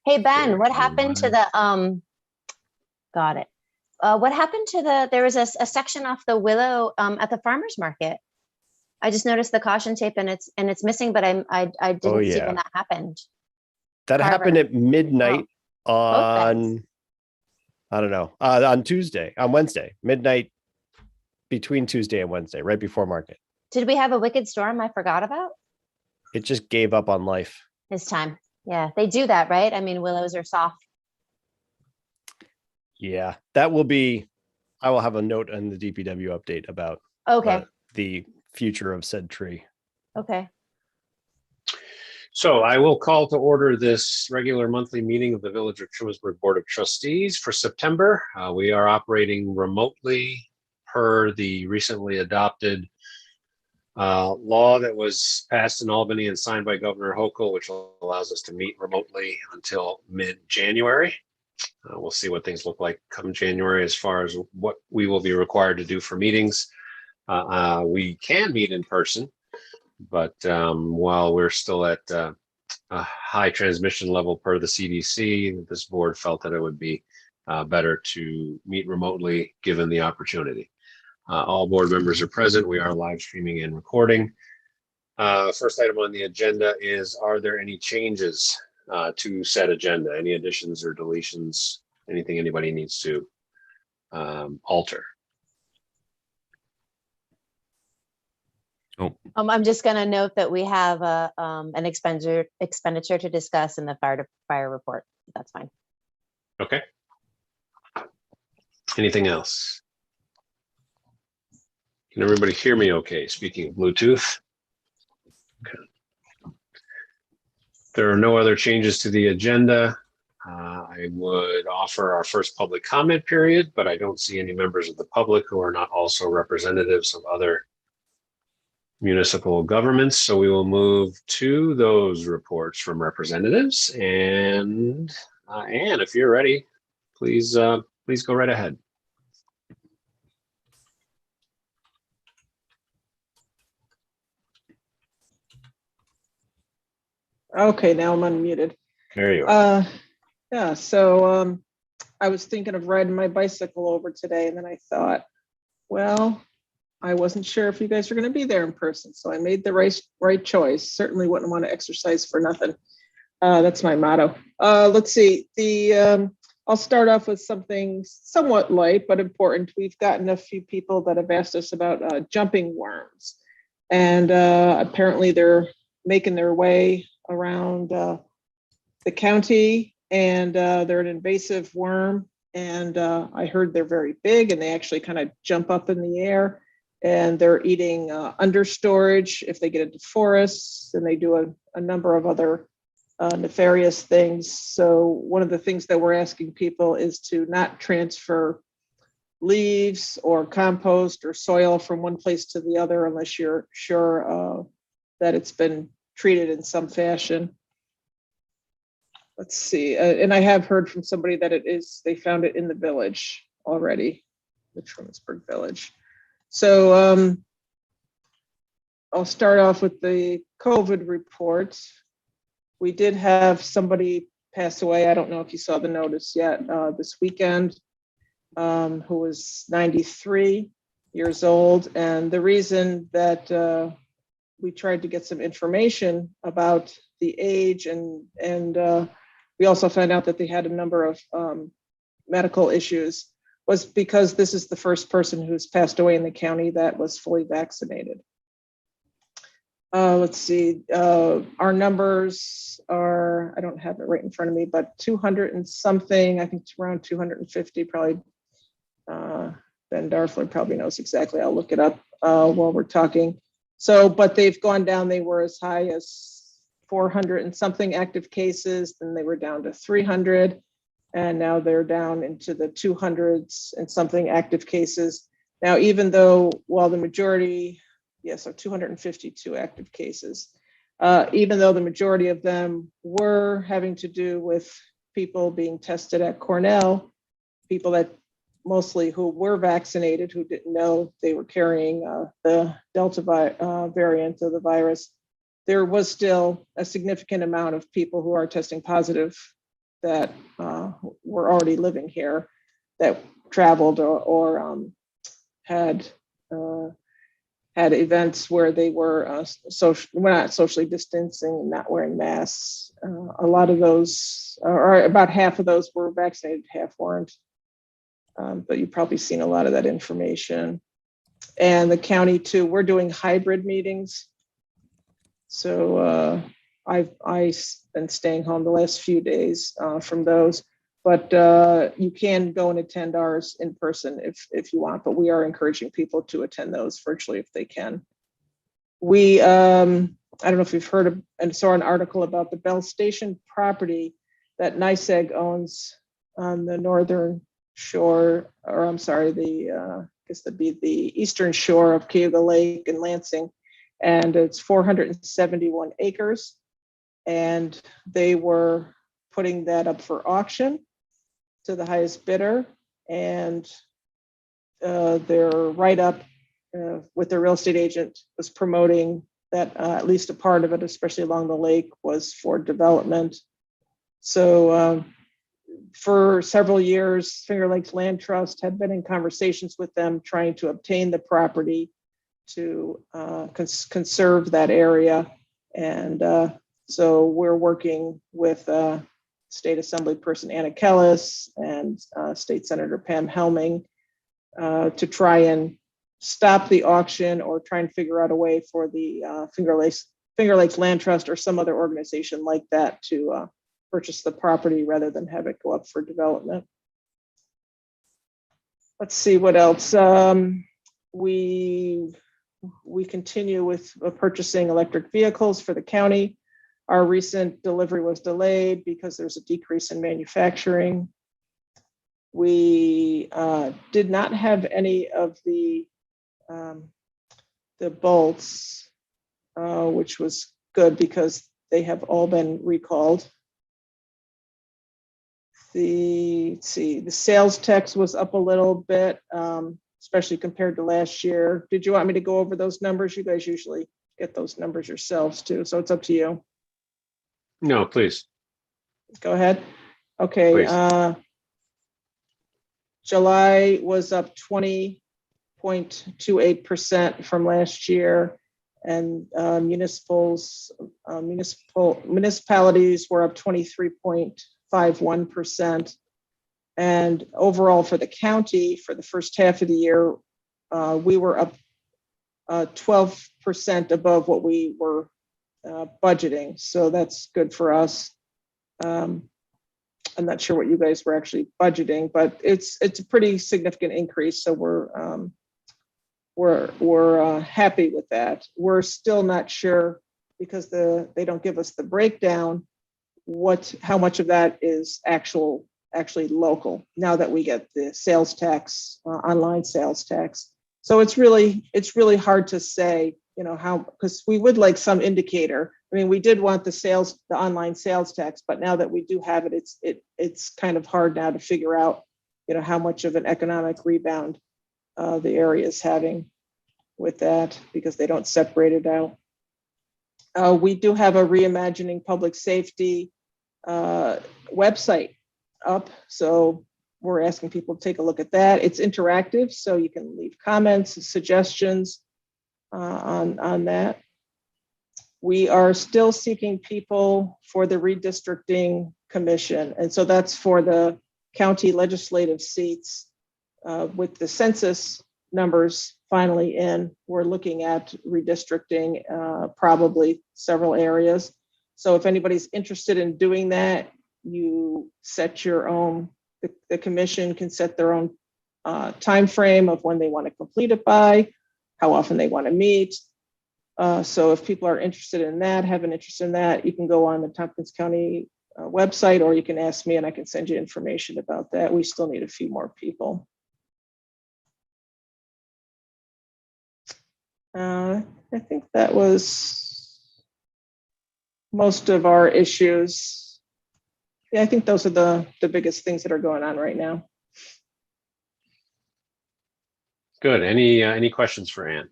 Hey, Ben, There what you happened to are. the, got it. What happened to there was a section off the Willow, at the farmer's market. I just noticed the caution tape and it's missing, but I Oh didn't see when yeah, that happened. that happened Carver. at Oh, midnight both ends. on I don't know on Wednesday midnight between Tuesday and Wednesday, right before market. Did we have a wicked storm I forgot about? It just gave up on life. This time. Yeah, they do that, right? I mean, willows are soft. Yeah, that will be. I will have a note in the DPW update about Okay. the future of said tree. Okay. So I will call to order this regular monthly meeting of the Village of Trumansburg Board of Trustees for September. We are operating remotely per the recently adopted law that was passed in Albany and signed by Governor Hochul, which allows us to meet remotely until mid-January. We'll see what things look like come January as far as what we will be required to do for meetings. We can meet in person, but while we're still at a high transmission level per the CDC, this board felt that it would be better to meet remotely given the opportunity. All board members are present. We are live streaming and recording. First item on the agenda is, are there any changes to said agenda? Any additions or deletions? Anything anybody needs to alter? Oh, I'm just gonna note that we have an expenditure to discuss in the fire report. That's fine. Okay. Anything else? Can everybody hear me okay? Speaking of Bluetooth. Okay. There are no other changes to the agenda. I would offer our first public comment period, but I don't see any members of the public who are not also representatives of other municipal governments. So we will move to those reports from representatives. And Anne, if you're ready, please go right ahead. Okay, now I'm unmuted. There you are. Yeah, so I was thinking of riding my bicycle over today, and then I thought, well, I wasn't sure if you guys were going to be there in person, so I made the right choice. Certainly wouldn't want to exercise for nothing. That's my motto. Let's see. I'll start off with something somewhat light but important. We've gotten a few people that have asked us about jumping worms, and apparently they're making their way around the county, and they're an invasive worm. And I heard they're very big, and they actually kind of jump up in the air, and they're eating under storage if they get into forests, and they do a number of other nefarious things. So one of the things that we're asking people is to not transfer leaves or compost or soil from one place to the other unless you're sure that it's been treated in some fashion. Let's see, and I have heard from somebody that they found it in the village already, the Trumansburg village. So I'll start off with the COVID report. We did have somebody pass away. I don't know if you saw the notice yet, this weekend, who was 93 years old. And the reason that we tried to get some information about the age, and we also found out that they had a number of medical issues, was because this is the first person who's passed away in the county that was fully vaccinated. Let's see, our numbers are, I don't have it right in front of me, but 200 and something, I think it's around 250, probably. Ben Darfler probably knows exactly. I'll look it up while we're talking. So, but they've gone down. They were as high as 400 and something active cases, then they were down to 300, and now they're down into the 200s and something active cases. Now, even though, while the majority, so 252 active cases, even though the majority of them were having to do with people being tested at Cornell, people that mostly who were vaccinated, who didn't know they were carrying the Delta variant of the virus, there was still a significant amount of people who are testing positive that were already living here that traveled or had events where they were not socially distancing and not wearing masks. A lot of those, or about half of those, were vaccinated, half weren't. But you've probably seen a lot of that information. And the county too, we're doing hybrid meetings. So I've been staying home the last few days from those, but you can go and attend ours in person if you want, but we are encouraging people to attend those virtually if they can. We, I don't know if you've heard of and saw an article about the Bell Station property that NYSEG owns on the northern shore, or I'm sorry, I guess that'd be the eastern shore of Cayuga Lake in Lansing. And it's 471 acres. And they were putting that up for auction to the highest bidder. And their write-up with their real estate agent was promoting that at least a part of it, especially along the lake, was for development. So for several years, Finger Lakes Land Trust had been in conversations with them trying to obtain the property to conserve that area. And so we're working with State Assembly person Anna Kellis and State Senator Pam Helming to try and stop the auction or try and figure out a way for the Finger Lakes Land Trust or some other organization like that to purchase the property rather than have it go up for development. Let's see what else. We continue with purchasing electric vehicles for the county. Our recent delivery was delayed because there's a decrease in manufacturing. We did not have any of the bolts, which was good because they have all been recalled. The sales tax was up a little bit, especially compared to last year. Did you want me to go over those numbers? You guys usually get those numbers yourselves too, so it's up to you. No, please. Go ahead. Okay. Please. July was up 20.28% from last year, and municipalities were up 23.51%. And overall for the county, for the first half of the year, we were up 12% above what we were budgeting. So that's good for us. I'm not sure what you guys were actually budgeting, but it's a pretty significant increase. So we're happy with that. We're still not sure because they don't give us the breakdown how much of that is actually local now that we get the sales tax, online sales tax. So it's really hard to say, how, because we would like some indicator. I mean, we did want the online sales tax, but now that we do have it, it's kind of hard now to figure out, how much of an economic rebound the area is having with that because they don't separate it out. We do have a Reimagining Public Safety website up. So we're asking people to take a look at that. It's interactive, so you can leave comments and suggestions on that. We are still seeking people for the redistricting commission. And so that's for the county legislative seats. With the census numbers finally in, we're looking at redistricting probably several areas. So if anybody's interested in doing that, you set your own, the commission can set their own time frame of when they want to complete it by, how often they want to meet. So if people are interested in that, have an interest in that, you can go on the Tompkins County website, or you can ask me and I can send you information about that. We still need a few more people. I think that was most of our issues. Yeah, I think those are the biggest things that are going on right now. Good. Any questions for Ann?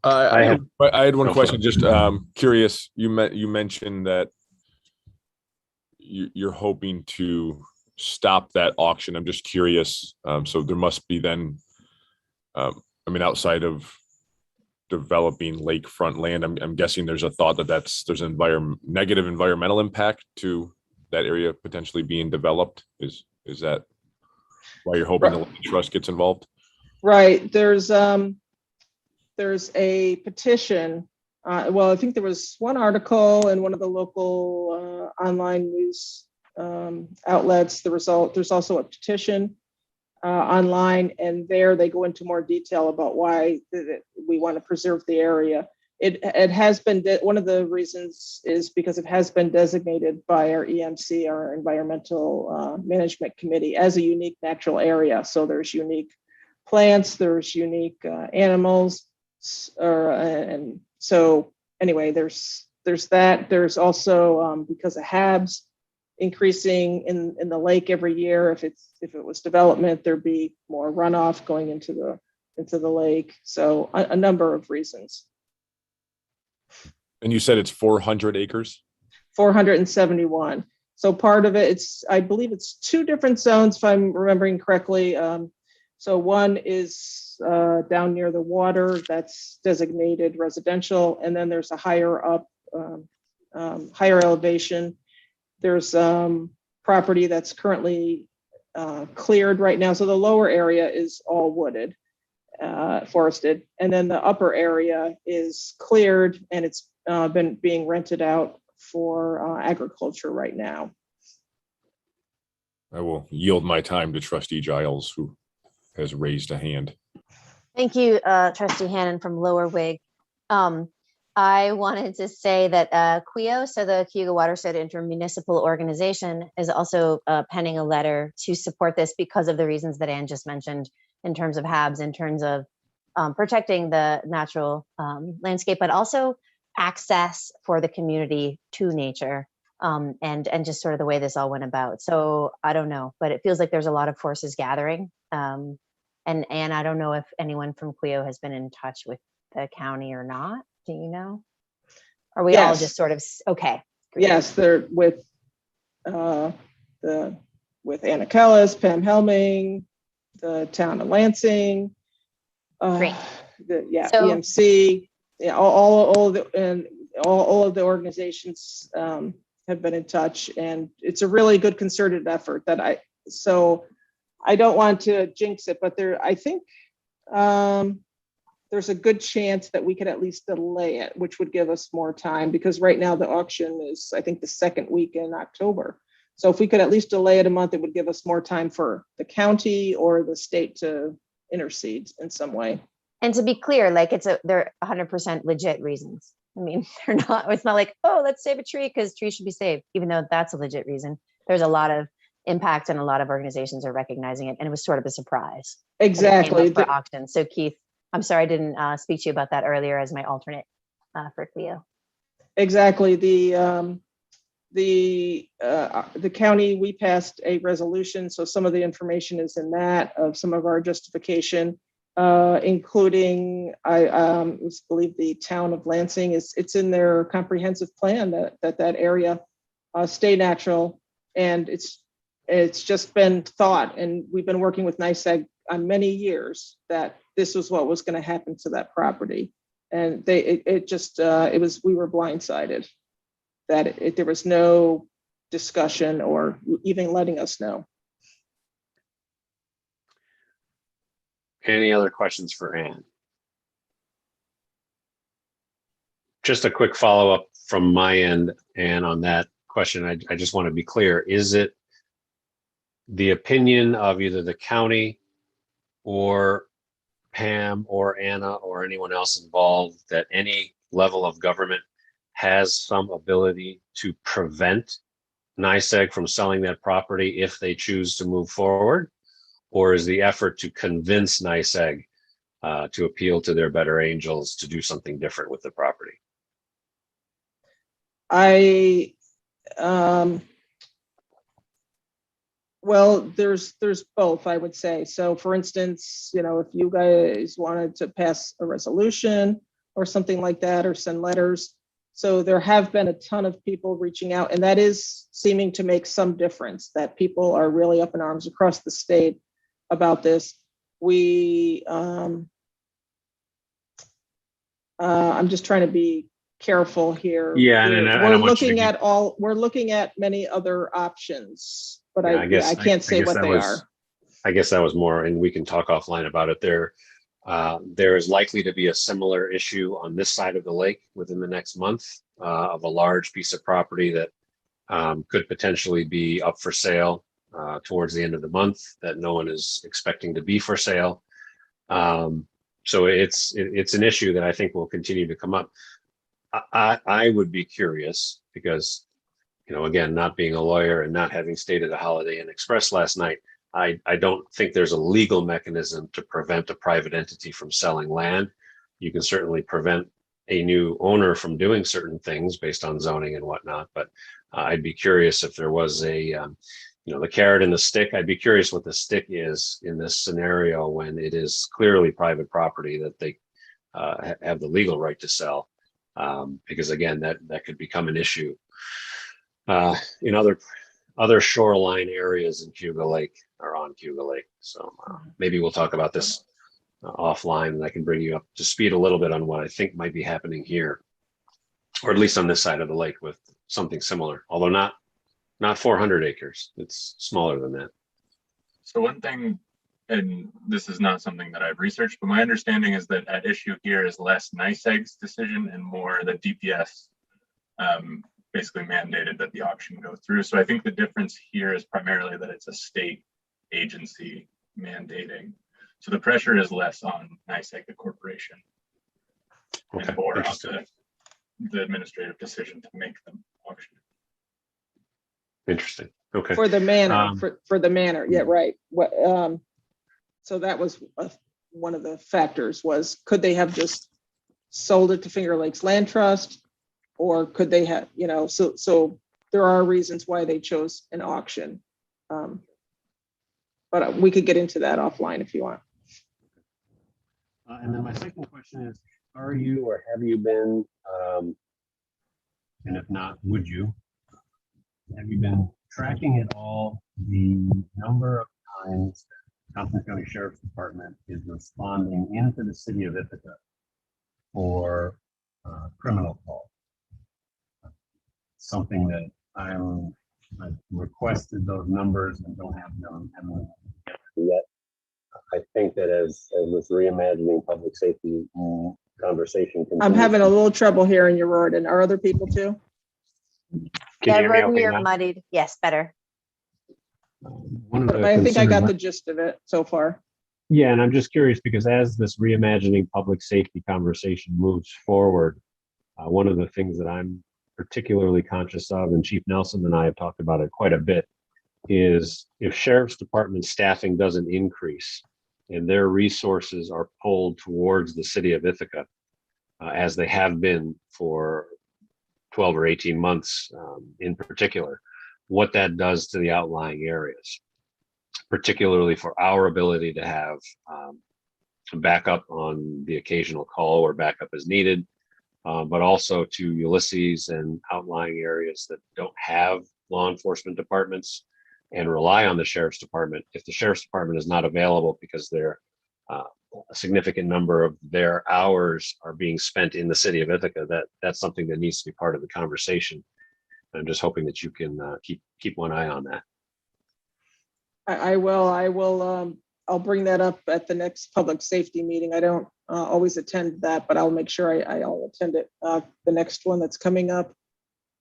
I have- I had one Go for question. it. Just curious. You mentioned that you're hoping to stop that auction. I'm just curious. So there must be then. I mean, outside of developing lakefront land, I'm guessing there's a thought that there's an negative environmental impact to that area potentially being developed. Is that why you're hoping the land trust gets involved? Right, there's a petition. Well, I think there was one article in one of the local online news outlets. There's also a petition online, and there they go into more detail about why we want to preserve the area. It has been, one of the reasons is because it has been designated by our EMC, our Environmental Management Committee, as a unique natural area. So there's unique plants, there's unique animals, and so anyway, there's that. There's also because of HABs increasing in the lake every year. If it was development, there'd be more runoff going into the lake. So a number of reasons. And you said it's 400 acres? 471. So part of it, I believe it's two different zones, if I'm remembering correctly. So one is down near the water, that's designated residential, and then there's a higher up, higher elevation. There's property that's currently cleared right now. So the lower area is all wooded, forested, and then the upper area is cleared, and it's been being rented out for agriculture right now. I will yield my time to Trustee Giles, who has raised a hand. Thank you, Trustee Hannon from Lower Wig. I wanted to say that CWIO, so the Cayuga Watershed Intermunicipal Organization, is also penning a letter to support this because of the reasons that Ann just mentioned in terms of HABs, in terms of protecting the natural landscape, but also access for the community to nature, and just sort of the way this all went about. So I don't know, but it feels like there's a lot of forces gathering. And I don't know if anyone from CWIO has been in touch with the county or not. Do you know? Are we all just sort of okay? Great. Yes, they're with Anna Kellis, Pam Helming, the town of Lansing. Great. EMC. Yeah, all of the organizations have been in touch, and it's a really good concerted effort. So I don't want to jinx it, but I think there's a good chance that we could at least delay it, which would give us more time, because right now the auction is, I think, the second week in October. So if we could at least delay it a month, it would give us more time for the county or the state to intercede in some way. And to be clear, like they're 100% legit reasons. I mean, it's not like, oh, let's save a tree because trees should be saved, even though that's a legit reason. There's a lot of impact, and a lot of organizations are recognizing it. And it was sort of a surprise. Exactly. For auction. So Keith, I'm sorry I didn't speak to you about that earlier as my alternate for CLEO. Exactly. The county, we passed a resolution, so some of the information is in that, of some of our justification, including I believe the town of Lansing it's in their comprehensive plan that area stay natural, and it's just been thought, and we've been working with NYSEG on many years that this was what was going to happen to that property, and we were blindsided that there was no discussion or even letting us know. Any other questions for Ann? Just a quick follow-up from my end, Ann, on that question. I just want to be clear. Is it the opinion of either the county or Pam or Anna or anyone else involved that any level of government has some ability to prevent NYSEG from selling that property if they choose to move forward? Or is the effort to convince NYSEG to appeal to their better angels to do something different with the property? Well, there's both, I would say. So for instance, if you guys wanted to pass a resolution or something like that, or send letters. So there have been a ton of people reaching out, and that is seeming to make some difference, that people are really up in arms across the state about this. I'm just trying to be careful here. Yeah, and I want you to We're looking at many other options, but Yeah, I can't say what they are. I guess that was more, and we can talk offline about it. There is likely to be a similar issue on this side of the lake within the next month of a large piece of property that could potentially be up for sale towards the end of the month that no one is expecting to be for sale. So it's an issue that I think will continue to come up. I would be curious because, again, not being a lawyer and not having stayed at a Holiday Inn Express last night, I don't think there's a legal mechanism to prevent a private entity from selling land. You can certainly prevent a new owner from doing certain things based on zoning and whatnot, but I'd be curious if there was the carrot and the stick. I'd be curious what the stick is in this scenario when it is clearly private property that they have the legal right to sell. Because again, that could become an issue in other shoreline areas in Cayuga Lake or on Cayuga Lake. So maybe we'll talk about this offline, and I can bring you up to speed a little bit on what I think might be happening here, or at least on this side of the lake with something similar, although not 400 acres. It's smaller than that. So one thing, and this is not something that I've researched, but my understanding is that at issue here is less NICEAG's decision and more the DPS basically mandated that the auction go through. So I think the difference here is primarily that it's a state agency mandating. So the pressure is less on NICEAG, the corporation, and more on the administrative decision to make them auction. Interesting. Okay. For the manor, for the manor. Yeah, right. So that was one of the factors was, could they have just sold it to Finger Lakes Land Trust, or could they have, so there are reasons why they chose an auction. But we could get into that offline if you want. And then my second question is, are you or have you been, and if not, would you, have you been tracking at all the number of times Thompson County Sheriff's Department is responding into the city of Ithaca for criminal calls? Something that I've requested those numbers and don't have them yet. I think that as this reimagining public safety conversation continues, I'm having a little trouble hearing you, Roden. Are other people too? Can you hear me okay you're now? muddied. Yes, better. But I think I got the gist of it so far. Yeah, and I'm just curious because as this reimagining public safety conversation moves forward, one of the things that I'm particularly conscious of, and Chief Nelson and I have talked about it quite a bit, is if Sheriff's Department staffing doesn't increase and their resources are pulled towards the city of Ithaca, as they have been for 12 or 18 months in particular, what that does to the outlying areas, particularly for our ability to have backup on the occasional call or backup as needed, but also to Ulysses and outlying areas that don't have law enforcement departments and rely on the Sheriff's Department. If the Sheriff's Department is not available because a significant number of their hours are being spent in the city of Ithaca, that's something that needs to be part of the conversation. I'm just hoping that you can keep one eye on that. I will. I'll bring that up at the next public safety meeting. I don't always attend that, but I'll make sure I'll attend it. The next one that's coming up.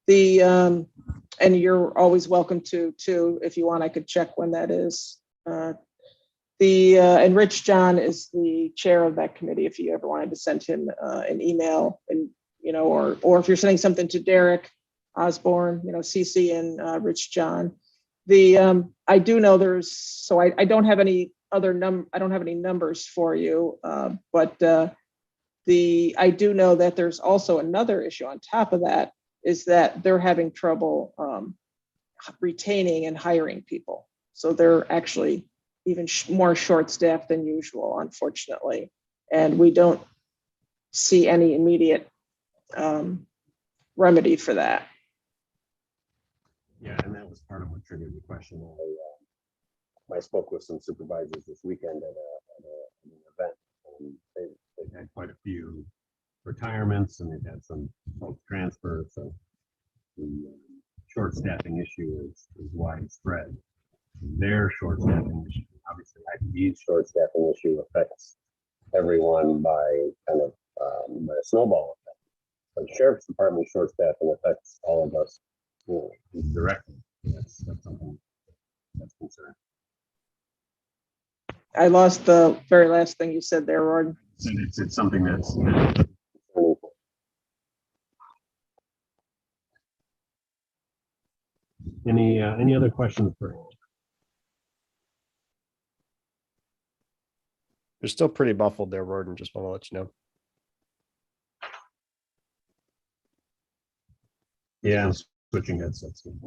And you're always welcome to if you want. I could check when that is. And Rich John is the chair of that committee. If you ever wanted to send him an email, and or if you're sending something to Derek Osborne, CC and Rich John. I do know I don't have any other I don't have any numbers for you, but I do know that there's also another issue on top of that, is that they're having trouble retaining and hiring people. So they're actually even more short-staffed than usual, unfortunately. And we don't see any immediate remedy for that. Yeah, and that was part of what triggered the question. I spoke with some supervisors this weekend at an event, and they've had quite a few retirements, and they've had some folks transfer. So the short staffing issue is widespread. Their short staffing issue, obviously, IPD's short staffing issue affects everyone by kind of by a snowball effect. But the sheriff's department short staffing affects all of us directly. That's something that's concerned. I lost the very last thing you said there, Ron. It's something that's any other questions for him? They're still pretty muffled there, Warden. Just want to let you know. Yeah, I'm switching headsets. Stand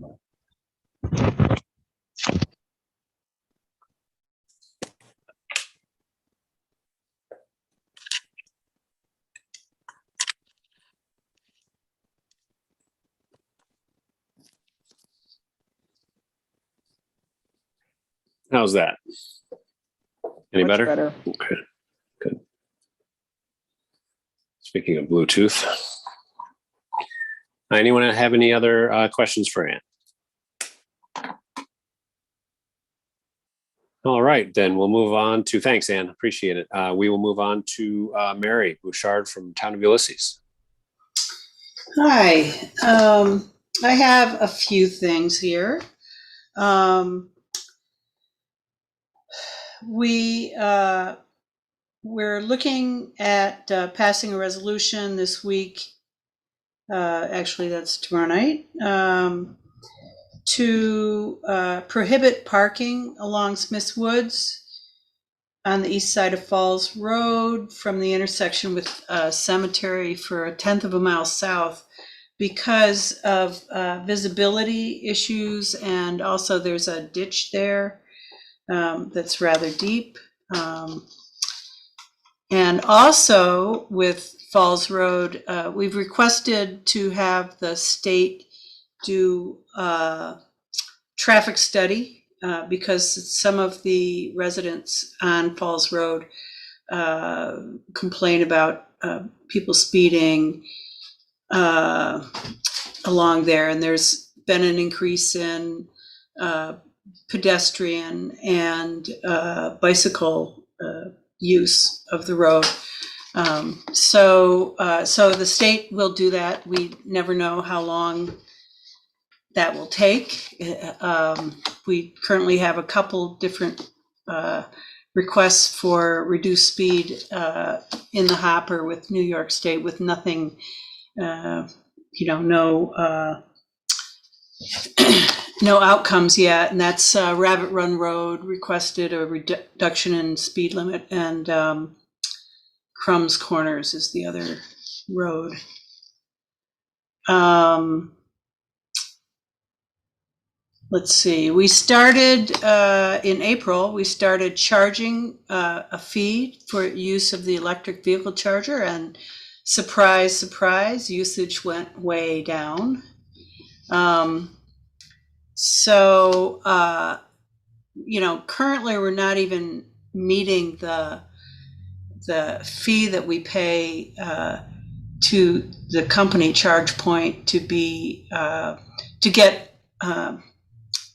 by. How's that? Any Much better? better. Okay, good. Speaking of Bluetooth, anyone have any other questions for Ann? All right, then we'll move on to, thanks, Ann, appreciate it. We will move on to Mary Bouchard from Town of Ulysses. Hi, I have a few things here. We're looking at passing a resolution this week. Actually, that's tomorrow night, to prohibit parking along Smith's Woods on the east side of Falls Road from the intersection with Cemetery for 1/10 of a mile south because of visibility issues, and also there's a ditch there that's rather deep. And also with Falls Road, we've requested to have the state do a traffic study because some of the residents on Falls Road complain about people speeding along there, and there's been an increase in pedestrian and bicycle use of the road. So the state will do that. We never know how long that will take. We currently have a couple different requests for reduced speed in the hopper with New York State, with nothing, no outcomes yet. And that's Rabbit Run Road requested a reduction in speed limit, and Crumbs Corners is the other road. Let's see, we started in April, we started charging a fee for use of the electric vehicle charger, and surprise, surprise, usage went way down. Currently we're not even meeting the fee that we pay to the company ChargePoint to get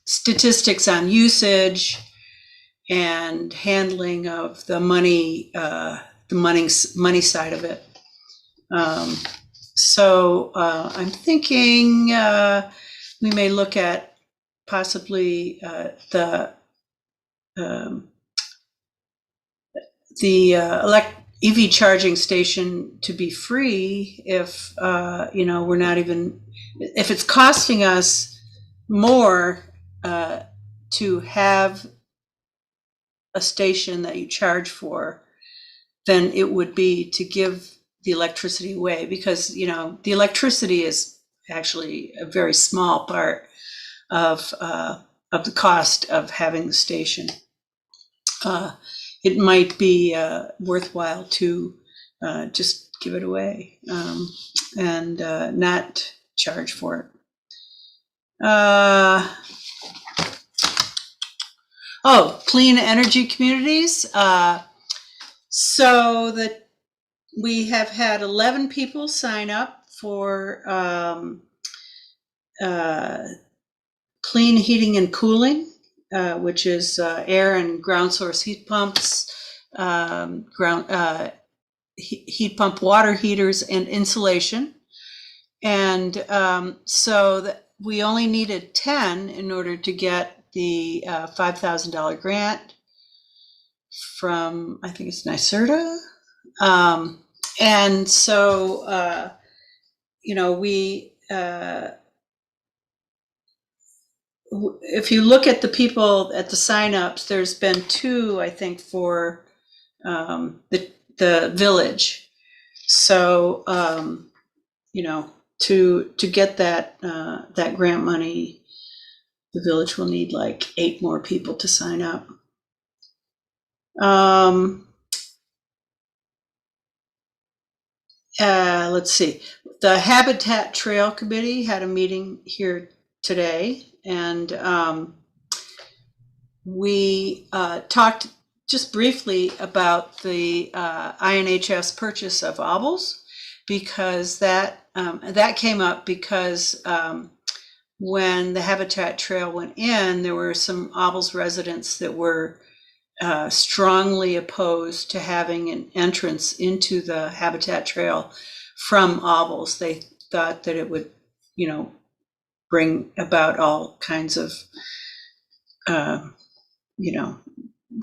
statistics on usage and handling of the money side of it. I'm thinking we may look at possibly the EV charging station to be free if we're not even, if it's costing us more to have a station that you charge for than it would be to give the electricity away, because the electricity is actually a very small part of the cost of having the station. It might be worthwhile to just give it away and not charge for it. Clean energy communities. So that we have had 11 people sign up for clean heating and cooling, which is air and ground source heat pumps, heat pump water heaters, and insulation. And so that we only needed 10 in order to get the $5,000 grant from, I think it's NYSERDA. And so, we, if you look at the people at the signups, there's been 2, I think, for the village. So, to get that that grant money, the village will need like 8 more people to sign up. Let's see. The Habitat Trail Committee had a meeting here today, and we talked just briefly about the INHS purchase of obels, because that came up because when the Habitat Trail went in, there were some obels residents that were strongly opposed to having an entrance into the Habitat Trail from obels. They thought that it would, bring about all kinds of,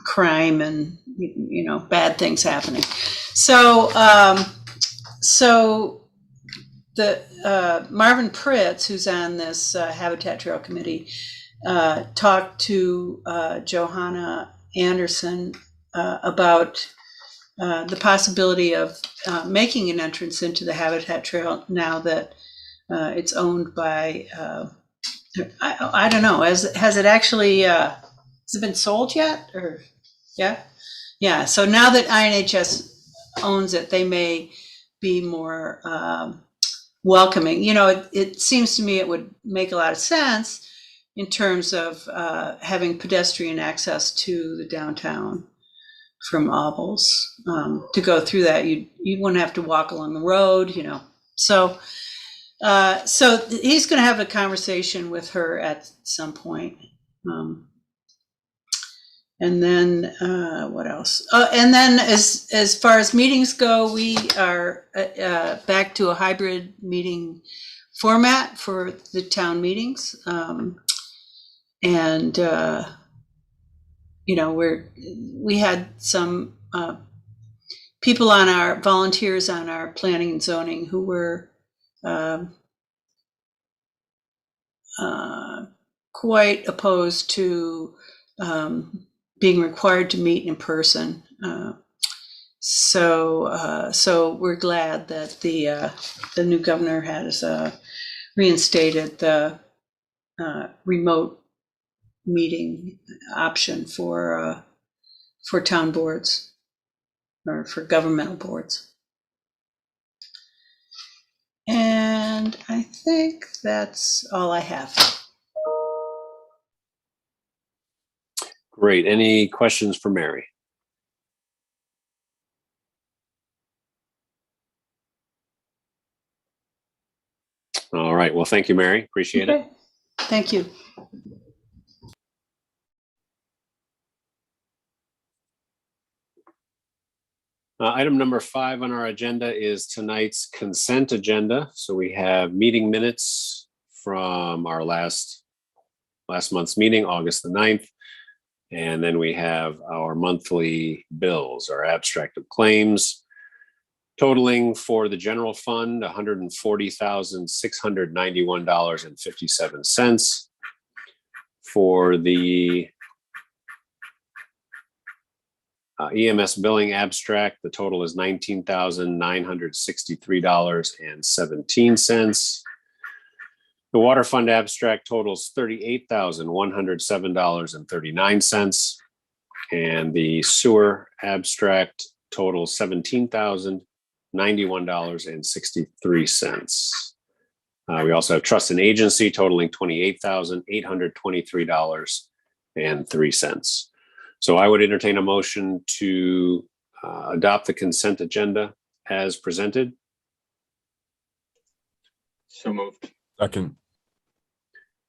crime and, bad things happening. So, the Marvin Pritz, who's on this Habitat Trail Committee, talked to Johanna Anderson about the possibility of making an entrance into the Habitat Trail now that it's owned by, I don't know, has it actually, has it been sold yet? Or yeah. So now that INHS owns it, they may be more welcoming. It seems to me it would make a lot of sense in terms of having pedestrian access to the downtown from obels. To go through that, you wouldn't have to walk along the road, So he's going to have a conversation with her at some point. And then what else? And then as far as meetings go, we are back to a hybrid meeting format for the town meetings. And we had some people volunteers on our planning and zoning who were quite opposed to being required to meet in person. So we're glad that the new governor has reinstated the remote meeting option for town boards or for governmental boards. And I think that's all I have. Great. Any questions for Mary? All right. Well, thank you, Mary. Appreciate it. Thank you. Item number 5 on our agenda is tonight's consent agenda. So we have meeting minutes from our last month's meeting, August the 9th. And then we have our monthly bills, our abstract of claims, totaling for the general fund $140,691.57. For the EMS billing abstract, the total is $19,963.17. The water fund abstract totals $38,107.39. And the sewer abstract totals $17,000 $91.63. We also have trust and agency totaling $28,823.03. So I would entertain a motion to adopt the consent agenda as presented. So moved. Second.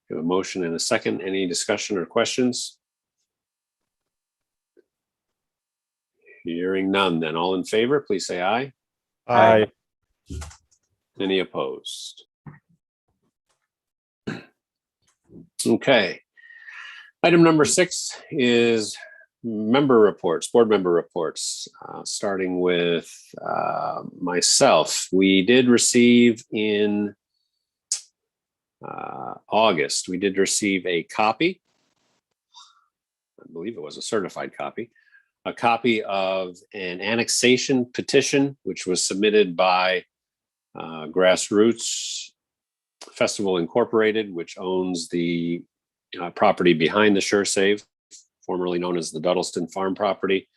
We have a motion and a second. Any discussion or questions? Hearing none, then all in favor, please say aye. Aye. Any opposed? Okay. Item number 6 is member reports, board member reports, starting with myself. We did receive in August, we did receive a copy. I believe it was a certified copy. A copy of an annexation petition, which was submitted by Grassroots Festival Incorporated, which owns the property behind the Sure Save, formerly known as the Duddleston Farm property.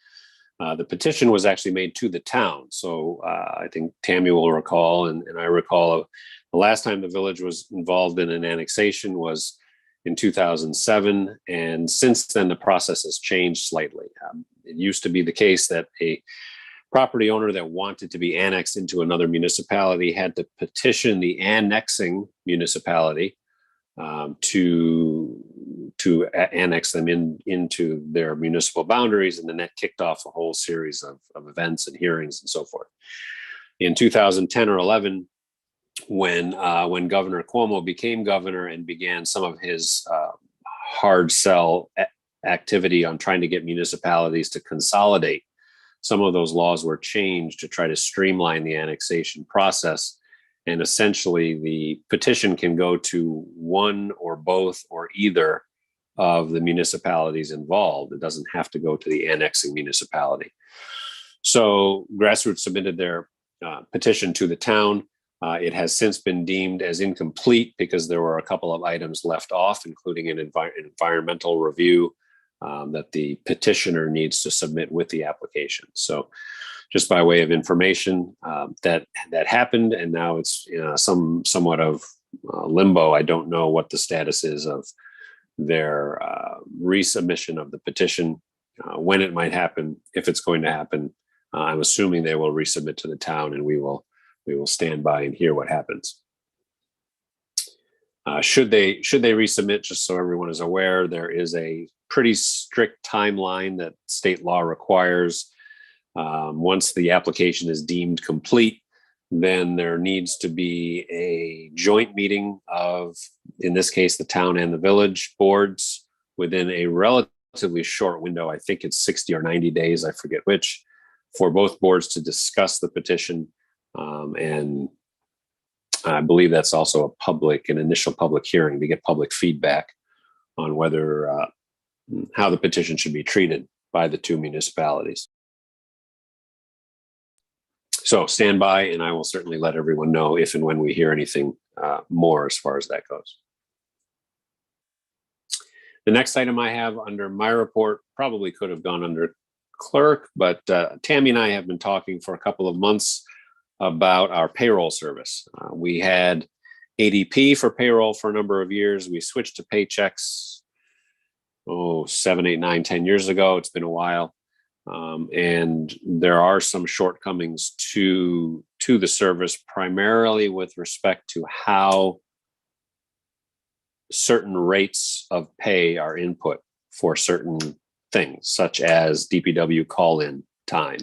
The petition was actually made to the town. So I think Tammy will recall, and I recall the last time the village was involved in an annexation was in 2007. And since then, the process has changed slightly. It used to be the case that a property owner that wanted to be annexed into another municipality had to petition the annexing municipality to annex them into their municipal boundaries, and then that kicked off a whole series of events and hearings and so forth. In 2010 or 11, when Governor Cuomo became governor and began some of his hard sell activity on trying to get municipalities to consolidate, some of those laws were changed to try to streamline the annexation process. And essentially, the petition can go to one or both or either of the municipalities involved. It doesn't have to go to the annexing municipality. So Grassroots submitted their petition to the town. It has since been deemed as incomplete because there were a couple of items left off, including an environmental review that the petitioner needs to submit with the application. So just by way of information, that happened, and now it's somewhat of limbo. I don't know what the status is of their resubmission of the petition, when it might happen, if it's going to happen. I'm assuming they will resubmit to the town, and we will stand by and hear what happens. Should they resubmit, just so everyone is aware, there is a pretty strict timeline that state law requires. Once the application is deemed complete, then there needs to be a joint meeting of, in this case, the town and the village boards within a relatively short window. I think it's 60 or 90 days, I forget which, for both boards to discuss the petition. And I believe that's also an initial public hearing to get public feedback on whether, how the petition should be treated by the two municipalities. So stand by, and I will certainly let everyone know if and when we hear anything more as far as that goes. The next item I have under my report probably could have gone under clerk, but Tammy and I have been talking for a couple of months about our payroll service. We had ADP for payroll for a number of years. We switched to Paychex, 7, 8, 9, 10 years ago. It's been a while. And there are some shortcomings to the service, primarily with respect to how certain rates of pay are input for certain things, such as DPW call-in time.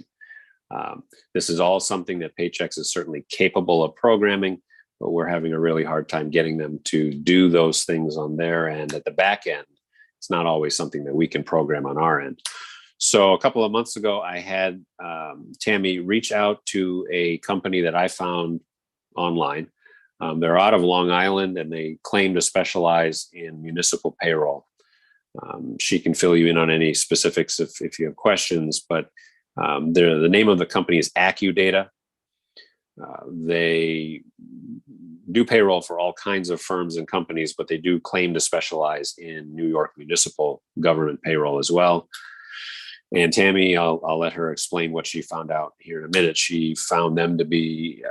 This is all something that Paychex is certainly capable of programming, but we're having a really hard time getting them to do those things on their end. At the back end, it's not always something that we can program on our end. So a couple of months ago, I had Tammy reach out to a company that I found online. They're out of Long Island, and they claim to specialize in municipal payroll. She can fill you in on any specifics if you have questions, but the name of the company is AccuData. They do payroll for all kinds of firms and companies, but they do claim to specialize in New York municipal government payroll as well. And Tammy, I'll let her explain what she found out here in a minute. She found them to be,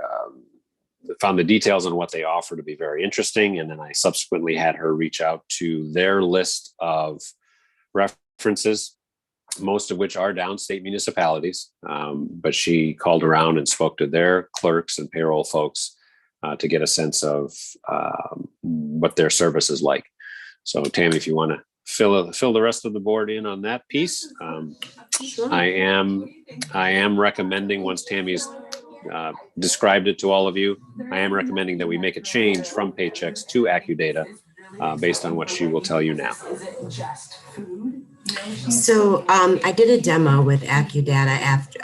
found the details on what they offer to be very interesting. And then I subsequently had her reach out to their list of references, most of which are downstate municipalities. But she called around and spoke to their clerks and payroll folks to get a sense of what their service is like. So Tammy, if you want to fill the rest of the board in on that piece. I am recommending, once Tammy's described it to all of you, I am recommending that we make a change from Paychex to AccuData based on what she will tell you now. So I did a demo with AccuData after,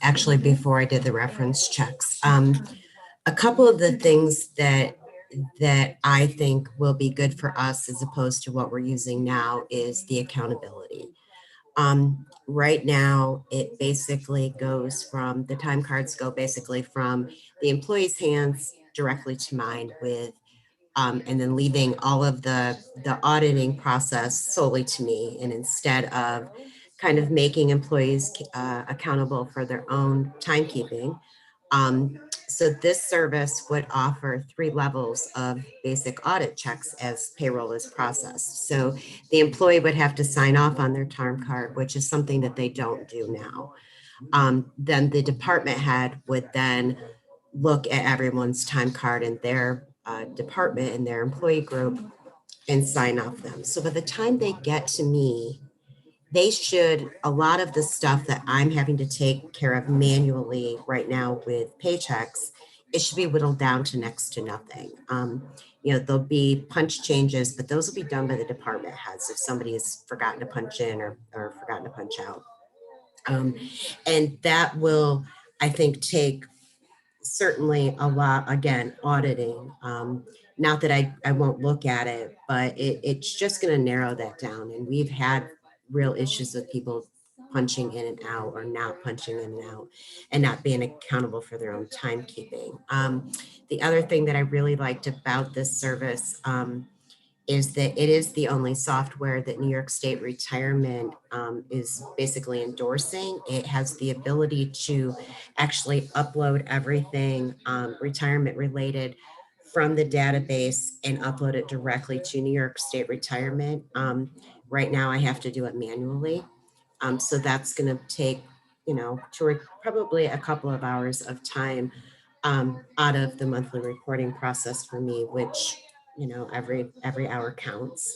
actually before I did the reference checks. A couple of the things that I think will be good for us as opposed to what we're using now is the accountability. Right now, it basically goes from, the time cards go basically from the employee's hands directly to mine with, and then leaving all of the auditing process solely to me. And instead of kind of making employees accountable for their own timekeeping, so this service would offer 3 levels of basic audit checks as payroll is processed. So the employee would have to sign off on their time card, which is something that they don't do now. Then the department head would then look at everyone's time card in their department and their employee group and sign off them. So by the time they get to me, they should, a lot of the stuff that I'm having to take care of manually right now with paychecks, it should be whittled down to next to nothing. There'll be punch changes, but those will be done by the department heads if somebody has forgotten to punch in or forgotten to punch out. And that will, I think, take certainly a lot, again, auditing. Not that I won't look at it, but it's just going to narrow that down. And we've had real issues with people punching in and out or not punching in and out and not being accountable for their own timekeeping. The other thing that I really liked about this service is that it is the only software that New York State Retirement is basically endorsing. It has the ability to actually upload everything retirement related from the database and upload it directly to New York State Retirement. Right now I have to do it manually. So that's going to take, probably a couple of hours of time out of the monthly reporting process for me, which, every hour counts.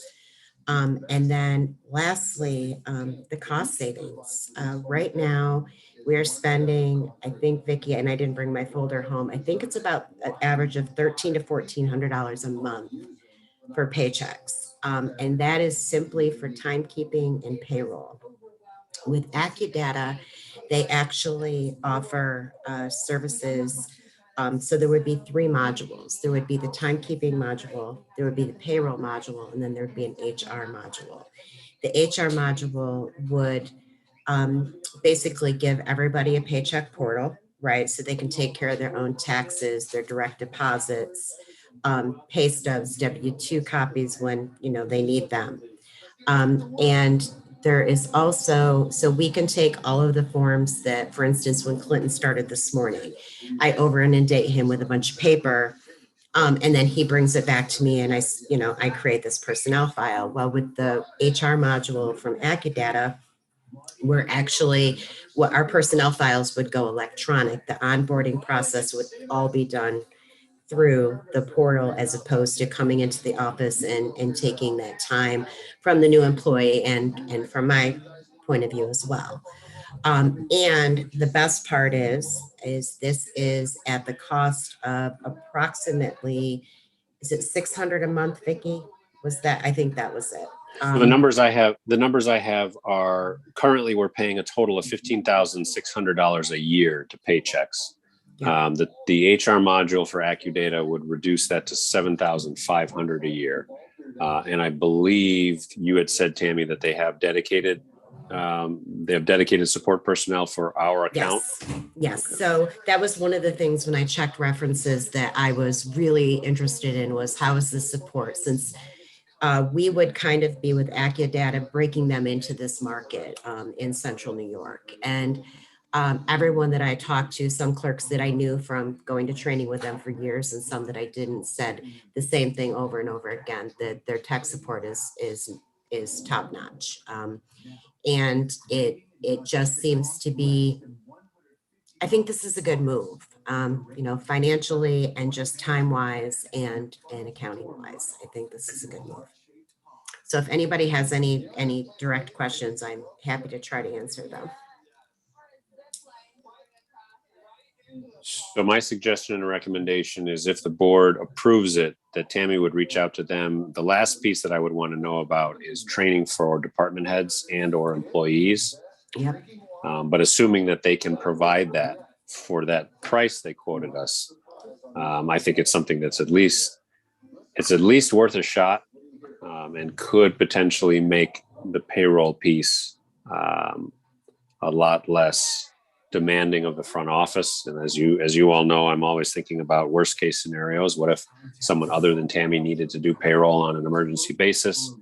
And then lastly, the cost savings. Right now, we're spending, I think, Vicki, and I didn't bring my folder home, I think it's about an average of $1,300 to $1,400 a month for paychecks. And that is simply for timekeeping and payroll. With AccuData, they actually offer services. So there would be 3 modules. There would be the timekeeping module, there would be the payroll module, and then there would be an HR module. The HR module would basically give everybody a paycheck portal, right? So they can take care of their own taxes, their direct deposits, pay stubs, W-2 copies when, they need them. And there is also, so we can take all of the forms that, for instance, when Clinton started this morning, I over inundate him with a bunch of paper. And then he brings it back to me and I create this personnel file. Well, with the HR module from AccuData, we're actually, what our personnel files would go electronic. The onboarding process would all be done through the portal as opposed to coming into the office and taking that time from the new employee and from my point of view as well. And the best part is this is at the cost of approximately, is it 600 a month, Vicki? Was that, I think that was it. The numbers I have are currently we're paying a total of $15,600 a year to paychecks. Yeah. The HR module for AccuData would reduce that to $7,500 a year. And I believe you had said, Tammy, that they have dedicated support personnel for our account. Yes. Okay. So that was one of the things when I checked references that I was really interested in was how is the support, since we would kind of be with AccuData breaking them into this market in central New York. And everyone that I talked to, some clerks that I knew from going to training with them for years and some that I didn't, said the same thing over and over again, that their tech support is top notch. And it just seems to be, I think this is a good move, financially and just time wise and accounting wise. I think this is a good move. So if anybody has any direct questions, I'm happy to try to answer them. So my suggestion and recommendation is if the board approves it, that Tammy would reach out to them. The last piece that I would want to know about is training for department heads and or employees. Yep. But assuming that they can provide that for that price they quoted us, I think it's something that's at least worth a shot, and could potentially make the payroll piece a lot less demanding of the front office. And as you all know, I'm always thinking about worst case scenarios. What if someone other than Tammy needed to do payroll on an emergency basis?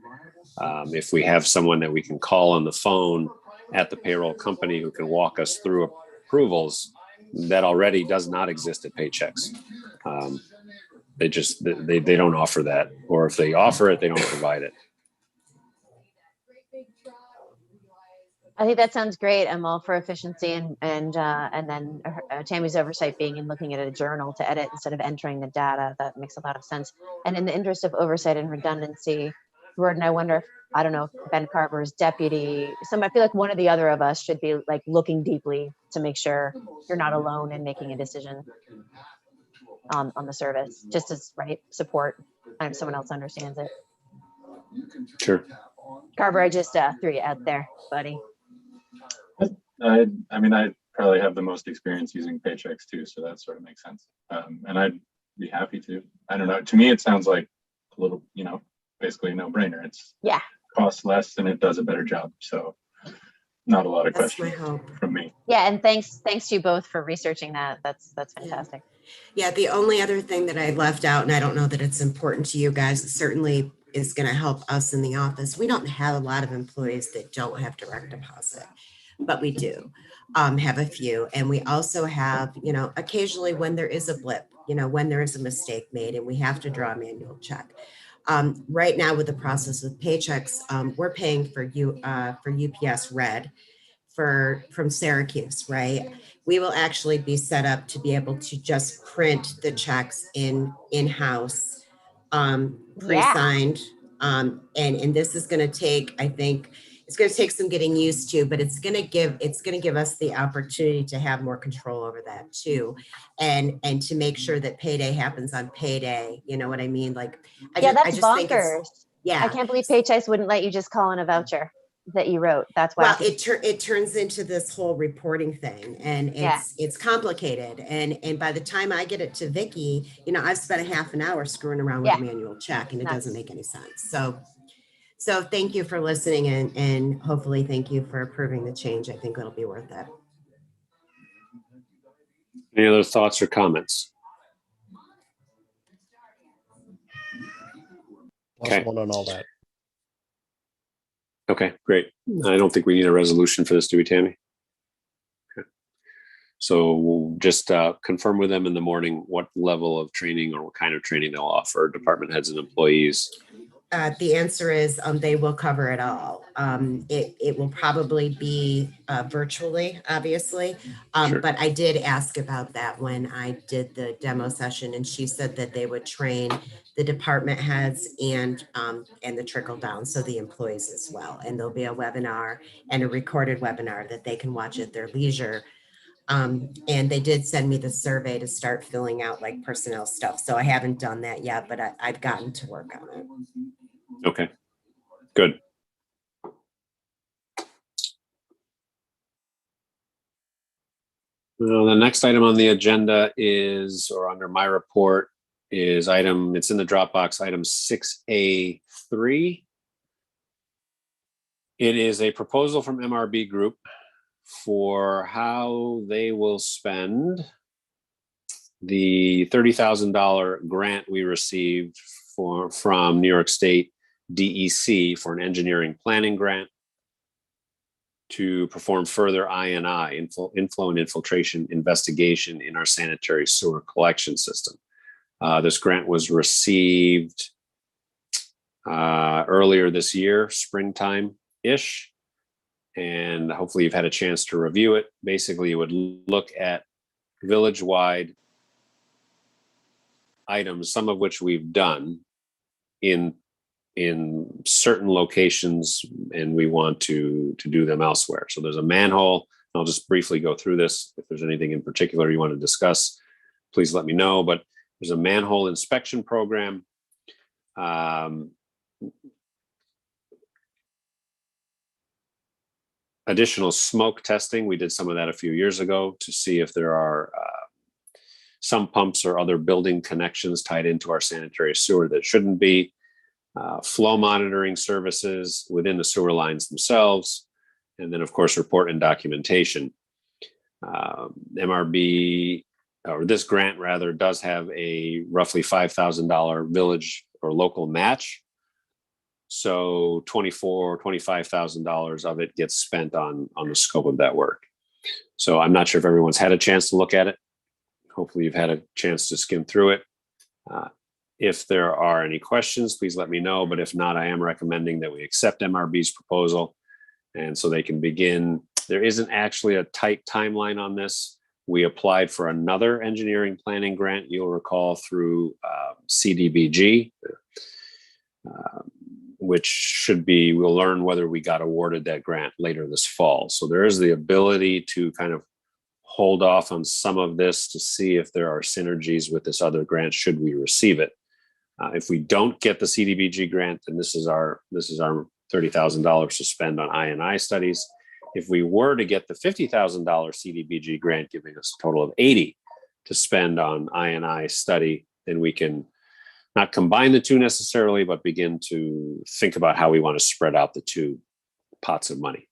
If we have someone that we can call on the phone at the payroll company who can walk us through approvals, that already does not exist at Paychex. They don't offer that, or if they offer it, they don't provide it. I think that sounds great. I'm all for efficiency and then Tammy's oversight being in looking at a journal to edit instead of entering the data. That makes a lot of sense. And in the interest of oversight and redundancy, Gordon, I wonder if, I don't know, if Ben Carver's deputy, I feel like one or the other of us should be like looking deeply to make sure you're not alone in making a decision on the service, just as support, and if someone else understands it. Sure. Carver, I just threw you out there, buddy. I mean, I probably have the most experience using Paychex too, so that sort of makes sense. And I'd be happy to. I don't know. To me, it sounds like a little, basically a no-brainer. It's costs less and it does a better job. So not a lot of questions from me. Yeah, and thanks to you both for researching that. That's fantastic. Yeah, the only other thing that I left out, and I don't know that it's important to you guys, it certainly is going to help us in the office. We don't have a lot of employees that don't have direct deposit, but we do have a few. And we also have, occasionally when there is a blip, when there is a mistake made and we have to draw a manual check. Right now with the process with Paychex, we're paying for UPS Red from Syracuse, right? We will actually be set up to be able to just print the checks in-house, pre-signed. And this is going to take, I think, it's going to take some getting used to, but it's going to give us the opportunity to have more control over that too, and to make sure that payday happens on payday. You know what I mean? Like, I just bonkers. Think I can't believe Paychex wouldn't let you just call in a voucher that you wrote. That's why. Well, it turns into this whole reporting thing, and it's complicated. And by the time I get it to Vicky, I've spent a half an hour screwing around with a manual check, and it doesn't make any sense. So thank you for listening, and hopefully thank you for approving the change. I think it'll be worth it. Any other thoughts or comments? Okay. One on all that. Okay, great. I don't think we need a resolution for this, do we, Tammy? Okay. So we'll just confirm with them in the morning what level of training or what kind of training they'll offer department heads and employees. The answer is they will cover it all. It will probably be virtually, obviously, Sure. But I did ask about that when I did the demo session, and she said that they would train the department heads and the trickle down, so the employees as well. And there'll be a webinar and a recorded webinar that they can watch at their leisure. And they did send me the survey to start filling out like personnel stuff. So I haven't done that yet, but I've gotten to work on it. Okay, good. Well, the next item on the agenda is, or under my report, is it's in the Dropbox, item 6A3. It is a proposal from MRB Group for how they will spend the $30,000 grant we received from New York State DEC for an engineering planning grant to perform further INI, inflow and infiltration investigation in our sanitary sewer collection system. This grant was received earlier this year, springtime-ish, and hopefully you've had a chance to review it. Basically, it would look at village-wide items, some of which we've done in certain locations, and we want to do them elsewhere. So there's a manhole. I'll just briefly go through this. If there's anything in particular you want to discuss, please let me know. But there's a manhole inspection program. Additional smoke testing. We did some of that a few years ago to see if there are some pumps or other building connections tied into our sanitary sewer that shouldn't be. Flow monitoring services within the sewer lines themselves. And then, of course, report and documentation. MRB, or this grant rather, does have a roughly $5,000 village or local match. So $25,000 of it gets spent on the scope of that work. So I'm not sure if everyone's had a chance to look at it. Hopefully you've had a chance to skim through it. If there are any questions, please let me know. But if not, I am recommending that we accept MRB's proposal. And so they can begin. There isn't actually a tight timeline on this. We applied for another engineering planning grant, you'll recall, through CDBG, which should be, we'll learn whether we got awarded that grant later this fall. So there is the ability to kind of hold off on some of this to see if there are synergies with this other grant should we receive it. If we don't get the CDBG grant, then this is our $30,000 to spend on INI studies. If we were to get the $50,000 CDBG grant, giving us a total of $80,000 to spend on INI study, then we can not combine the two necessarily, but begin to think about how we want to spread out the two pots of money.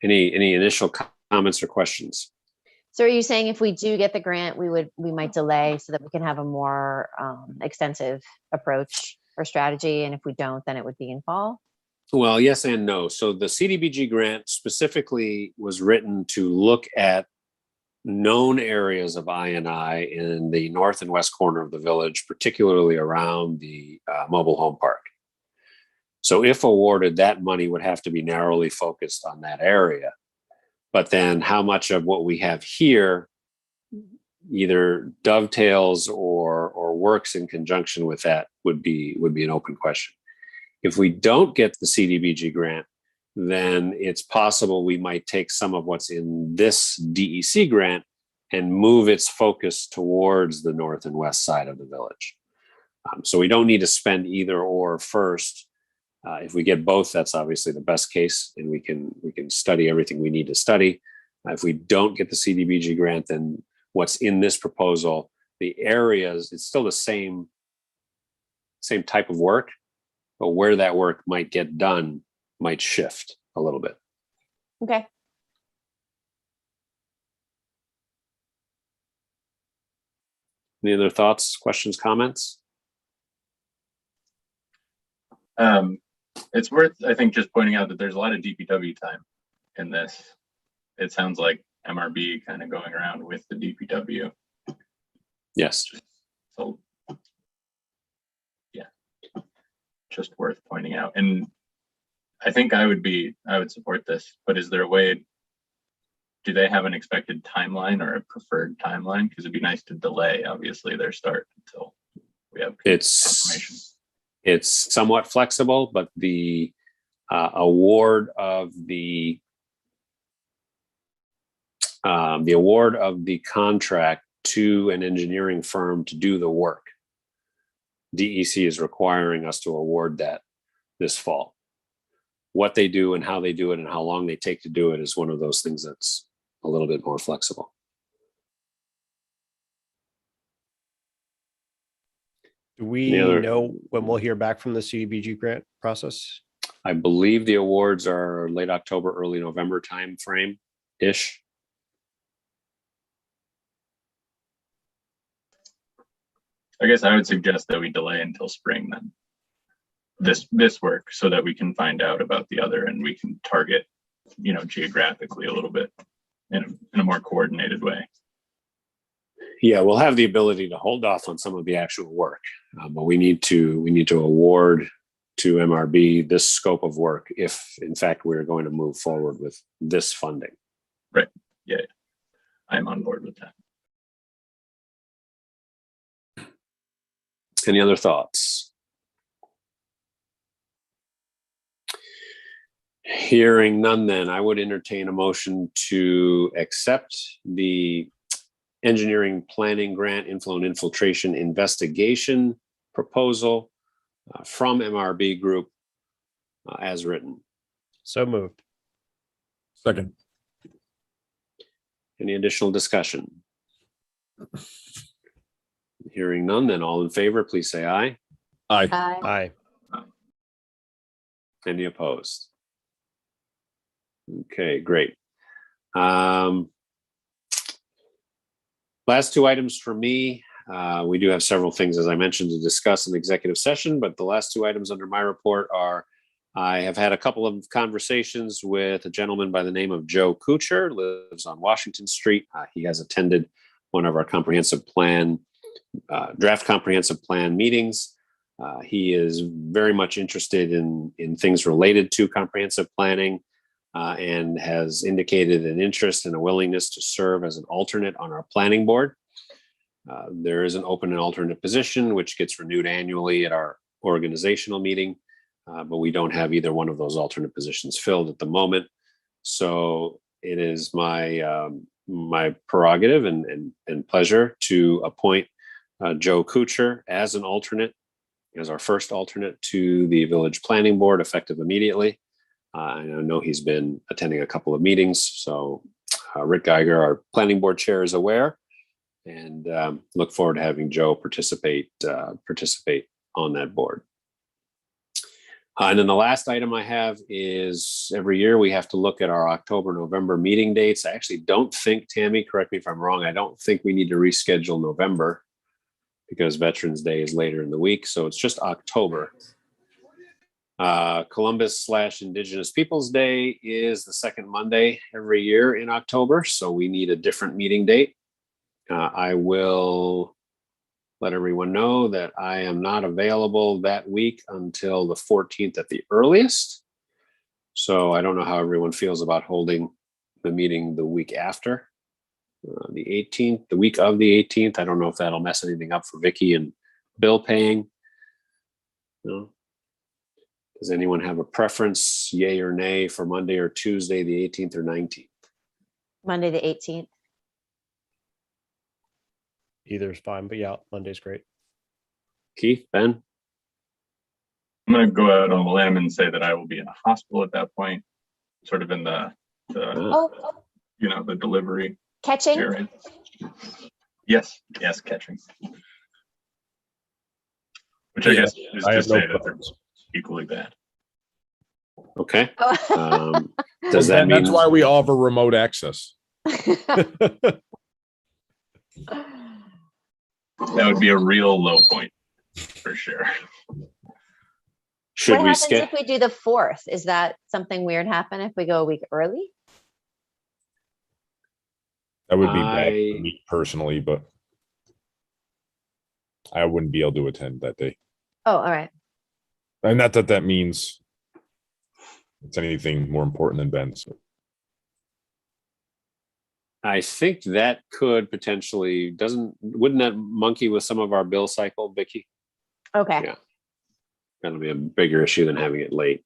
Any initial comments or questions? So are you saying if we do get the grant, we might delay so that we can have a more extensive approach or strategy? And if we don't, then it would be in fall? Well, yes and no. So the CDBG grant specifically was written to look at known areas of INI in the north and west corner of the village, particularly around the mobile home park. So if awarded, that money would have to be narrowly focused on that area. But then how much of what we have here either dovetails or works in conjunction with that would be an open question. If we don't get the CDBG grant, then it's possible we might take some of what's in this DEC grant and move its focus towards the north and west side of the village. So we don't need to spend either or first. If we get both, that's obviously the best case, and we can study everything we need to study. If we don't get the CDBG grant, then what's in this proposal, the areas, it's still the same type of work, but where that work might get done might shift a little bit. Okay. Any other thoughts, questions, comments? It's worth, I think, just pointing out that there's a lot of DPW time in this. It sounds like MRB kind of going around with the DPW. Yes. So, yeah, just worth pointing out. And I think I would support this, but is there a way, do they have an expected timeline or a preferred timeline? Because it'd be nice to delay, obviously, their start until we have confirmation. It's somewhat flexible, but the award of the contract to an engineering firm to do the work, DEC is requiring us to award that this fall. What they do and how they do it and how long they take to do it is one of those things that's a little bit more flexible. Do we know when we'll hear back from the CDBG grant process? I believe the awards are late October, early November time frame ish. I guess I would suggest that we delay until spring then, this work so that we can find out about the other and we can target, geographically a little bit in a more coordinated way. Yeah, we'll have the ability to hold off on some of the actual work, but we need to award to MRB this scope of work if, in fact, we're going to move forward with this funding. Right. Yeah, I'm on board with that. Any other thoughts? Hearing none, then I would entertain a motion to accept the engineering planning grant inflow and infiltration investigation proposal from MRB Group as written. So moved. Second. Any additional discussion? Hearing none, then all in favor, please say aye. Aye. Aye. Any opposed? Okay, great. Last two items for me. We do have several things, as I mentioned, to discuss in executive session, but the last two items under my report are I have had a couple of conversations with a gentleman by the name of Joe Kuchar, lives on Washington Street. He has attended one of our draft comprehensive plan meetings. He is very much interested in things related to comprehensive planning and has indicated an interest and a willingness to serve as an alternate on our planning board. There is an open and alternate position, which gets renewed annually at our organizational meeting, but we don't have either one of those alternate positions filled at the moment. So it is my prerogative and pleasure to appoint Joe Kuchar as an alternate, as our first alternate to the village planning board, effective immediately. I know he's been attending a couple of meetings, so Rick Geiger, our planning board chair, is aware, and look forward to having Joe participate on that board. And then the last item I have is every year we have to look at our October, November meeting dates. I actually don't think, Tammy, correct me if I'm wrong, I don't think we need to reschedule November because Veterans Day is later in the week. So it's just October. Columbus/Indigenous Peoples Day is the second Monday every year in October. So we need a different meeting date. I will let everyone know that I am not available that week until the 14th at the earliest. So I don't know how everyone feels about holding the meeting the week after, the 18th, the week of the 18th. I don't know if that'll mess anything up for Vicky and bill paying. No. Does anyone have a preference, yay or nay, for Monday or Tuesday, the 18th or 19th? Monday, the 18th. Either is fine, but yeah, Monday's great. Keith, Ben? I'm going to go out on a limb and say that I will be in a hospital at that point, sort of in the delivery Catching? area. Yes, catching. Which I guess is I to have no say that they're preference. equally bad. Okay. Oh. Does that mean That's why we offer remote access? That would be a real low point for sure. should What we happens skip? if we do the 4th? Is that something weird happen if we go a week early? That would be bad for me personally, but I wouldn't be able to attend that day. Oh, all right. And not that that means it's anything more important than Ben's. I think that could potentially wouldn't that monkey with some of our bill cycle, Vicky? Okay. Yeah. That'll be a bigger issue than having it late.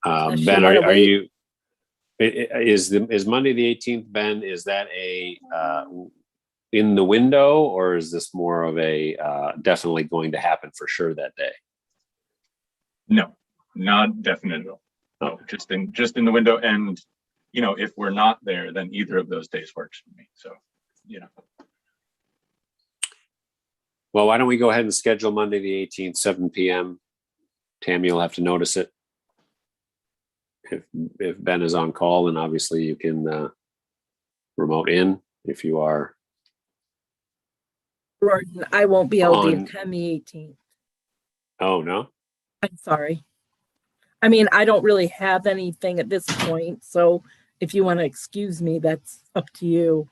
Unless Ben, you wanna are wait. you? Is Monday the 18th, Ben? Is that a in the window, or is this more of a definitely going to happen for sure that day? No, not definite at all. No, just in the window. And if we're not there, then either of those days works for me. So, Well, why don't we go ahead and schedule Monday the 18th, 7 p.m. Tammy, you'll have to notice it. If Ben is on call, then obviously you can remote in if you are. Gordon, I won't be able to On- attend the 18th. Oh, no? I'm sorry. I mean, I don't really have anything at this point, so if you want to excuse me, that's up to you.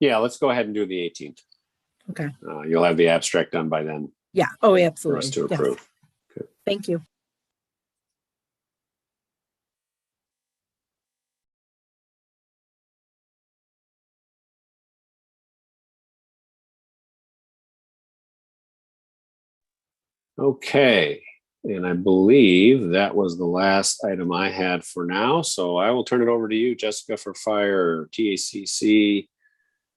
Yeah, let's go ahead and do the 18th. Okay. You'll have the abstract done by then Yeah. Oh, for absolutely. us to Yes. approve. Okay. Thank you. Okay, and I believe that was the last item I had for now. So I will turn it over to you, Jessica, for fire, TACC,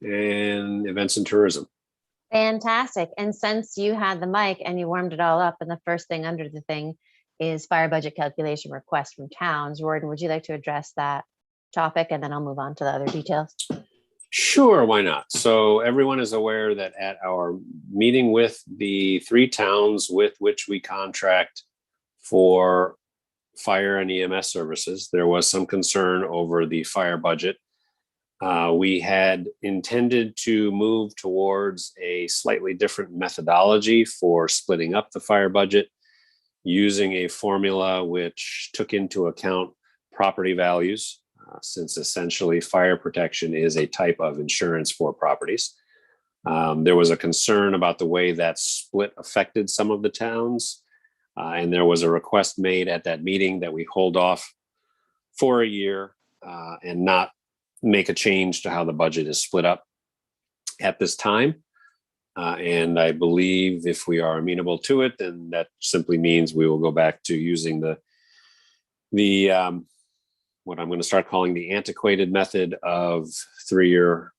and events and tourism. Fantastic. And since you had the mic and you warmed it all up, and the first thing under the thing is fire budget calculation request from towns. Gordon, would you like to address that topic? And then I'll move on to the other details. Sure, why not? So everyone is aware that at our meeting with the 3 towns with which we contract for fire and EMS services, there was some concern over the fire budget. We had intended to move towards a slightly different methodology for splitting up the fire budget, using a formula which took into account property values, since essentially fire protection is a type of insurance for properties. There was a concern about the way that split affected some of the towns, and there was a request made at that meeting that we hold off for a year and not make a change to how the budget is split up at this time. And I believe if we are amenable to it, then that simply means we will go back to using the what I'm going to start calling the antiquated method of 3-year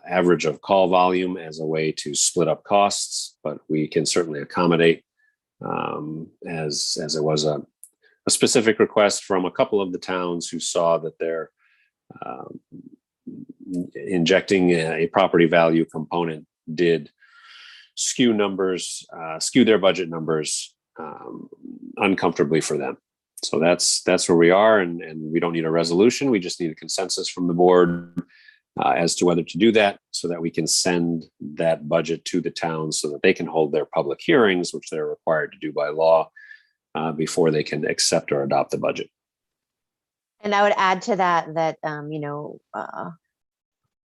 average of call volume as a way to split up costs, but we can certainly accommodate as it was a specific request from a couple of the towns who saw that they're injecting a property value component did skew their budget numbers uncomfortably for them. So that's where we are, and we don't need a resolution. We just need a consensus from the board as to whether to do that, so that we can send that budget to the towns so that they can hold their public hearings, which they're required to do by law, before they can accept or adopt the budget. And I would add to that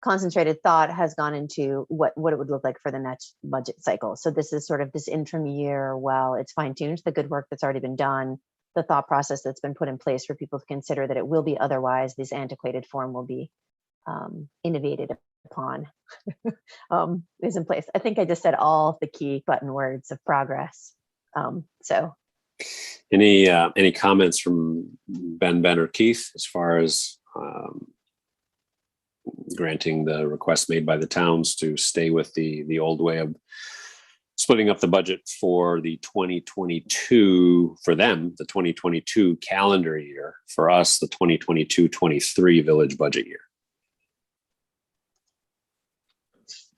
concentrated thought has gone into what it would look like for the next budget cycle. So this is sort of this interim year, while it's fine-tuned, the good work that's already been done, the thought process that's been put in place for people to consider that it will be otherwise, this antiquated form will be innovated upon, is in place. I think I just said all the key button words of progress. So any comments from Ben or Keith as far as granting the request made by the towns to stay with the old way of splitting up the budget for the 2022, for them, the 2022 calendar year, for us, the 2022-23 village budget year?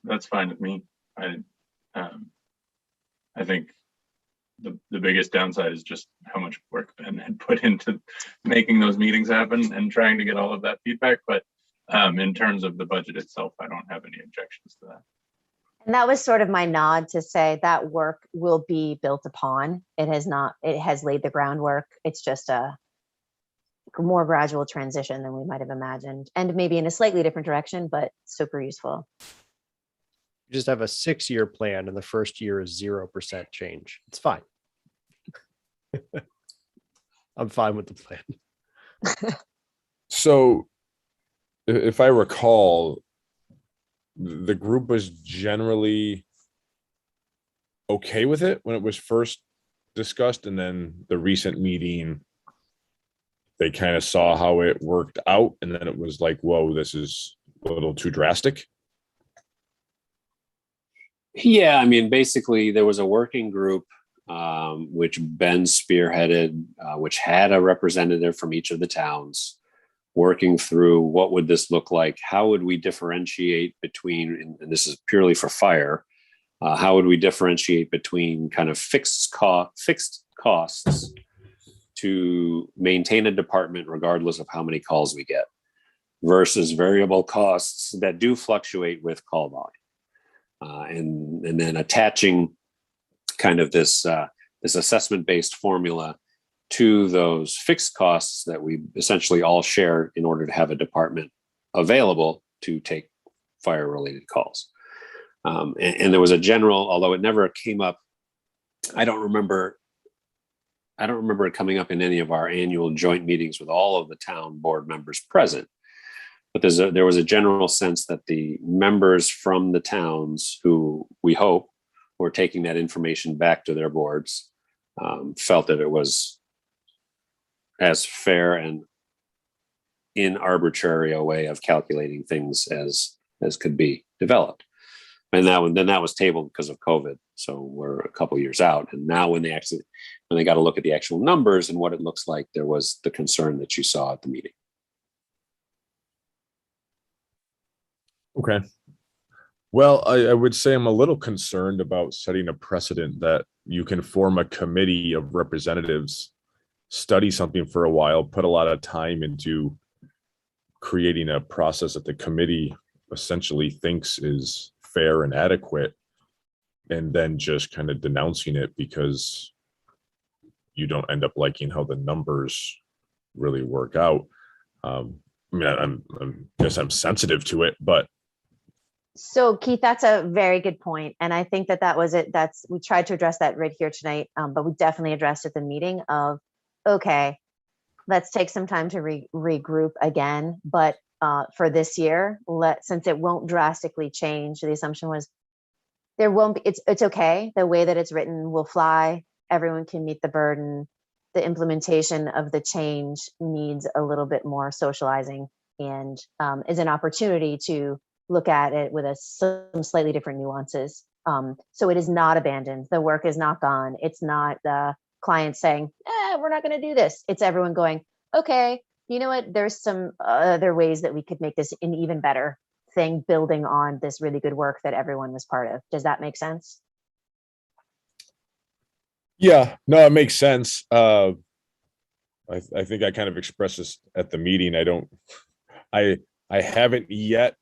That's fine with me. I think the biggest downside is just how much work Ben had put into making those meetings happen and trying to get all of that feedback. But in terms of the budget itself, I don't have any objections to that. And that was sort of my nod to say that work will be built upon. It has laid the groundwork. It's just a more gradual transition than we might have imagined, and maybe in a slightly different direction, but super useful. You just have a 6-year plan and the first year is 0% change. It's fine. I'm fine with the plan. So if I recall, the group was generally okay with it when it was first discussed, and then the recent meeting, they kind of saw how it worked out, and then it was like, whoa, this is a little too drastic. Yeah, I mean, basically there was a working group which Ben spearheaded, which had a representative from each of the towns, working through what would this look like? How would we differentiate between, and this is purely for fire, how would we differentiate between kind of fixed costs to maintain a department regardless of how many calls we get, versus variable costs that do fluctuate with call volume, and then attaching kind of this assessment-based formula to those fixed costs that we essentially all share in order to have a department available to take fire-related calls. And there was a general, although it never came up, I don't remember it coming up in any of our annual joint meetings with all of the town board members present. But there was a general sense that the members from the towns who we hope were taking that information back to their boards felt that it was as fair and inarbitrary a way of calculating things as could be developed. And that was tabled because of COVID. So we're a couple years out. And now when they got to look at the actual numbers and what it looks like, there was the concern that you saw at the meeting. Okay. Well, I would say I'm a little concerned about setting a precedent that you can form a committee of representatives, study something for a while, put a lot of time into creating a process that the committee essentially thinks is fair and adequate, and then just kind of denouncing it because you don't end up liking how the numbers really work out. I mean, I guess I'm sensitive to it, but. So Keith, that's a very good point. And I think that was it. We tried to address that right here tonight, but we definitely addressed at the meeting of, okay, let's take some time to regroup again. But for this year, since it won't drastically change, the assumption was there won't be, it's okay. The way that it's written will fly. Everyone can meet the burden. The implementation of the change needs a little bit more socializing and is an opportunity to look at it with some slightly different nuances. So it is not abandoned. The work is not gone. It's not the client saying, we're not going to do this. It's everyone going, okay, you know what? There's some other ways that we could make this an even better thing, building on this really good work that everyone was part of. Does that make sense? Yeah, no, it makes sense. I think I kind of expressed this at the meeting. I haven't yet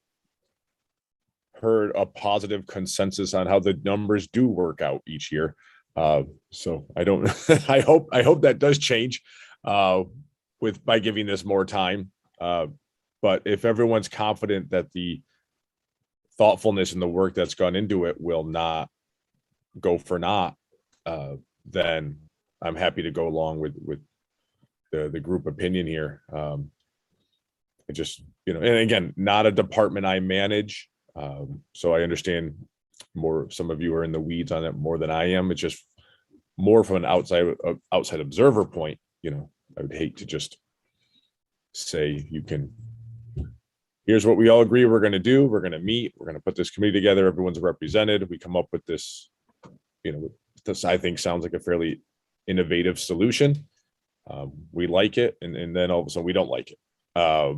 heard a positive consensus on how the numbers do work out each year. So I don't, I hope that does change by giving this more time. But if everyone's confident that the thoughtfulness and the work that's gone into it will not go for naught, then I'm happy to go along with the group opinion here. I just, and again, not a department I manage. So I understand some of you are in the weeds on it more than I am. It's just more from an outside observer point. I would hate to just say here's what we all agree we're going to do. We're going to meet, we're going to put this committee together. Everyone's represented. We come up with this, this I think sounds like a fairly innovative solution. We like it. And then all of a sudden we don't like it. But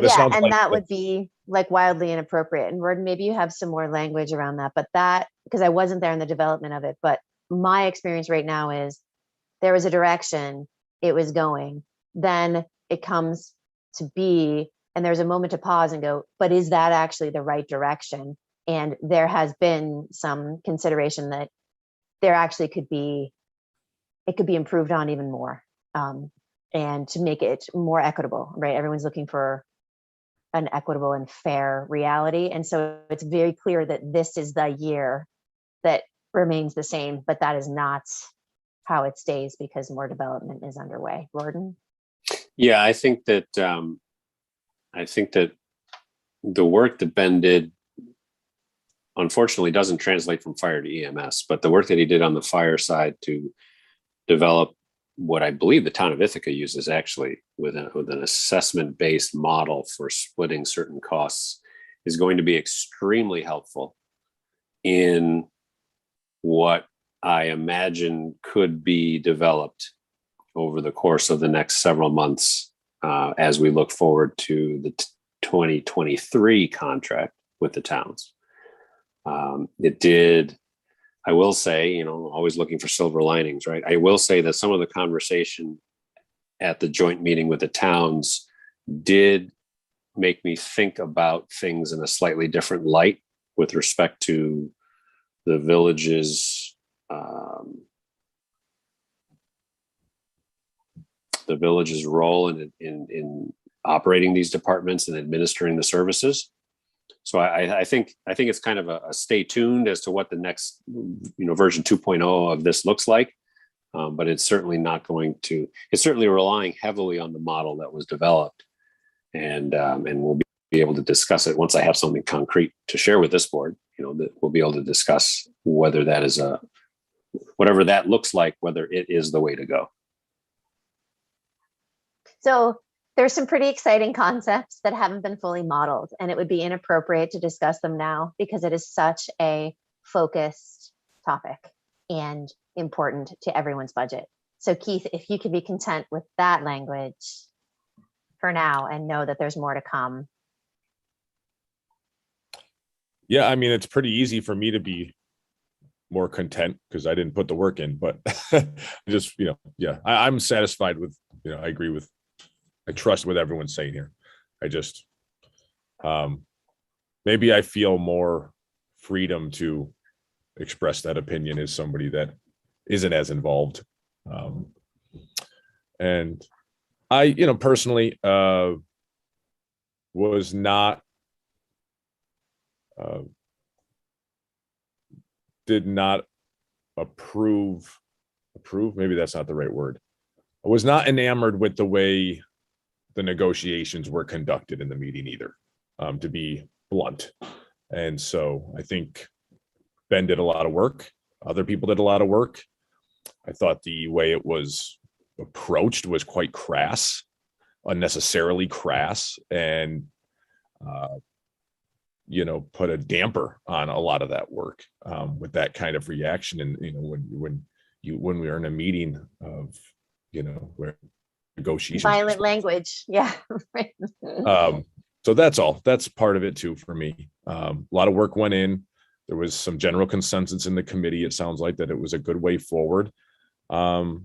yeah, and that would be like wildly inappropriate. And Gordon, maybe you have some more language around that, but because I wasn't there in the development of it, but my experience right now is there was a direction it was going, then it comes to be, and there's a moment to pause and go, but is that actually the right direction? And there has been some consideration that there actually could be improved on even more. And to make it more equitable, right? Everyone's looking for an equitable and fair reality. And so it's very clear that this is the year that remains the same, but that is not how it stays because more development is underway. Gordon? Yeah, I think that the work that Ben did, unfortunately, doesn't translate from fire to EMS, but the work that he did on the fire side to develop what I believe the town of Ithaca uses actually with an assessment-based model for splitting certain costs is going to be extremely helpful in what I imagine could be developed over the course of the next several months as we look forward to the 2023 contract with the towns. I will say, always looking for silver linings, right? I will say that some of the conversation at the joint meeting with the towns did make me think about things in a slightly different light with respect to the village's the village's role in operating these departments and administering the services. So I think it's kind of a stay tuned as to what the next, version 2.0 of this looks like. But it's certainly not going to, it's certainly relying heavily on the model that was developed. And we'll be able to discuss it once I have something concrete to share with this board, that we'll be able to discuss whether that is whatever that looks like, whether it is the way to go. So there's some pretty exciting concepts that haven't been fully modeled, and it would be inappropriate to discuss them now because it is such a focused topic and important to everyone's budget. So Keith, if you could be content with that language for now and know that there's more to come. Yeah, I mean, it's pretty easy for me to be more content because I didn't put the work in, but just, yeah, I'm satisfied with, I agree with, I trust what everyone's saying here. I just, maybe I feel more freedom to express that opinion as somebody that isn't as involved. And I, personally, was not, did not approve, maybe that's not the right word. I was not enamored with the way the negotiations were conducted in the meeting either, to be blunt. And so I think Ben did a lot of work. Other people did a lot of work. I thought the way it was approached was quite crass, unnecessarily crass, and put a damper on a lot of that work with that kind of reaction. And when we are in a meeting of where negotiations, Violent language, yeah. So that's part of it too for me. A lot of work went in. There was some general consensus in the committee. It sounds like that it was a good way forward. And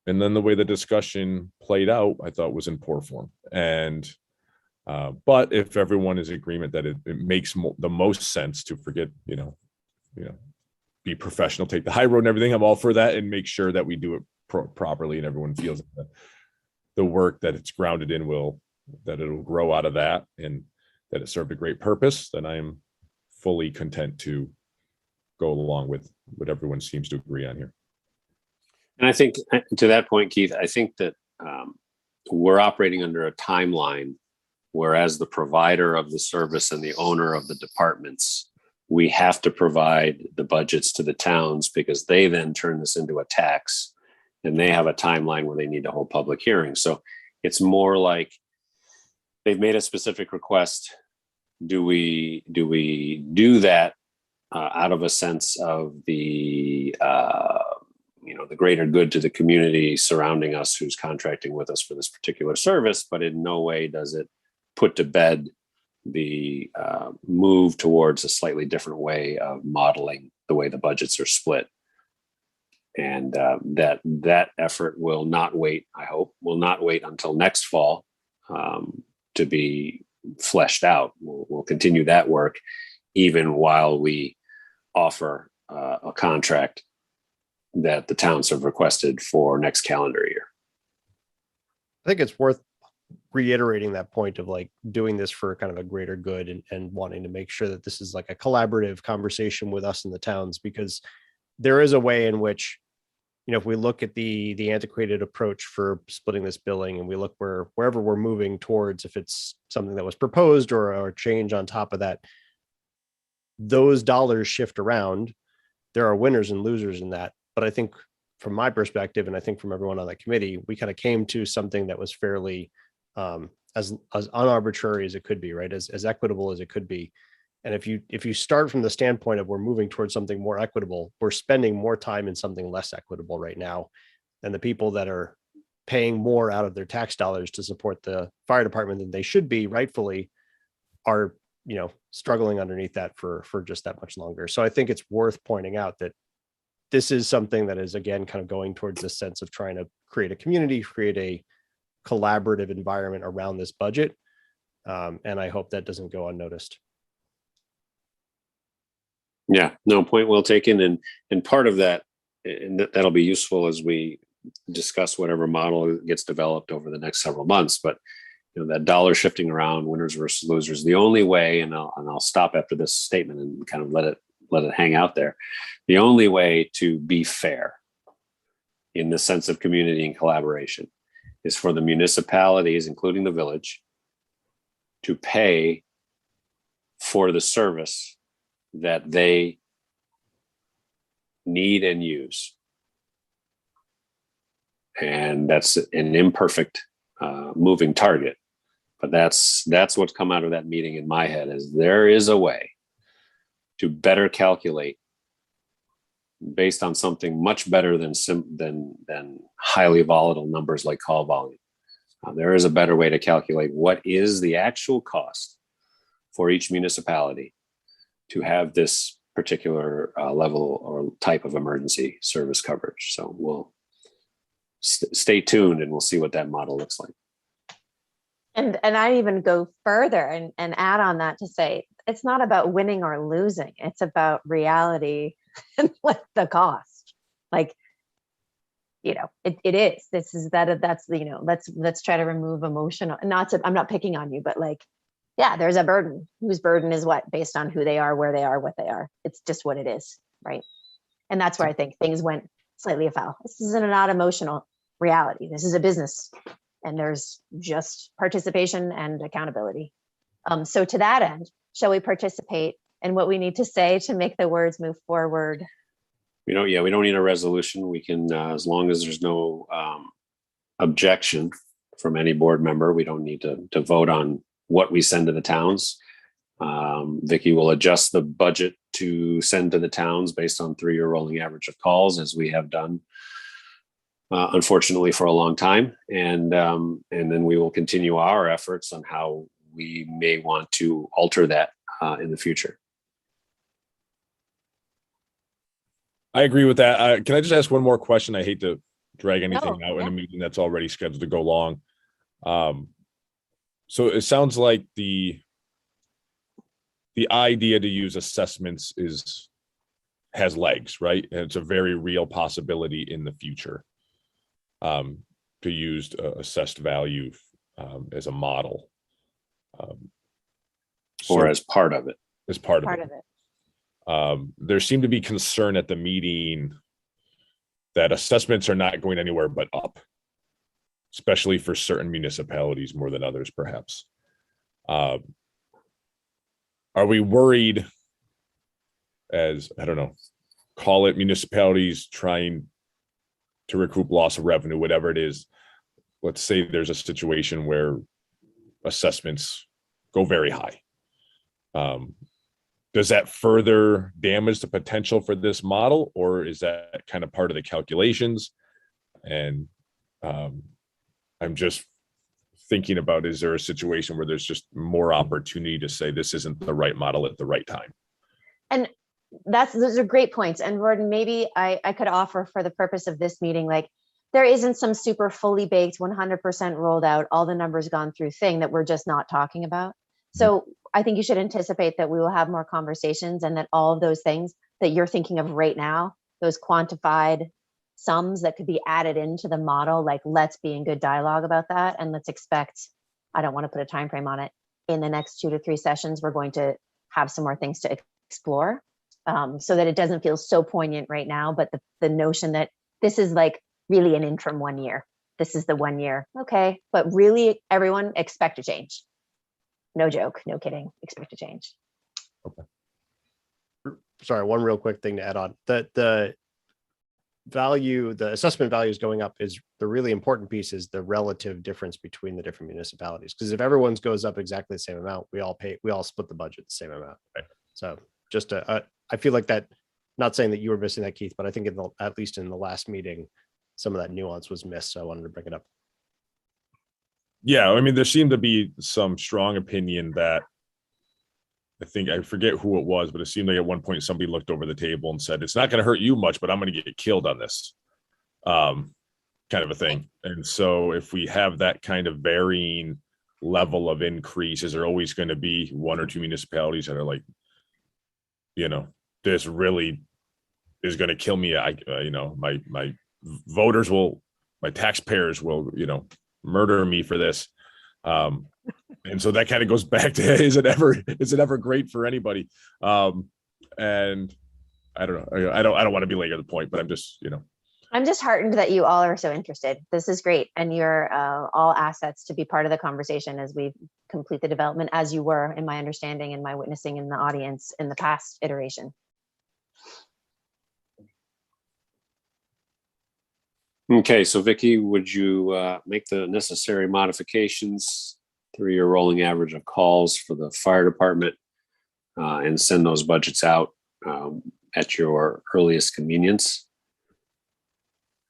then the way the discussion played out, I thought was in poor form. And but if everyone is in agreement that it makes the most sense to forget, be professional, take the high road and everything, I'm all for that, and make sure that we do it properly and everyone feels that the work that it's grounded in that it'll grow out of that and that it served a great purpose, then I am fully content to go along with what everyone seems to agree on here. And I think to that point, Keith, I think that we're operating under a timeline, whereas the provider of the service and the owner of the departments, we have to provide the budgets to the towns because they then turn this into a tax and they have a timeline where they need to hold public hearings. So it's more like they've made a specific request. Do we do that out of a sense of the the greater good to the community surrounding us who's contracting with us for this particular service, but in no way does it put to bed the move towards a slightly different way of modeling the way the budgets are split. And that effort will not wait, I hope, will not wait until next fall to be fleshed out. We'll continue that work even while we offer a contract that the towns have requested for next calendar year. I think it's worth reiterating that point of like doing this for kind of a greater good and wanting to make sure that this is like a collaborative conversation with us in the towns, because there is a way in which, if we look at the antiquated approach for splitting this billing and we look wherever we're moving towards, if it's something that was proposed or a change on top of that, those dollars shift around. There are winners and losers in that. But I think from my perspective, and I think from everyone on that committee, we kind of came to something that was fairly as unarbitrary as it could be, right? As equitable as it could be. And if you start from the standpoint of we're moving towards something more equitable, we're spending more time in something less equitable right now. And the people that are paying more out of their tax dollars to support the fire department than they should be rightfully are, struggling underneath that for just that much longer. So I think it's worth pointing out that this is something that is, again, kind of going towards this sense of trying to create a community, create a collaborative environment around this budget. And I hope that doesn't go unnoticed. Yeah, no, point well taken. And part of that and that'll be useful as we discuss whatever model gets developed over the next several months. But that dollar shifting around, winners versus losers, the only way, and I'll stop after this statement and kind of let it hang out there. The only way to be fair in the sense of community and collaboration is for the municipalities, including the village, to pay for the service that they need and use. And that's an imperfect moving target. But that's what's come out of that meeting in my head, is there is a way to better calculate based on something much better than highly volatile numbers like call volume. There is a better way to calculate what is the actual cost for each municipality to have this particular level or type of emergency service coverage. So we'll stay tuned and we'll see what that model looks like. And I even go further and add on that to say, it's not about winning or losing. It's about reality and what the cost. Like, it is. That's let's try to remove emotional. I'm not picking on you, but yeah, there's a burden. Whose burden is what based on who they are, where they are, what they are. It's just what it is, right? And that's where I think things went slightly afoul. This is not emotional reality. This is a business, and there's just participation and accountability. So to that end, shall we participate in what we need to say to make the words move forward? We don't need a resolution. We can, as long as there's no objection from any board member, we don't need to vote on what we send to the towns. Vicki will adjust the budget to send to the towns based on 3-year rolling average of calls, as we have done, unfortunately, for a long time. And then we will continue our efforts on how we may want to alter that in the future. I agree with that. Can I just ask one more question? I hate to drag anything out in yeah. a meeting that's already scheduled to go long. So it sounds like the idea to use assessments has legs, right? And it's a very real possibility in the future to use assessed value as a model. Or as part of it. As part of it. There seemed to be concern at the meeting that assessments are not going anywhere but up, especially for certain municipalities more than others, perhaps. Are we worried, as, I don't know, call it municipalities trying to recoup loss of revenue, whatever it is? Let's say there's a situation where assessments go very high. Does that further damage the potential for this model, or is that kind of part of the calculations? And I'm just thinking about, is there a situation where there's just more opportunity to say this isn't the right model at the right time? And those are great points. And Gordon, maybe I could offer, for the purpose of this meeting, there isn't some super fully baked, 100% rolled out, all the numbers gone through thing that we're just not talking about. So I think you should anticipate that we will have more conversations, and that all of those things that you're thinking of right now, those quantified sums that could be added into the model, let's be in good dialogue about that. And let's expect, I don't want to put a time frame on it, in the next 2 to 3 sessions, we're going to have some more things to explore, so that it doesn't feel so poignant right now. But the notion that this is really an interim 1 year. This is the 1 year. Okay. But really, everyone expect a change. No joke, no kidding. Expect a change. Okay. Sorry, one real quick thing to add on. The assessment value is going up is the really important piece, is the relative difference between the different municipalities. Because if everyone's goes up exactly the same amount, we all split the budget the same amount. Right. So just I feel like that, not saying that you were missing that, Keith, but I think at least in the last meeting, some of that nuance was missed. So I wanted to bring it up. Yeah, I mean, there seemed to be some strong opinion that, I forget who it was, but it seemed like at one point somebody looked over the table and said, it's not going to hurt you much, but I'm going to get killed on this, kind of a thing. And so if we have that kind of varying level of increase, is there always going to be 1 or 2 municipalities that are this really is going to kill me. My voters will, my taxpayers will, murder me for this. And so that kind of goes back to, is it ever great for anybody? And I don't know. I don't want to belabor the point, but I'm just heartened that you all are so interested. This is great. And you're all assets to be part of the conversation as we complete the development, as you were in my understanding and my witnessing in the audience in the past iteration. Okay, so Vicky, would you make the necessary modifications through your rolling average of calls for the fire department and send those budgets out at your earliest convenience?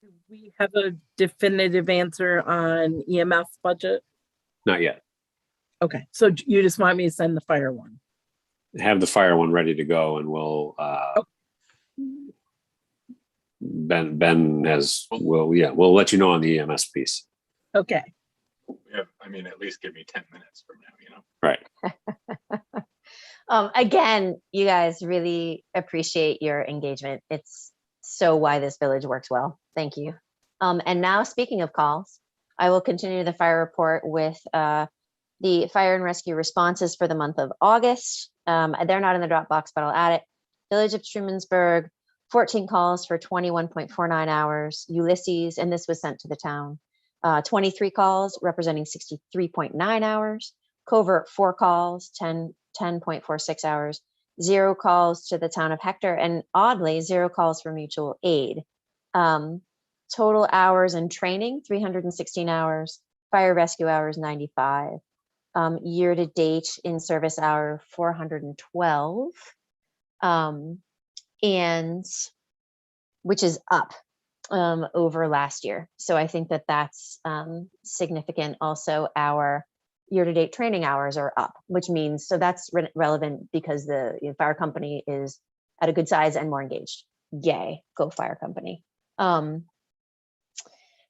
Do we have a definitive answer on EMF budget? Not yet. Okay, so you just want me to send the fire one? Have the fire one ready to go, and we'll Ben we'll let you know on the EMS piece. Okay. Yeah, I mean, at least give me 10 minutes from now, Right. Again, you guys really appreciate your engagement. It's so why this village works well. Thank you. And now, speaking of calls, I will continue the fire report with the fire and rescue responses for the month of August. They're not in the Dropbox, but I'll add it. Village of Trumansburg, 14 calls for 21.49 hours. Ulysses, and this was sent to the town, 23 calls representing 63.9 hours. Covert, 4 calls, 10.46 hours. 0 calls to the town of Hector, and oddly, 0 calls for mutual aid. Total hours in training, 316 hours. Fire rescue hours, 95. Year to date in service hour, 412. And which is up over last year. So I think that that's significant. Also, our year-to-date training hours are up, which means, so that's relevant because the fire company is at a good size and more engaged. Yay, go fire company.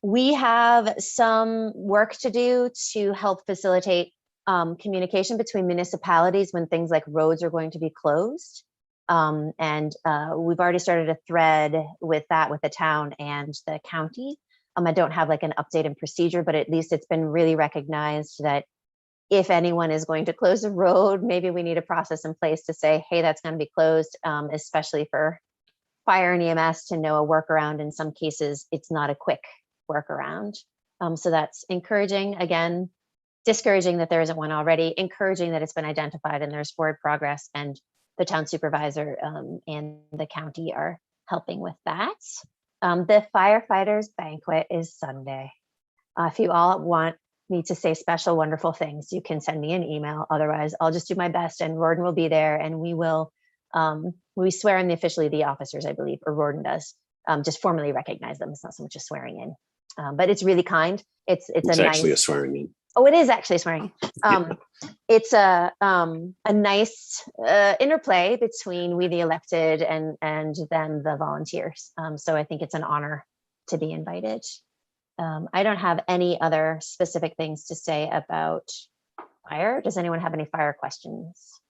We have some work to do to help facilitate communication between municipalities when things like roads are going to be closed. And we've already started a thread with that with the town and the county. I don't have like an update in procedure, but at least it's been really recognized that if anyone is going to close a road, maybe we need a process in place to say, hey, that's going to be closed, especially for fire and EMS to know a workaround. In some cases, it's not a quick workaround. So that's encouraging. Again, discouraging that there isn't one already, encouraging that it's been identified and there's forward progress, and the town supervisor and the county are helping with that. The Firefighters Banquet is Sunday. If you all want me to say special, wonderful things, you can send me an email. Otherwise, I'll just do my best, and Rorden will be there, and we will, we swear in officially the officers, I believe, or Rorden does, just formally recognize them. It's not so much a swearing in, but it's really kind. It's actually nice, a swearing in. Oh, it is actually swearing. It's a nice interplay between we the elected and them the volunteers. So I think it's an honor to be invited. I don't have any other specific things to say about fire. Does anyone have any fire questions?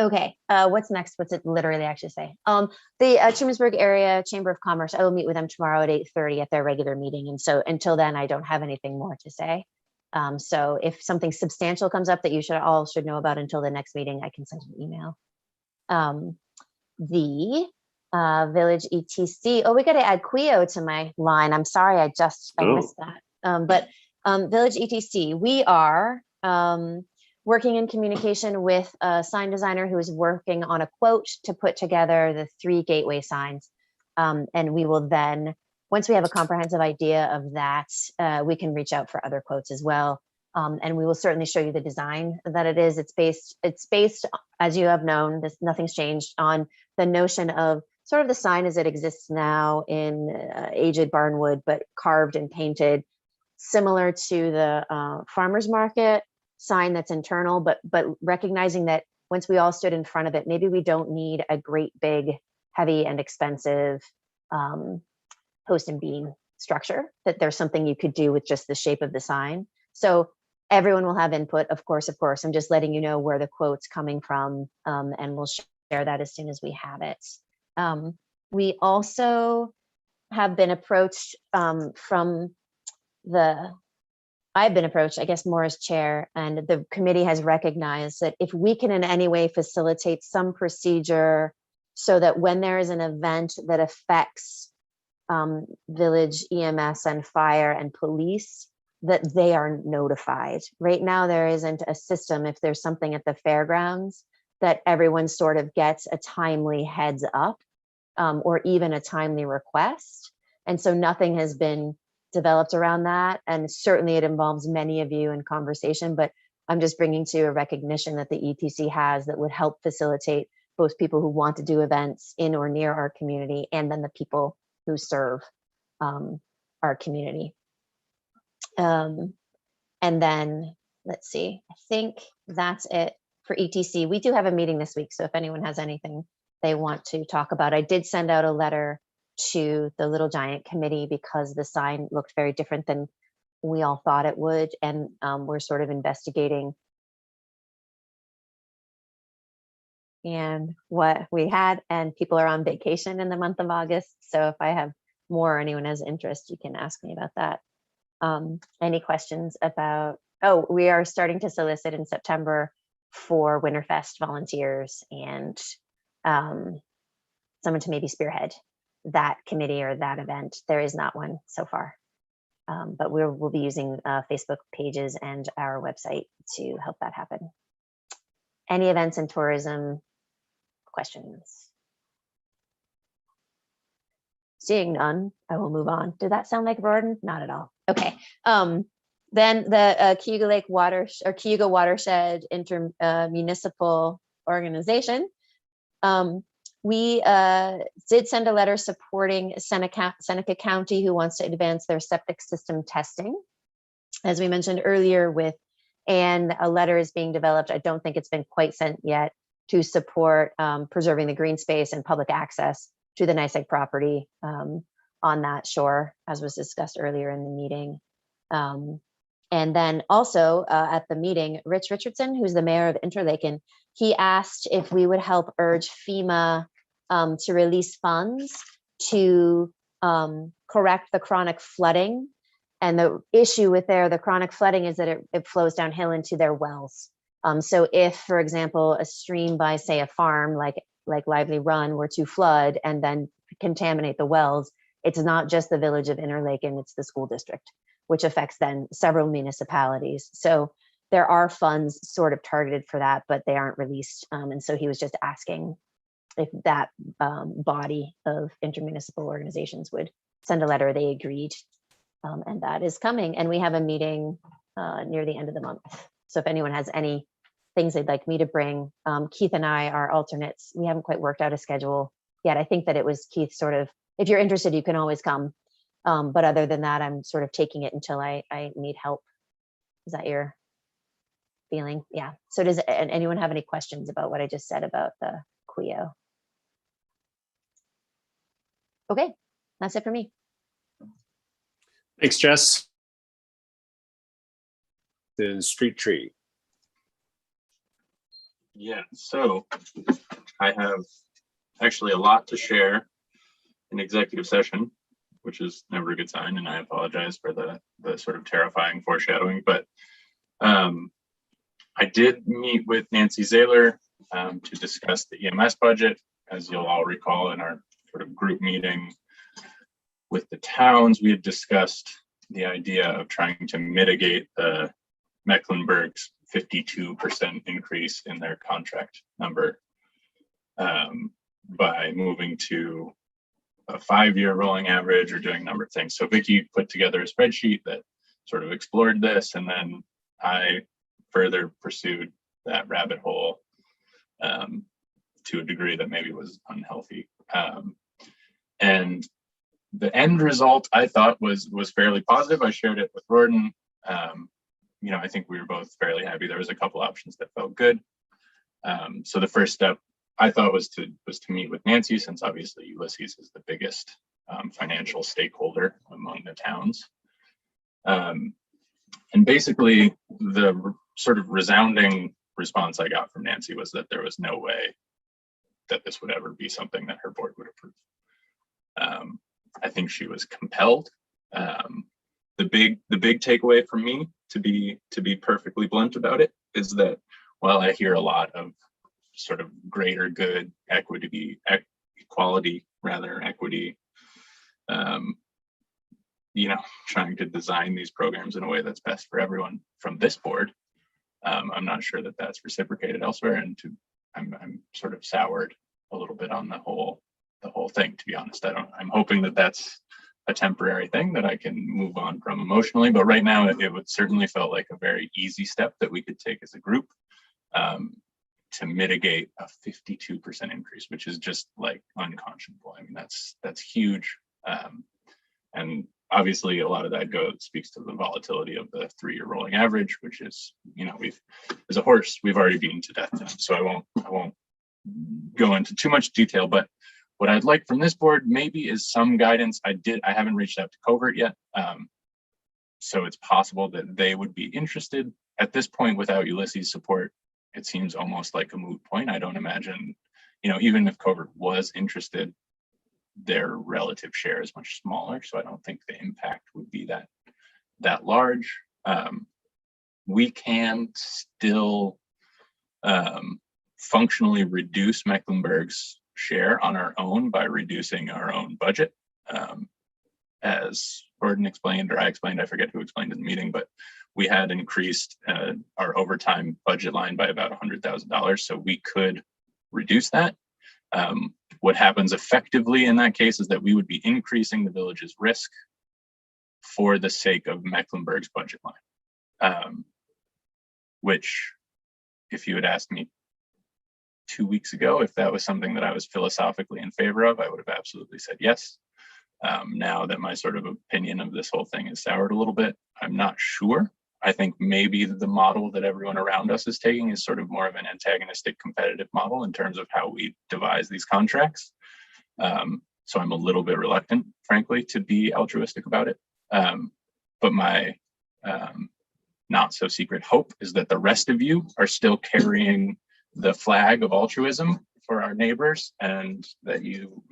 Okay, what's next? What's it literally actually say? The Trumansburg Area Chamber of Commerce, I will meet with them tomorrow at 8:30 at their regular meeting. And so until then, I don't have anything more to say. So if something substantial comes up that you all should know about until the next meeting, I can send an email. The Village ETC, oh, we got to add Quio to my line. I'm sorry, I missed that. But Village ETC, we are working in communication with a sign designer who is working on a quote to put together the 3 gateway signs. And we will then, once we have a comprehensive idea of that, we can reach out for other quotes as well. And we will certainly show you the design that it is. It's based, as you have known, nothing's changed, on the notion of sort of the sign as it exists now in aged barnwood, but carved and painted, similar to the farmer's market sign that's internal, but recognizing that once we all stood in front of it, maybe we don't need a great big, heavy and expensive post and beam structure, that there's something you could do with just the shape of the sign. So everyone will have input, of course. I'm just letting you know where the quote's coming from, and we'll share that as soon as we have it. We also have been approached I've been approached, I guess, more as chair, and the committee has recognized that if we can in any way facilitate some procedure so that when there is an event that affects village EMS and fire and police, that they are notified. Right now, there isn't a system, if there's something at the fairgrounds, that everyone sort of gets a timely heads up or even a timely request. And so nothing has been developed around that. And certainly it involves many of you in conversation, but I'm just bringing to a recognition that the ETC has that would help facilitate both people who want to do events in or near our community and then the people who serve our community. And then let's see, I think that's it for ETC. We do have a meeting this week, so if anyone has anything they want to talk about, I did send out a letter to the Little Giant committee because the sign looked very different than we all thought it would, and we're sort of investigating and what we had, and people are on vacation in the month of August, so if I have more or anyone has interest, you can ask me about that. Any questions about, oh, we are starting to solicit in September for Winterfest volunteers and someone to maybe spearhead that committee or that event. There is not one so far, but we'll be using Facebook pages and our website to help that happen. Any events in tourism questions? Seeing none, I will move on. Did that sound like Roden? Not at all. Okay. Then the Cayuga Lake Cayuga Watershed Intermunicipal Organization. We did send a letter supporting Seneca County, who wants to advance their septic system testing, as we mentioned earlier, and a letter is being developed. I don't think it's been quite sent yet, to support preserving the green space and public access to the NYSEG property on that shore, as was discussed earlier in the meeting. And then also at the meeting, Rich Richardson, who's the mayor of Interlaken, he asked if we would help urge FEMA to release funds to correct the chronic flooding. And the issue with the chronic flooding is that it flows downhill into their wells. So if, for example, a stream by, say, a farm like Lively Run were to flood and then contaminate the wells, it's not just the village of Interlaken, it's the school district, which affects then several municipalities. So there are funds sort of targeted for that, but they aren't released. And so he was just asking if that body of intermunicipal organizations would send a letter. They agreed, and that is coming. And we have a meeting near the end of the month. So if anyone has any things they'd like me to bring, Keith and I are alternates. We haven't quite worked out a schedule yet. I think that it was Keith sort of, if you're interested, you can always come. But other than that, I'm sort of taking it until I need help. Is that your feeling? Yeah. So does anyone have any questions about what I just said about the QIO? Okay, that's it for me. Thanks, Jess. Then Street Tree. Yeah, so I have actually a lot to share in executive session, which is never a good sign, and I apologize for the sort of terrifying foreshadowing, but I did meet with Nancy Zahler to discuss the EMS budget. As you'll all recall, in our sort of group meeting with the towns, we had discussed the idea of trying to mitigate the Mecklenburg's 52% increase in their contract number by moving to a 5-year rolling average or doing a number of things. So Vicky put together a spreadsheet that sort of explored this, and then I further pursued that rabbit hole to a degree that maybe was unhealthy. And the end result I thought was fairly positive. I shared it with Roden. I think we were both fairly happy. There was a couple options that felt good. So the first step I thought was to meet with Nancy, since obviously Ulysses is the biggest financial stakeholder among the towns. And basically the sort of resounding response I got from Nancy was that there was no way that this would ever be something that her board would approve. I think she was compelled. The big takeaway for me, to be perfectly blunt about it, is that while I hear a lot of sort of greater good equity, trying to design these programs in a way that's best for everyone from this board, I'm not sure that that's reciprocated elsewhere, and I'm sort of soured a little bit on the whole thing, to be honest. I'm hoping that that's a temporary thing that I can move on from emotionally, but right now it would certainly felt like a very easy step that we could take as a group to mitigate a 52% increase, which is just like unconscionable. I mean, that's huge. And obviously a lot of that speaks to the volatility of the 3-year rolling average, which is, as a horse, we've already beaten to death now. So I won't go into too much detail, but what I'd like from this board maybe is some guidance. I haven't reached out to Covert yet. So it's possible that they would be interested. At this point, without Ulysses' support, it seems almost like a moot point. I don't imagine, even if Covert was interested, their relative share is much smaller. So I don't think the impact would be that large. We can still functionally reduce Mecklenburg's share on our own by reducing our own budget. As Gordon explained, or I explained, I forget who explained in the meeting, but we had increased our overtime budget line by about $100,000. So we could reduce that. What happens effectively in that case is that we would be increasing the village's risk for the sake of Mecklenburg's budget line, which, if you had asked me 2 weeks ago if that was something that I was philosophically in favor of, I would have absolutely said yes. Now that my sort of opinion of this whole thing is soured a little bit, I'm not sure. I think maybe the model that everyone around us is taking is sort of more of an antagonistic competitive model in terms of how we devise these contracts. So I'm a little bit reluctant, frankly, to be altruistic about it. But my not so secret hope is that the rest of you are still carrying the flag of altruism for our neighbors, and that you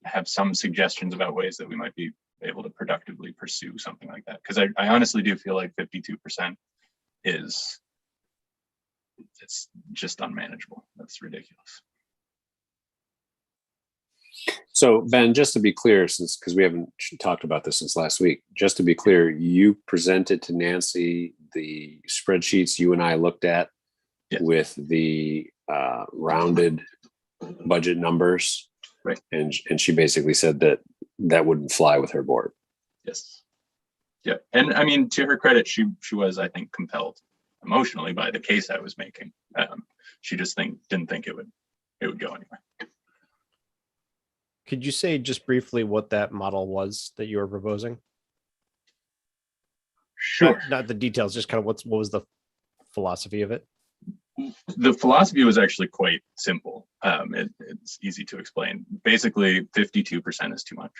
have some suggestions about ways that we might be able to productively pursue something like that. Because I honestly do feel like 52% it's just unmanageable. That's ridiculous. So Ben, just to be clear, because we haven't talked about this since last week, just to be clear, you presented to Nancy the spreadsheets you and I looked at. Yes. With the rounded budget numbers, right? And she basically said that wouldn't fly with her board. Yes. Yeah, and I mean, to her credit, she was, I think, compelled emotionally by the case I was making. She just didn't think it would go anywhere. Could you say just briefly what that model was that you were proposing? Sure. Not the details, just kind of what was the philosophy of it? The philosophy was actually quite simple. It's easy to explain. Basically, 52% is too much.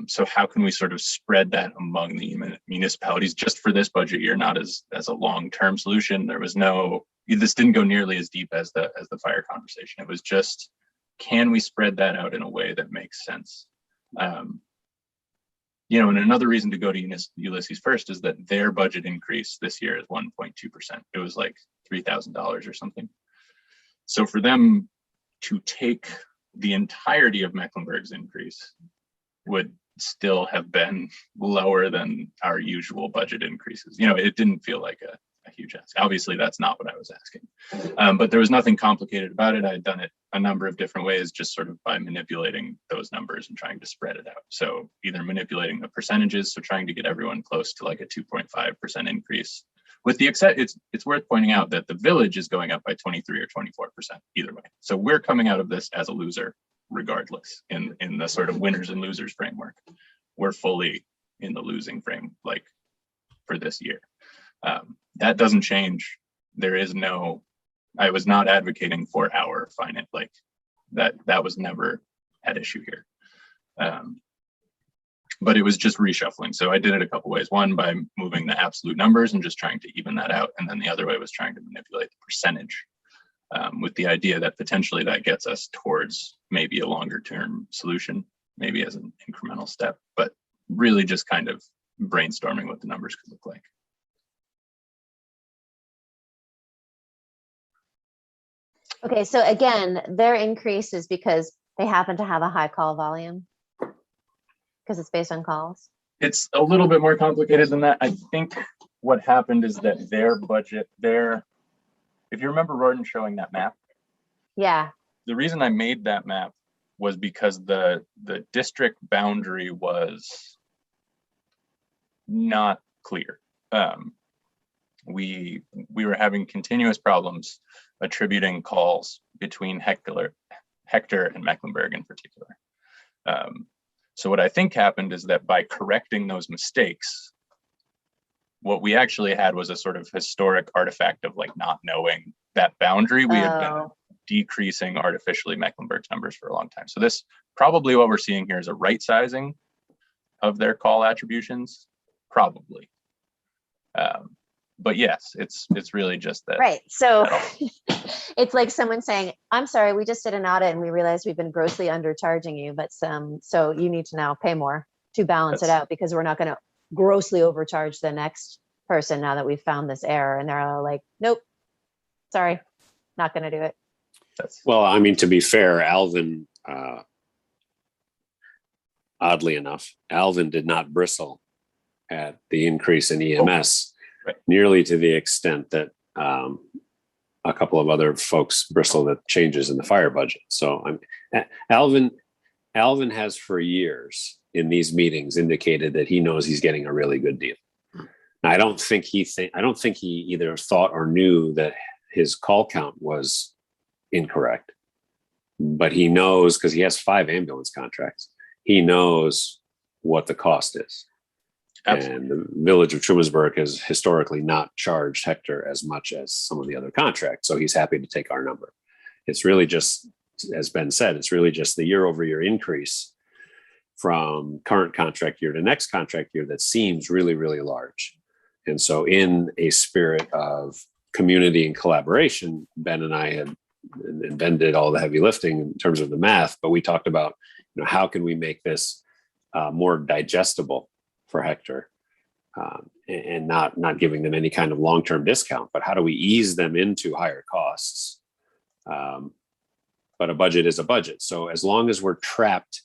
So how can we sort of spread that among the municipalities just for this budget year, not as a long-term solution? This didn't go nearly as deep as the fire conversation. It was just, can we spread that out in a way that makes sense? And another reason to go to Ulysses first is that their budget increase this year is 1.2%. It was like $3,000 or something. So for them to take the entirety of Mecklenburg's increase would still have been lower than our usual budget increases. It didn't feel like a huge ask. Obviously, that's not what I was asking. But there was nothing complicated about it. I had done it a number of different ways, just sort of by manipulating those numbers and trying to spread it out. So either manipulating the percentages, so trying to get everyone close to like a 2.5% increase. With the it's worth pointing out that the village is going up by 23 or 24% either way. So we're coming out of this as a loser regardless in the sort of winners and losers framework. We're fully in the losing frame, like for this year. That doesn't change. I was not advocating for our finance, like that was never at issue here. But it was just reshuffling. So I did it a couple ways. One, by moving the absolute numbers and just trying to even that out. And then the other way was trying to manipulate the percentage. with the idea that potentially that gets us towards maybe a longer term solution, maybe as an incremental step, but really just kind of brainstorming what the numbers could look like. Okay, so again, their increase is because they happen to have a high call volume because it's based on calls. It's a little bit more complicated than that. I think what happened is that their budget, if you remember Roden showing that map, Yeah. the reason I made that map was because the district boundary was not clear. We were having continuous problems attributing calls between Hector and Mecklenburg in particular. So what I think happened is that by correcting those mistakes, what we actually had was a sort of historic artifact of like not knowing that boundary. We had been decreasing artificially Mecklenburg's numbers for a long time. So this probably what we're seeing here is a right sizing of their call attributions, probably. But yes, it's really just that. Right. So it's like someone saying, I'm sorry, we just did an audit and we realized we've been grossly undercharging you, but so you need to now pay more to balance it out because we're not going to grossly overcharge the next person now that we've found this error. And they're all like, nope, sorry, not going to do it. Well, I mean, to be fair, Alvin, oddly enough, Alvin did not bristle at the increase in EMS. Right. Nearly to the extent that a couple of other folks bristled at changes in the fire budget. So Alvin has for years in these meetings indicated that he knows he's getting a really good deal. Now, I don't think he either thought or knew that his call count was incorrect, but he knows because he has 5 ambulance contracts. He knows what the cost is. Absolutely. And the village of Trumansburg has historically not charged Hector as much as some of the other contracts. So he's happy to take our number. It's really just, as Ben said, it's really just the year over year increase from current contract year to next contract year that seems really, really large. And so in a spirit of community and collaboration, Ben and I and Ben did all the heavy lifting in terms of the math, but we talked about, how can we make this more digestible for Hector, and not giving them any kind of long-term discount, but how do we ease them into higher costs? But a budget is a budget. So as long as we're trapped,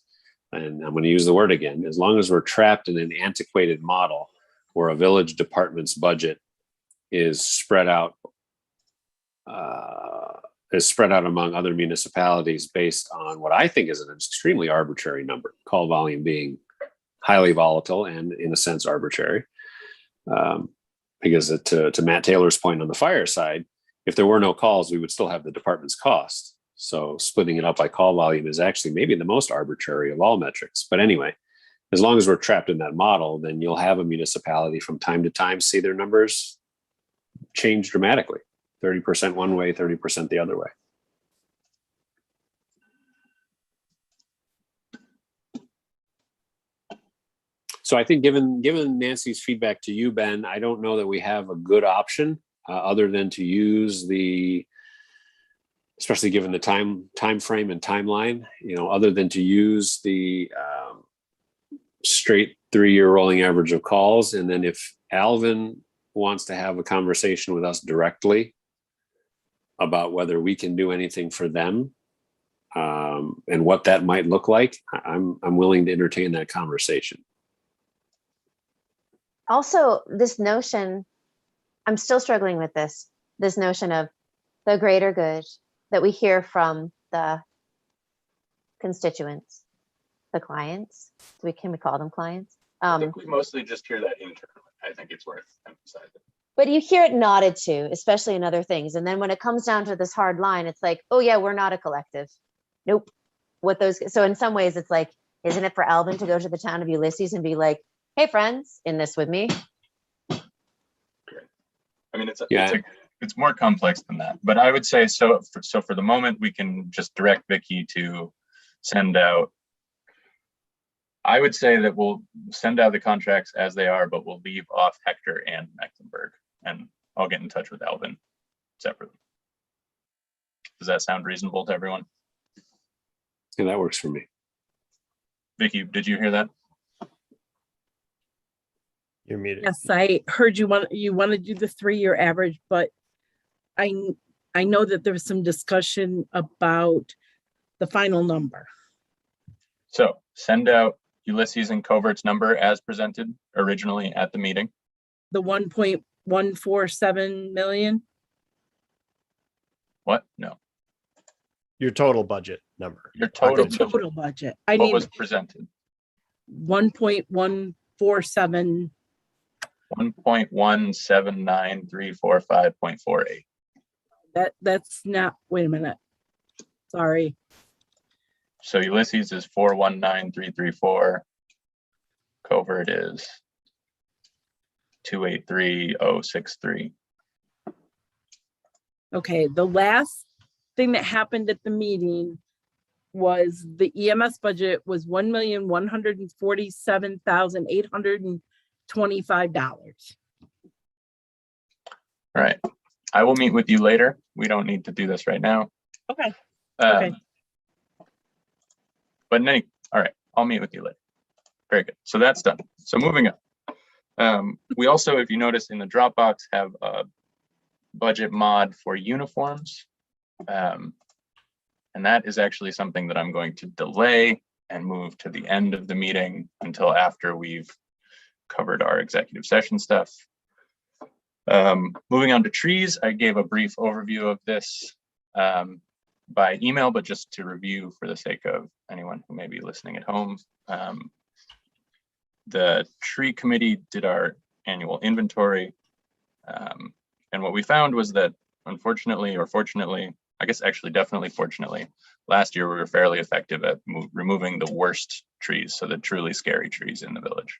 and I'm going to use the word again, as long as we're trapped in an antiquated model where a village department's budget is spread out among other municipalities based on what I think is an extremely arbitrary number, call volume being highly volatile and in a sense arbitrary, because to Matt Taylor's point on the fire side, if there were no calls, we would still have the department's cost. So splitting it up by call volume is actually maybe the most arbitrary of all metrics. But anyway, as long as we're trapped in that model, then you'll have a municipality from time to time see their numbers change dramatically, 30% one way, 30% the other way. So I think given Nancy's feedback to you, Ben, I don't know that we have a good option other than to use especially given the time frame and timeline, other than to use the straight 3-year rolling average of calls. And then if Alvin wants to have a conversation with us directly about whether we can do anything for them and what that might look like, I'm willing to entertain that conversation. Also, this notion, I'm still struggling with this notion of the greater good that we hear from the constituents, the clients. Can we call them clients? I think we mostly just hear that internally. I think it's worth emphasizing. But you hear it nodded to, especially in other things. And then when it comes down to this hard line, it's like, oh yeah, we're not a collective. Nope. So in some ways it's like, isn't it for Alvin to go to the town of Ulysses and be like, hey friends, in this with me? Great. I mean, it's more complex than that, but I would say so for the moment we can just direct Vicky to send out. I would say that we'll send out the contracts as they are, but we'll leave off Hector and Mecklenburg, and I'll get in touch with Alvin separately. Does that sound reasonable to everyone? Yeah, that works for me. Vicky, did you hear that? You're muted. Yes, I heard you want to do the 3-year average, but I know that there was some discussion about the final number. So send out Ulysses and Covert's number as presented originally at the meeting. The 1.147 million. What? No, Your total budget number. your The total total budget. I what need was presented. 1.147. 1.179,345.48. That's not, wait a minute. Sorry. So Ulysses is 419,334. Covert is 283,063. Okay, the last thing that happened at the meeting was the EMS budget was $1,147,825. All right. I will meet with you later. We don't need to do this right now. Okay. Um, Okay. But all right, I'll meet with you later. Very good. So that's done. So moving on. We also, if you notice in the Dropbox, have a budget mod for uniforms. And that is actually something that I'm going to delay and move to the end of the meeting until after we've covered our executive session stuff. Moving on to trees, I gave a brief overview of this by email, but just to review for the sake of anyone who may be listening at home. The tree committee did our annual inventory. And what we found was that unfortunately, or fortunately, I guess actually definitely fortunately, last year we were fairly effective at removing the worst trees, so the truly scary trees in the village.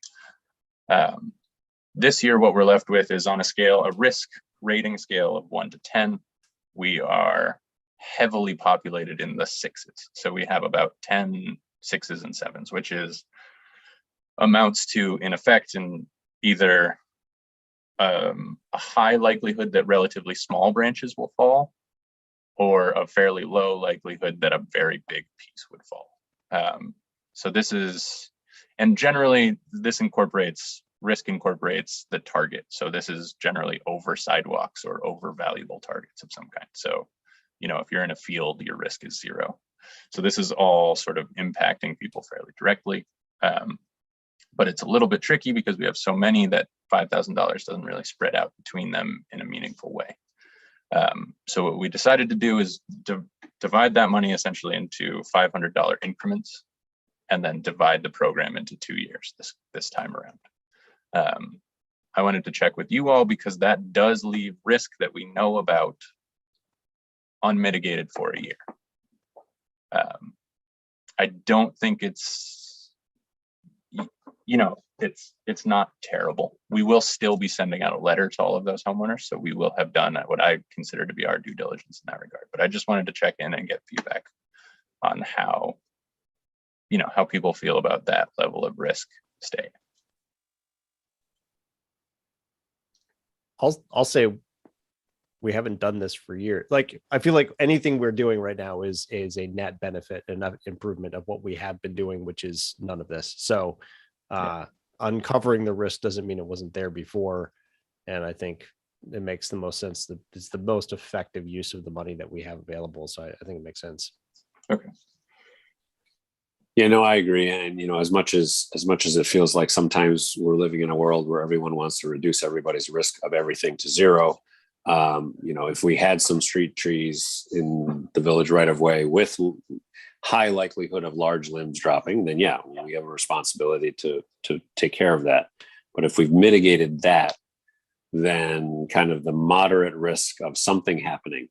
This year, what we're left with is on a risk rating scale of 1 to 10. We are heavily populated in the 6s. So we have about 10 6s and 7s, which amounts to, in effect, in either a high likelihood that relatively small branches will fall, or a fairly low likelihood that a very big piece would fall. So this is, and generally this risk incorporates the target. So this is generally over sidewalks or over valuable targets of some kind. So, if you're in a field, your risk is 0. So this is all sort of impacting people fairly directly. But it's a little bit tricky because we have so many that $5,000 doesn't really spread out between them in a meaningful way. So what we decided to do is divide that money essentially into $500 increments, and then divide the program into 2 years this time around. I wanted to check with you all because that does leave risk that we know about unmitigated for a year. I don't think it's not terrible. We will still be sending out a letter to all of those homeowners, so we will have done what I consider to be our due diligence in that regard. But I just wanted to check in and get feedback on how people feel about that level of risk staying. I'll say we haven't done this for years. Like, I feel like anything we're doing right now is a net benefit and an improvement of what we have been doing, which is none of this. So uncovering the risk doesn't mean it wasn't there before. And I think it makes the most sense that it's the most effective use of the money that we have available. So I think it makes sense. Okay. Yeah, no, I agree. And, as much as it feels like sometimes we're living in a world where everyone wants to reduce everybody's risk of everything to 0. If we had some street trees in the village right of way with high likelihood of large limbs dropping, then yeah, we have a responsibility to take care of that. But if we've mitigated that, then kind of the moderate risk of something happening,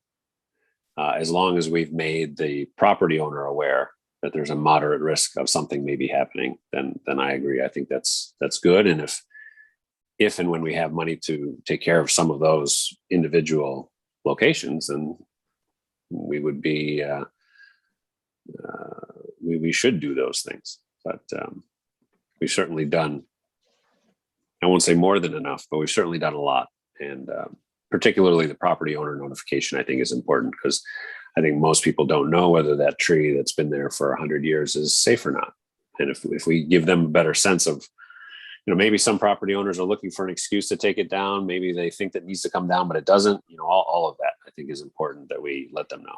as long as we've made the property owner aware that there's a moderate risk of something maybe happening, then I agree. I think that's good. And if and when we have money to take care of some of those individual locations, then we would be we should do those things. But we've certainly done, I won't say more than enough, but we've certainly done a lot. And particularly the property owner notification, I think, is important, because I think most people don't know whether that tree that's been there for 100 years is safe or not. And if we give them a better sense of, maybe some property owners are looking for an excuse to take it down. Maybe they think that needs to come down, but it doesn't. All of that I think is important that we let them know.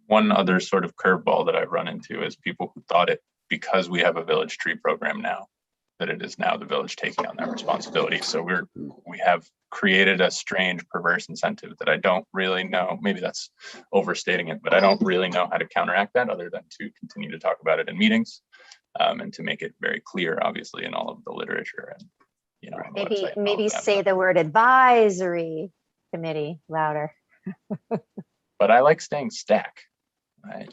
One other sort of curveball that I've run into is people who thought it, because we have a village tree program now, that it is now the village taking on that responsibility. So we have created a strange, perverse incentive that I don't really know. Maybe that's overstating it, but I don't really know how to counteract that other than to continue to talk about it in meetings, and to make it very clear, obviously, in all of the literature and on the website and all Maybe of that. say the word advisory committee louder. But I like staying stack.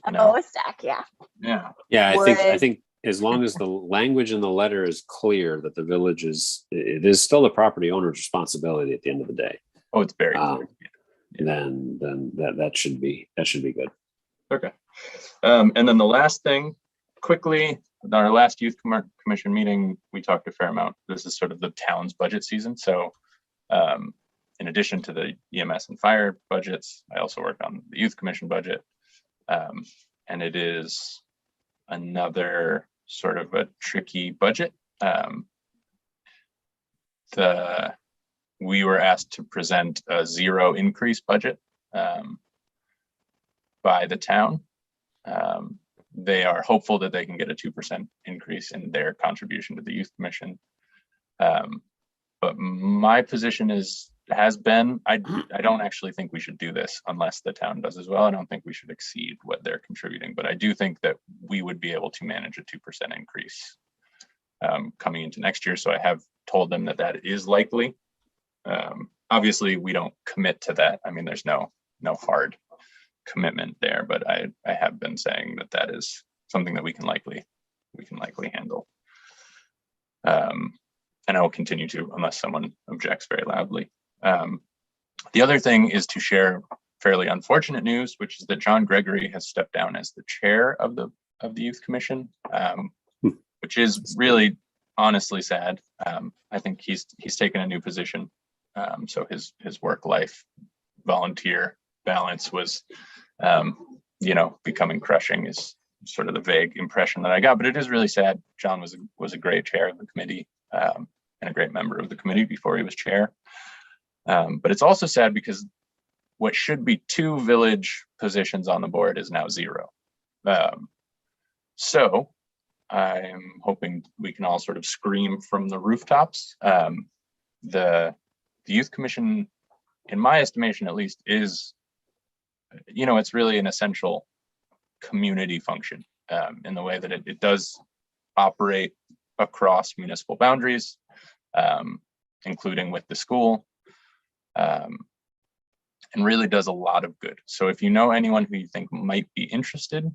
Oh, stack, yeah. Yeah, I think as long as the language in the letter is clear that the village it is still the property owner's responsibility at the end of the day. Oh, it's very clear. Then that should be good. Okay. And then the last thing, quickly, in our last youth commission meeting, we talked a fair amount. This is sort of the town's budget season. So in addition to the EMS and fire budgets, I also work on the youth commission budget. And it is another sort of a tricky budget. We were asked to present a 0 increase budget by the town. They are hopeful that they can get a 2% increase in their contribution to the youth commission. But my position has been, I don't actually think we should do this unless the town does as well. I don't think we should exceed what they're contributing, but I do think that we would be able to manage a 2% increase coming into next year. So I have told them that is likely. Obviously, we don't commit to that. I mean, there's no hard commitment there, but I have been saying that is something that we can likely handle. And I will continue to, unless someone objects very loudly. The other thing is to share fairly unfortunate news, which is that John Gregory has stepped down as the chair of the youth commission, which is really honestly sad. I think he's taken a new position, so his work-life volunteer balance was becoming crushing is sort of the vague impression that I got, but it is really sad. John was a great chair of the committee, and a great member of the committee before he was chair. But it's also sad because what should be 2 village positions on the board is now 0. So I'm hoping we can all sort of scream from the rooftops. The youth commission, in my estimation at least, is, it's really an essential community function in the way that it does operate across municipal boundaries, including with the school, and really does a lot of good. So if you know anyone who you think might be interested,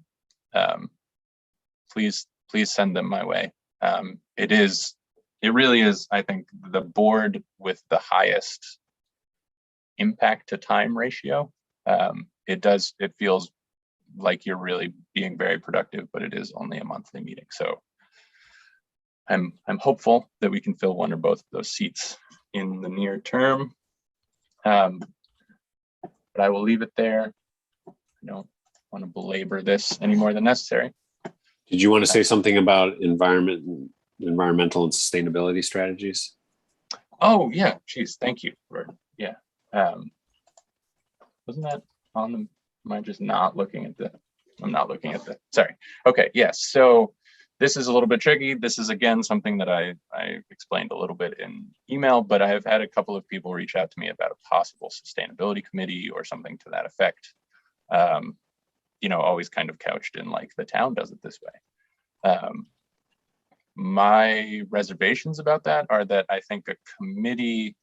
please send them my way. It really is, I think, the board with the highest impact to time ratio. It feels like you're really being very productive, but it is only a monthly meeting. So I'm hopeful that we can fill one or both of those seats in the near term. But I will leave it there. I don't want to belabor this any more than necessary. Did you want to say something about environmental and sustainability strategies? Oh yeah, geez, thank you. Wasn't that on the? Am I just not looking at the? I'm not looking at the. Sorry. Okay. Yes. So this is a little bit tricky. This is again something that I explained a little bit in email, but I have had a couple of people reach out to me about a possible sustainability committee or something to that effect. Always kind of couched in like the town does it this way. My reservations about that are that I think a committee,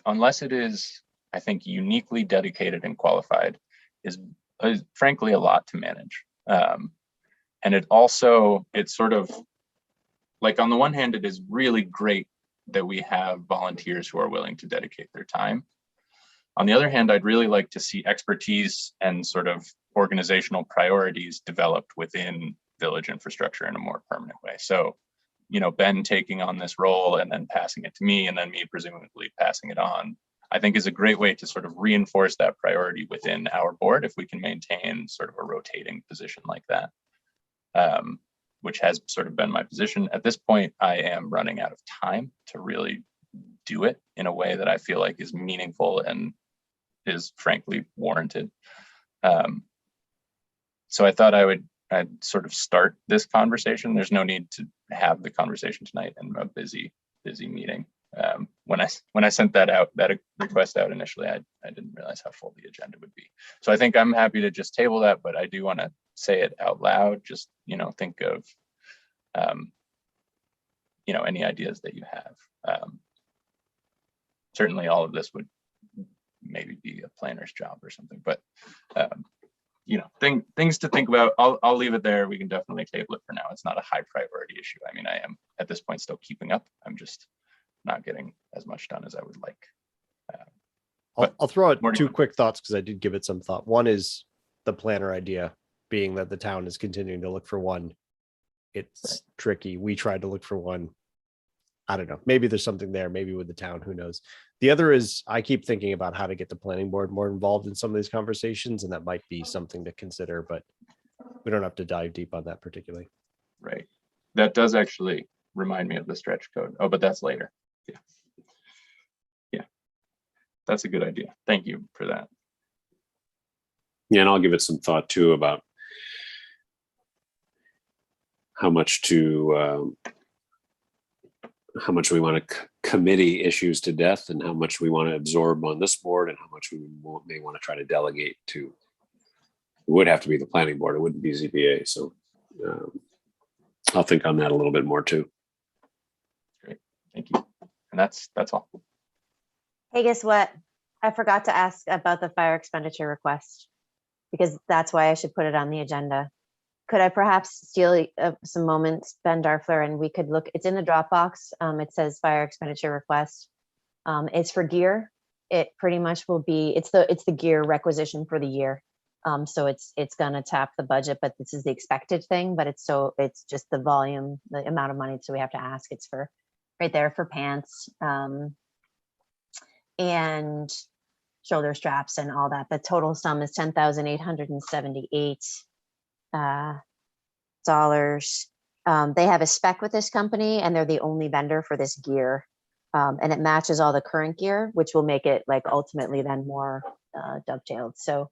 unless it is, I think, uniquely dedicated and qualified, is frankly a lot to manage. And it's sort of like, on the one hand, it is really great that we have volunteers who are willing to dedicate their time. On the other hand, I'd really like to see expertise and sort of organizational priorities developed within village infrastructure in a more permanent way. So, Ben taking on this role and then passing it to me, and then me presumably passing it on. I think is a great way to sort of reinforce that priority within our board if we can maintain sort of a rotating position like that, which has sort of been my position. At this point, I am running out of time to really do it in a way that I feel like is meaningful and is frankly warranted. So I thought I'd sort of start this conversation. There's no need to have the conversation tonight in a busy meeting. When I sent that request out initially, I didn't realize how full the agenda would be. So I think I'm happy to just table that, but I do want to say it out loud. Just, think of, any ideas that you have. Certainly all of this would maybe be a planner's job or something, but things to think about. I'll leave it there. We can definitely table it for now. It's not a high priority issue. I mean, I am at this point still keeping up. I'm just not getting as much done as I would like. I'll throw out more to two come. quick thoughts because I did give it some thought. One is the planner idea, being that the town is continuing to look for one. It's tricky. We tried to look for one. I don't know. Maybe there's something there, maybe with the town, who knows. The other is I keep thinking about how to get the planning board more involved in some of these conversations, and that might be something to consider, but we don't have to dive deep on that particularly. Right. That does actually remind me of the stretch code. Oh, but that's later. Yeah. That's a good idea. Thank you for that. Yeah, and I'll give it some thought too about how much we want to committee issues to death and how much we want to absorb on this board and how much we may want to try to delegate to. It would have to be the planning board. It wouldn't be ZBA. So I'll think on that a little bit more too. Great. Thank you. And that's all. Hey, guess what? I forgot to ask about the fire expenditure request because that's why I should put it on the agenda. Could I perhaps steal some moments, Ben Darfler, and we could look, it's in the Dropbox. It says fire expenditure request. It's for gear. It pretty much will be, it's the gear requisition for the year. So it's gonna tap the budget, but this is the expected thing, but it's just the volume, the amount of money. So we have to ask, it's for right there for pants and shoulder straps and all that. The total sum is $10,878. Dollars. They have a spec with this company and they're the only vendor for this gear. And it matches all the current gear, which will make it like ultimately then more dovetailed. So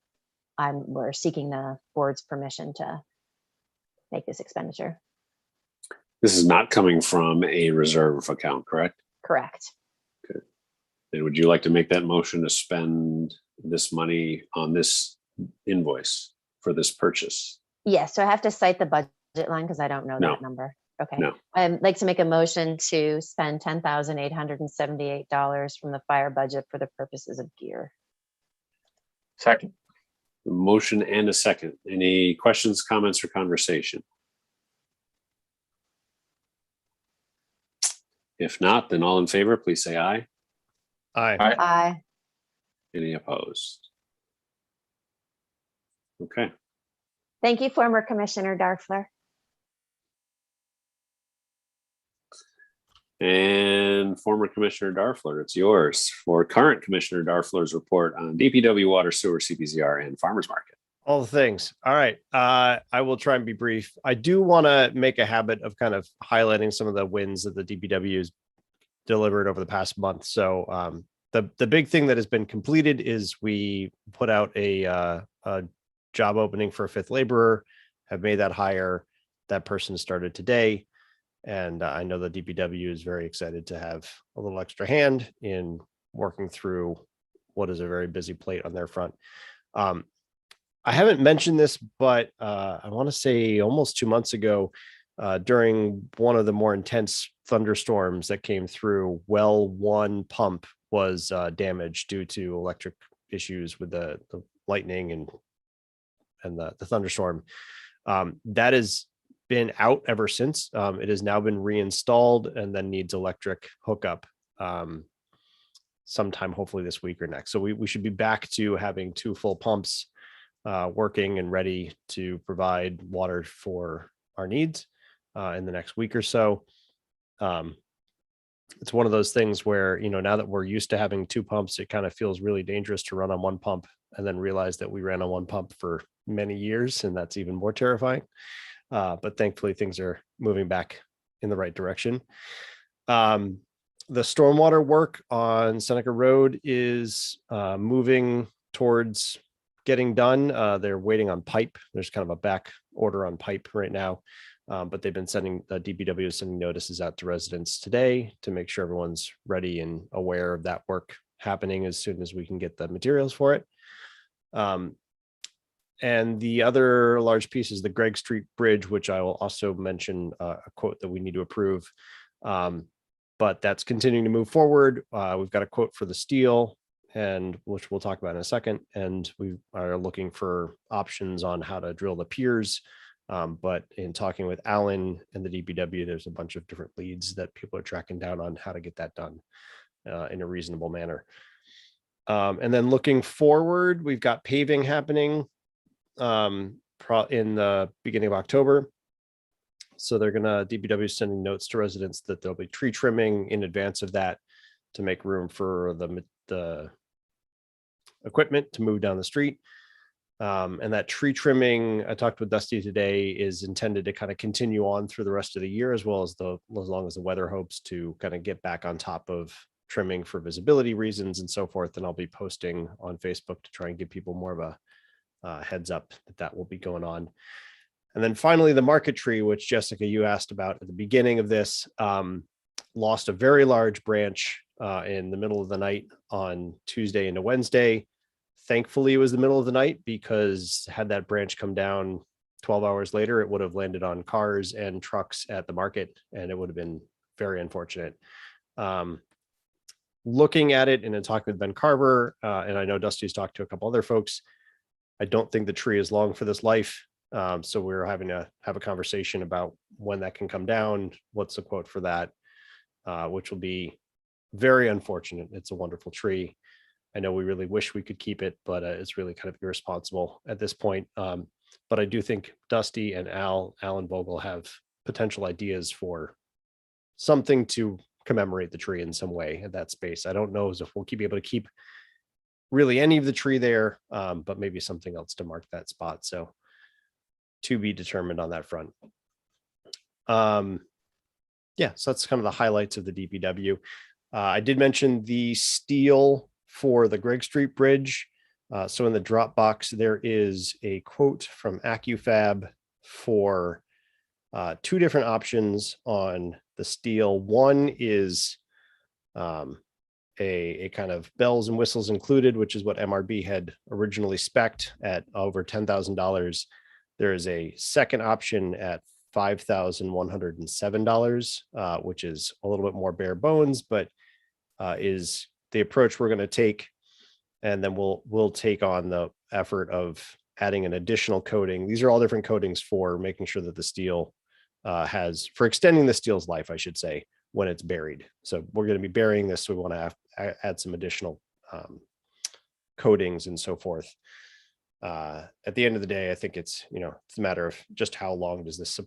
we're seeking the board's permission to make this expenditure. This is not coming from a reserve account, correct? Correct. Good. And would you like to make that motion to spend this money on this invoice for this purchase? Yes. So I have to cite the budget line because I don't know No. that number. Okay. No. I'd like to make a motion to spend $10,878 from the fire budget for the purposes of gear. Second. A motion and a second. Any questions, comments, or conversation? If not, then all in favor, please say aye. Aye. Aye. Any opposed? Okay. Thank you, former Commissioner Darfler. And former Commissioner Darfler, it's yours for current Commissioner Darfler's report on DPW, water, sewer, Cpzr, and farmers market. All the things. All right. I will try and be brief. I do want to make a habit of kind of highlighting some of the wins that the DPW has delivered over the past month. So the big thing that has been completed is we put out a job opening for a 5th laborer, have made that hire. That person started today. And I know the DPW is very excited to have a little extra hand in working through what is a very busy plate on their front. I haven't mentioned this, but I want to say almost 2 months ago, during one of the more intense thunderstorms that came through, well 1 pump was damaged due to electric issues with the lightning and the thunderstorm. That has been out ever since. It has now been reinstalled and then needs electric hookup sometime, hopefully this week or next. So we should be back to having 2 full pumps working and ready to provide water for our needs in the next week or so. it's one of those things where, you know, now that we're used to having two pumps, it kind of feels really dangerous to run on one pump and then realize that we ran on one pump for many years, and that's even more terrifying. But thankfully things are moving back in the right direction. The stormwater work on Seneca Road is moving towards getting done. They're waiting on pipe. There's kind of a back order on pipe right now. But they've been sending DPW is sending notices out to residents today to make sure everyone's ready and aware of that work happening as soon as we can get the materials for it. And the other large piece is the Greg Street Bridge, which I will also mention a quote that we need to approve. But that's continuing to move forward. We've got a quote for the steel, and which we'll talk about in a second. And we are looking for options on how to drill the piers. But in talking with Alan and the DPW, there's a bunch of different leads that people are tracking down on how to get that done in a reasonable manner. And then looking forward, we've got paving happening in the beginning of October. So they're DPW is sending notes to residents that there'll be tree trimming in advance of that to make room for the equipment to move down the street. And that tree trimming, I talked with Dusty today, is intended to kind of continue on through the rest of the year, as well as as long as the weather hopes to kind of get back on top of trimming for visibility reasons and so forth. And I'll be posting on Facebook to try and give people more of a heads up that will be going on. And then finally, the market tree, which Jessica, you asked about at the beginning of this, lost a very large branch in the middle of the night on Tuesday into Wednesday. Thankfully, it was the middle of the night, because had that branch come down 12 hours later, it would have landed on cars and trucks at the market, and it would have been very unfortunate. Looking at it and in talking with Ben Carver, and I know Dusty's talked to a couple other folks, I don't think the tree is long for this life. So we're having to have a conversation about when that can come down. What's the quote for that? Which will be very unfortunate. It's a wonderful tree. I know we really wish we could keep it, but it's really kind of irresponsible at this point. But I do think Dusty and Alan Vogel have potential ideas for something to commemorate the tree in some way at that space. I don't know if we'll be able to keep really any of the tree there, but maybe something else to mark that spot. So to be determined on that front. Yeah, so that's kind of the highlights of the DPW. I did mention the steel for the Greg Street Bridge. So in the Dropbox, there is a quote from AccuFab for two different options on the steel. One is a kind of bells and whistles included, which is what MRB had originally spec'd at over $10,000. There is a second option at $5,107, which is a little bit more bare bones, but is the approach we're going to take. And then we'll take on the effort of adding an additional coating. These are all different coatings for making sure that the steel for extending the steel's life, I should say, when it's buried. So we're going to be burying this, so we want to add some additional coatings and so forth. At the end of the day, I think it's a matter of just how long does this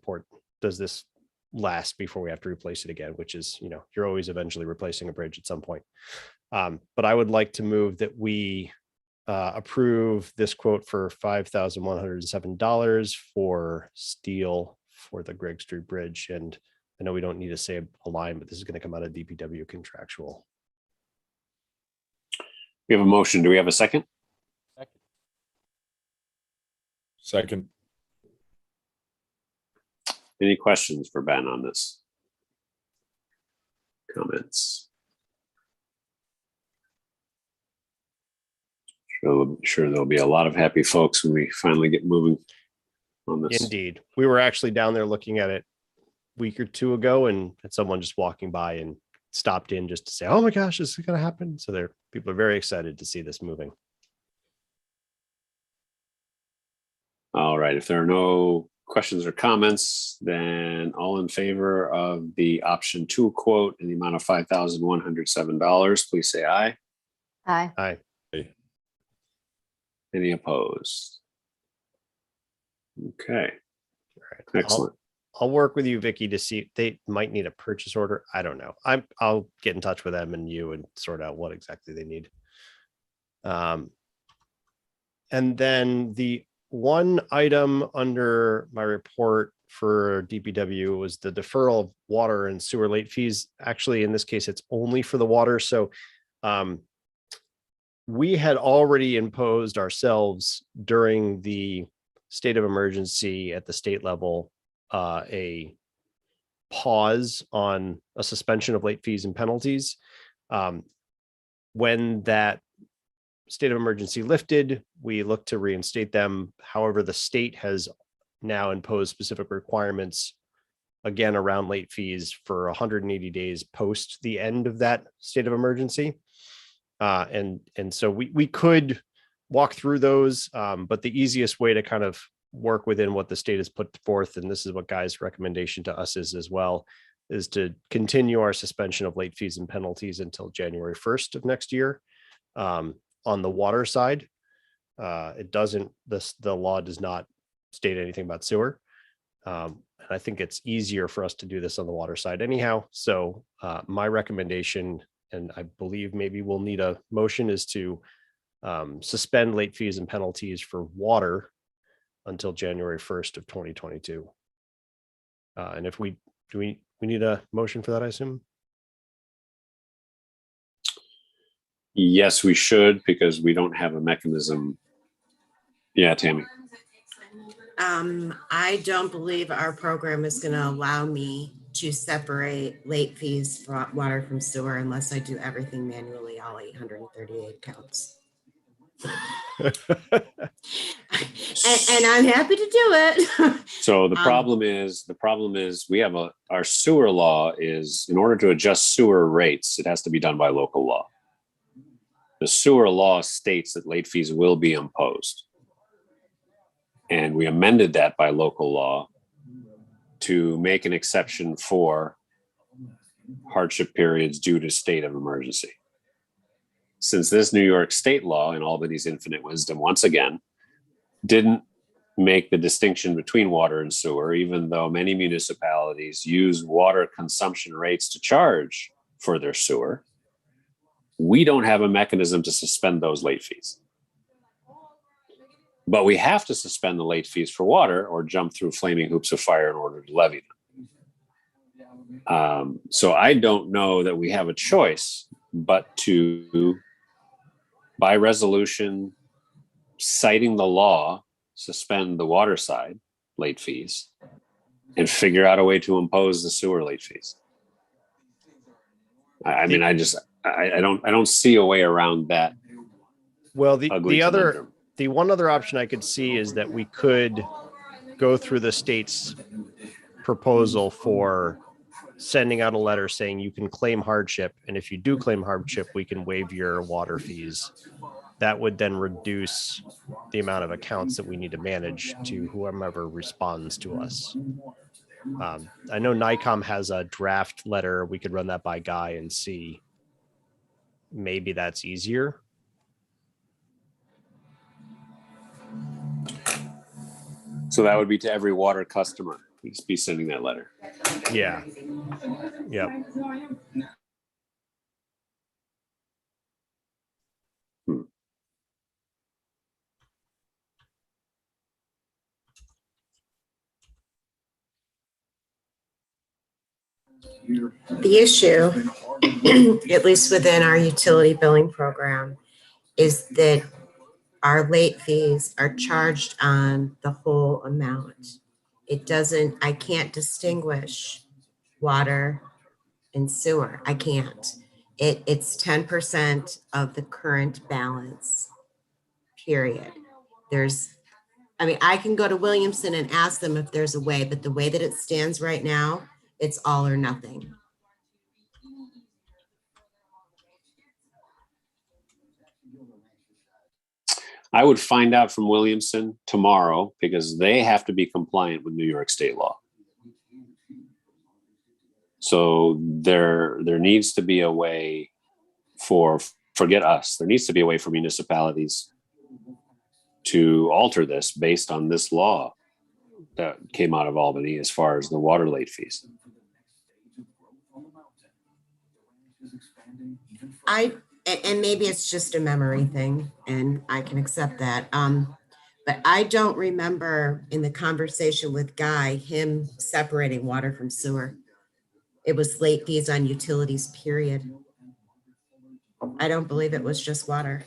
last before we have to replace it again, which is, you're always eventually replacing a bridge at some point. But I would like to move that we approve this quote for $5,107 for steel for the Greg Street Bridge. And I know we don't need to say a line, but this is going to come out of DPW contractual. We have a motion. Do we have a second? Second. Any questions for Ben on this? Comments? Sure there'll be a lot of happy folks when we finally get moving on this. Indeed. We were actually down there looking at it a week or two ago, and had someone just walking by and stopped in just to say, oh my gosh, this is going to happen. So people are very excited to see this moving. All right. If there are no questions or comments, then all in favor of the option 2 quote in the amount of $5,107, please say aye. Aye. Aye. Any opposed? Okay. All right. Excellent. I'll work with you, Vicky, to see if they might need a purchase order. I don't know. I'll get in touch with them and you and sort out what exactly they need. And then the one item under my report for DPW was the deferral of water and sewer late fees. Actually, in this case, it's only for the water. So we had already imposed ourselves during the state of emergency at the state level a pause on a suspension of late fees and penalties. When that state of emergency lifted, we looked to reinstate them. However, the state has now imposed specific requirements again around late fees for 180 days post the end of that state of emergency. And so we could walk through those, but the easiest way to kind of work within what the state has put forth, and this is what Guy's recommendation to us is as well, is to continue our suspension of late fees and penalties until January 1st of next year. On the water side, it doesn't, the law does not state anything about sewer. And I think it's easier for us to do this on the water side anyhow. So my recommendation, and I believe maybe we'll need a motion, is to suspend late fees and penalties for water until January 1st of 2022. And if we need a motion for that, I assume? Yes, we should, because we don't have a mechanism. Yeah, Tammy. I don't believe our program is going to allow me to separate late fees for water from sewer unless I do everything manually, all 838 counts. and I'm happy to do it. So the problem is we have our sewer law is, in order to adjust sewer rates, it has to be done by local law. The sewer law states that late fees will be imposed. And we amended that by local law to make an exception for hardship periods due to state of emergency. Since this New York state law, in Albany's infinite wisdom, once again, didn't make the distinction between water and sewer, even though many municipalities use water consumption rates to charge for their sewer, we don't have a mechanism to suspend those late fees. But we have to suspend the late fees for water or jump through flaming hoops of fire in order to levy them. So I don't know that we have a choice but to, by resolution, citing the law, suspend the water side late fees and figure out a way to impose the sewer late fees. I mean, I don't see a way around that. Well, the one other option I could see is that we could go through the state's proposal for sending out a letter saying you can claim hardship. And if you do claim hardship, we can waive your water fees. That would then reduce the amount of accounts that we need to manage to whomever responds to us. I know NICOM has a draft letter. We could run that by Guy and see. Maybe that's easier. So that would be to every water customer. We'd be sending that letter. Yeah. Yep. The issue, at least within our utility billing program, is that our late fees are charged on the whole amount. It doesn't, I can't distinguish water and sewer. I can't. It's 10% of the current balance, period. I can go to Williamson and ask them if there's a way, but the way that it stands right now, it's all or nothing. I would find out from Williamson tomorrow because they have to be compliant with New York state law. So there needs to be a way forget us, there needs to be a way for municipalities to alter this based on this law. that came out of Albany as far as the water late fees. And maybe it's just a memory thing, and I can accept that. But I don't remember in the conversation with Guy, him separating water from sewer. It was late fees on utilities, period. I don't believe it was just water.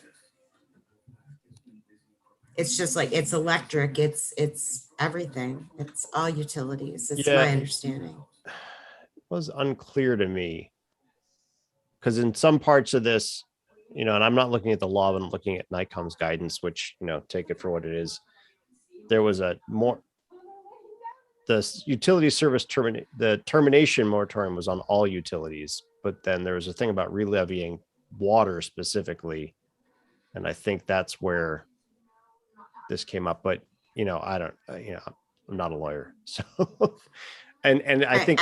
It's just like, it's electric, it's everything. It's all utilities. It's Yeah. my understanding. It was unclear to me. Because in some parts of this, and I'm not looking at the law, but I'm looking at NICOM's guidance, which, take it for what it is. There was the utility service the termination moratorium was on all utilities, but then there was a thing about re-levying water specifically. And I think that's where this came up, but I don't, I'm not a lawyer. So, and I think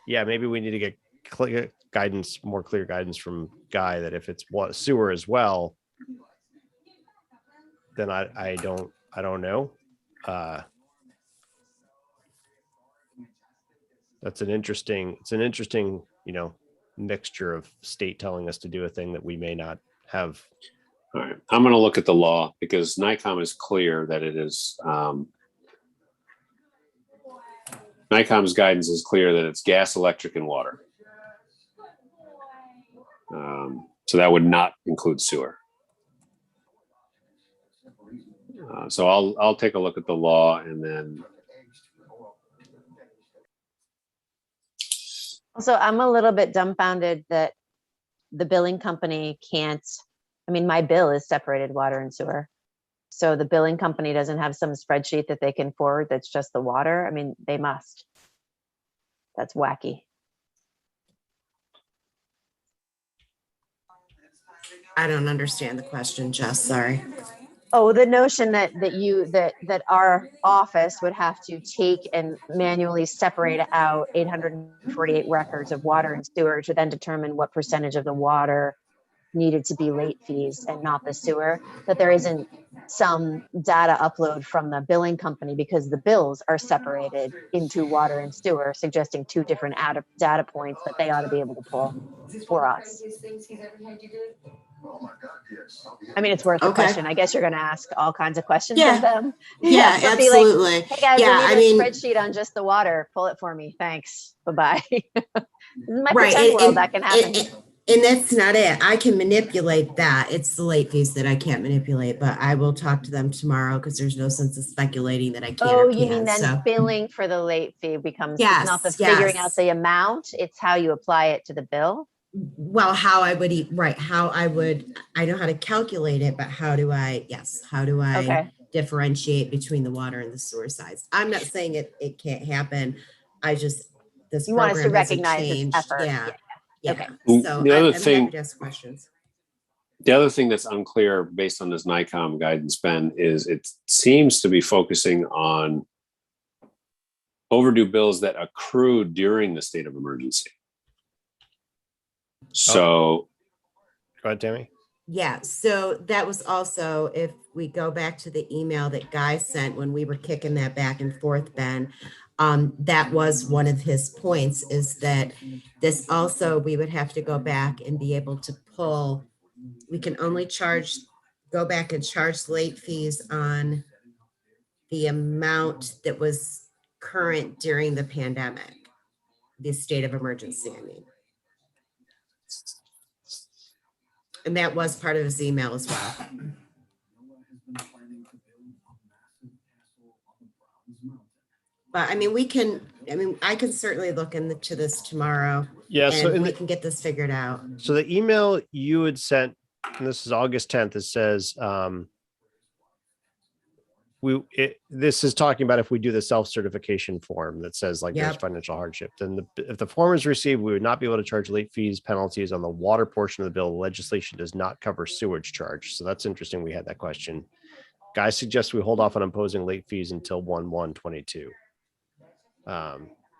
maybe we need to get clear guidance, more clear guidance from Guy that if it's sewer as well, then I don't know. It's an interesting, mixture of state telling us to do a thing that we may not have. All right, I'm going to look at the law because NICOM is clear that it is, NICOM's guidance is clear that it's gas, electric, and water. So that would not include sewer. So I'll take a look at the law and then. Also, I'm a little bit dumbfounded that the billing company can't, my bill is separated water and sewer. So the billing company doesn't have some spreadsheet that they can forward that's just the water. They must. That's wacky. I don't understand the question, Jess, sorry. Oh, the notion that our office would have to take and manually separate out 848 records of water and sewer to then determine what percentage of the water needed to be late fees and not the sewer, that there isn't some data upload from the billing company because the bills are separated into water and sewer, suggesting two different data points that they ought to be able to pull for us. It's worth a question. I guess you're going to ask all kinds of questions of them. Yeah, but absolutely. Hey guys, we need a spreadsheet on just the water. Pull it for me. Thanks. Bye-bye. My pretend world, that can happen. And that's not it. I can manipulate that. It's the late fees that I can't manipulate, but I will talk to them tomorrow because there's no sense of speculating that I can or can't. You mean then billing for the late fee becomes yes, it's not the figuring out the amount, it's how you apply it to the bill? Well, how I would I know how to calculate it, but how do I differentiate between the water and the sewer sides? I'm not saying it can't happen. You want us to recognize its effort. Yeah. Okay. So the other I'm thing, happy to ask questions. The other thing that's unclear based on this NICOM guidance, Ben, is it seems to be focusing on overdue bills that accrued during the state of emergency. So, go ahead, Tammy. Yeah, so that was also, if we go back to the email that Guy sent when we were kicking that back and forth, Ben, that was one of his points, is that this also, we would have to go back and be able to pull, we can only go back and charge late fees on the amount that was current during the pandemic, the state of emergency, And that was part of his email as well. But I can certainly look into this tomorrow. Yeah, so we can get this figured out. So the email you had sent, and this is August 10th, it says, this is talking about if we do the self-certification form that says there's financial hardship, then if the form is received, we would not be able to charge late fees, penalties on the water portion of the bill. The legislation does not cover sewage charge. So that's interesting. We had that question. Guy suggests we hold off on imposing late fees until 1/1/22.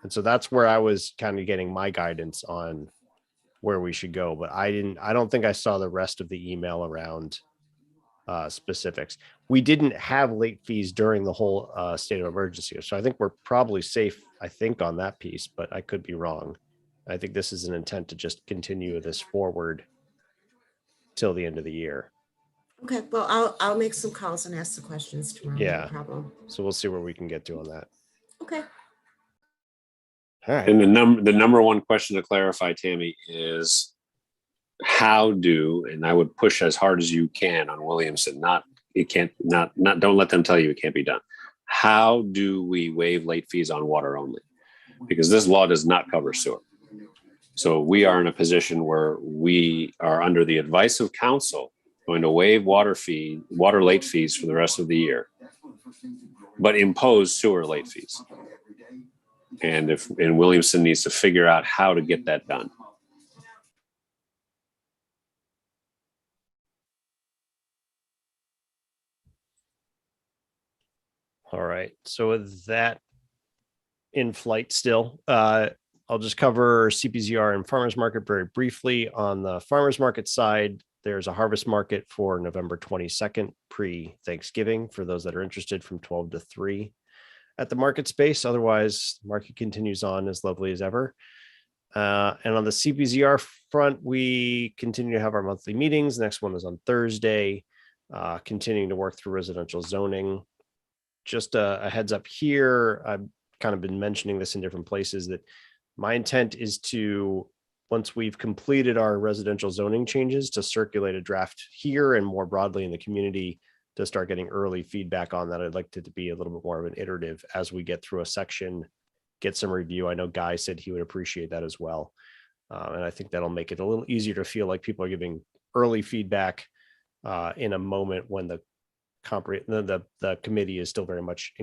And so that's where I was kind of getting my guidance on where we should go, but I don't think I saw the rest of the email around specifics. We didn't have late fees during the whole state of emergency. So I think we're probably safe, I think, on that piece, but I could be wrong. I think this is an intent to just continue this forward till the end of the year. Okay, well, I'll make some calls and ask the questions tomorrow. Yeah. No problem. So we'll see where we can get to on that. Okay. All right. And the number one question to clarify, Tammy, is how do, and I would push as hard as you can on Williamson, don't let them tell you it can't be done. How do we waive late fees on water only? Because this law does not cover sewer. So we are in a position where we are under the advice of council going to waive water late fees for the rest of the year, but impose sewer late fees. And Williamson needs to figure out how to get that done. All right. So with that in flight still, I'll just cover Cpzr and farmers market very briefly. On the farmers market side, there's a harvest market for November 22nd, pre-Thanksgiving, for those that are interested, from 12 to 3 at the market space. Otherwise, the market continues on as lovely as ever. And on the Cpzr front, we continue to have our monthly meetings. Next one is on Thursday, continuing to work through residential zoning. Just a heads up here, I've kind of been mentioning this in different places, that my intent is to, once we've completed our residential zoning changes, to circulate a draft here and more broadly in the community to start getting early feedback on that. I'd like it to be a little bit more of an iterative as we get through a section, get some review. I know Guy said he would appreciate that as well. And I think that'll make it a little easier to feel like people are giving early feedback in a moment when the committee is still very much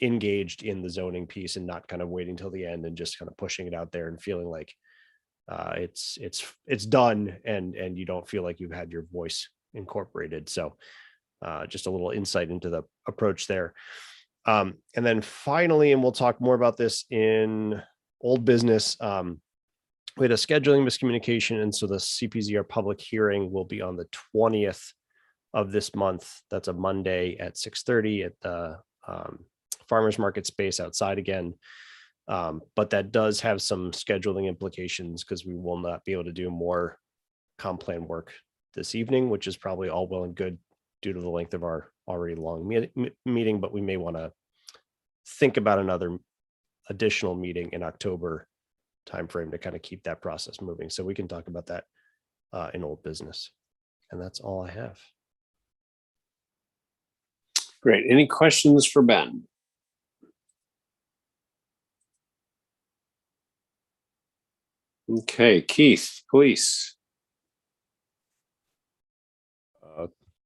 engaged in the zoning piece, and not kind of waiting till the end and just kind of pushing it out there and feeling like it's done and you don't feel like you've had your voice incorporated. So just a little insight into the approach there. And then finally, and we'll talk more about this in old business, we had a scheduling miscommunication, and so the Cpzr public hearing will be on the 20th of this month. That's a Monday at 6:30 at the farmers market space outside again. But that does have some scheduling implications, because we will not be able to do more comp plan work this evening, which is probably all well and good due to the length of our already long meeting, but we may want to think about another additional meeting in October timeframe to kind of keep that process moving. So we can talk about that in old business. And that's all I have. Great. Any questions for Ben? Okay, Keith, police.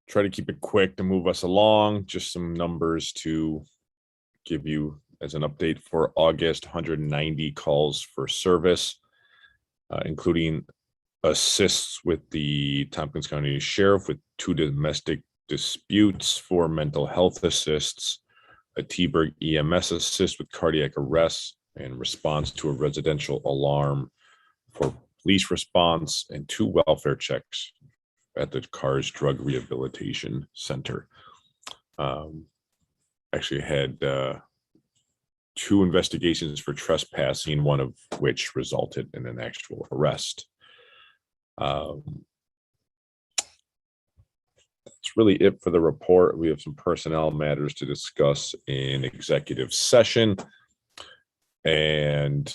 Try to keep it quick to move us along. Just some numbers to give you as an update for August: 190 calls for service, including assists with the Tompkins County Sheriff with 2 domestic disputes, 4 mental health assists, a T-Berg EMS assist with cardiac arrests and response to a residential alarm for police response, and 2 welfare checks at the CARS Drug Rehabilitation Center. Actually had 2 investigations for trespassing, one of which resulted in an actual arrest. That's really it for the report. We have some personnel matters to discuss in executive session. And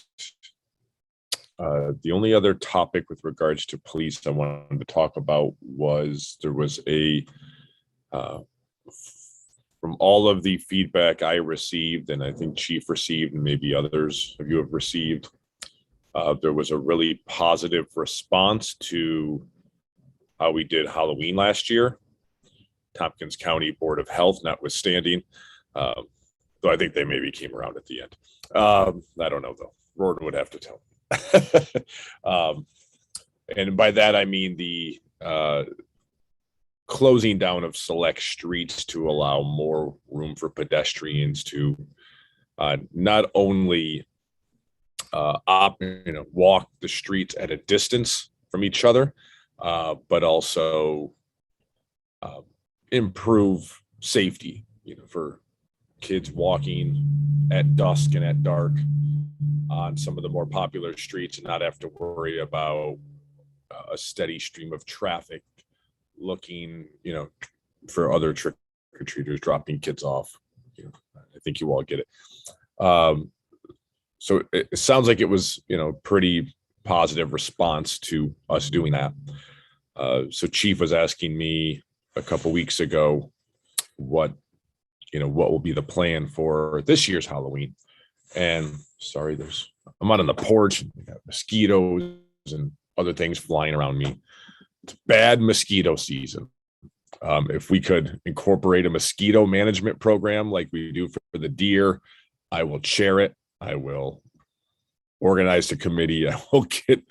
the only other topic with regards to police I wanted to talk about was there was a, from all of the feedback I received, and I think Chief received, and maybe others of you have received, there was a really positive response to how we did Halloween last year. Tompkins County Board of Health notwithstanding, though I think they maybe came around at the end. I don't know though. Roden would have to tell. And by that I mean the closing down of select streets to allow more room for pedestrians to not only walk the streets at a distance from each other, but also improve safety, for kids walking at dusk and at dark on some of the more popular streets and not have to worry about a steady stream of traffic looking, for other trick-or-treaters dropping kids off. I think you all get it. So it sounds like it was, pretty positive response to us doing that. So Chief was asking me a couple weeks ago what will be the plan for this year's Halloween. And sorry, I'm out on the porch and we got mosquitoes and other things flying around me. It's bad mosquito season. If we could incorporate a mosquito management program like we do for the deer, I will chair it. I will organize the committee. I will get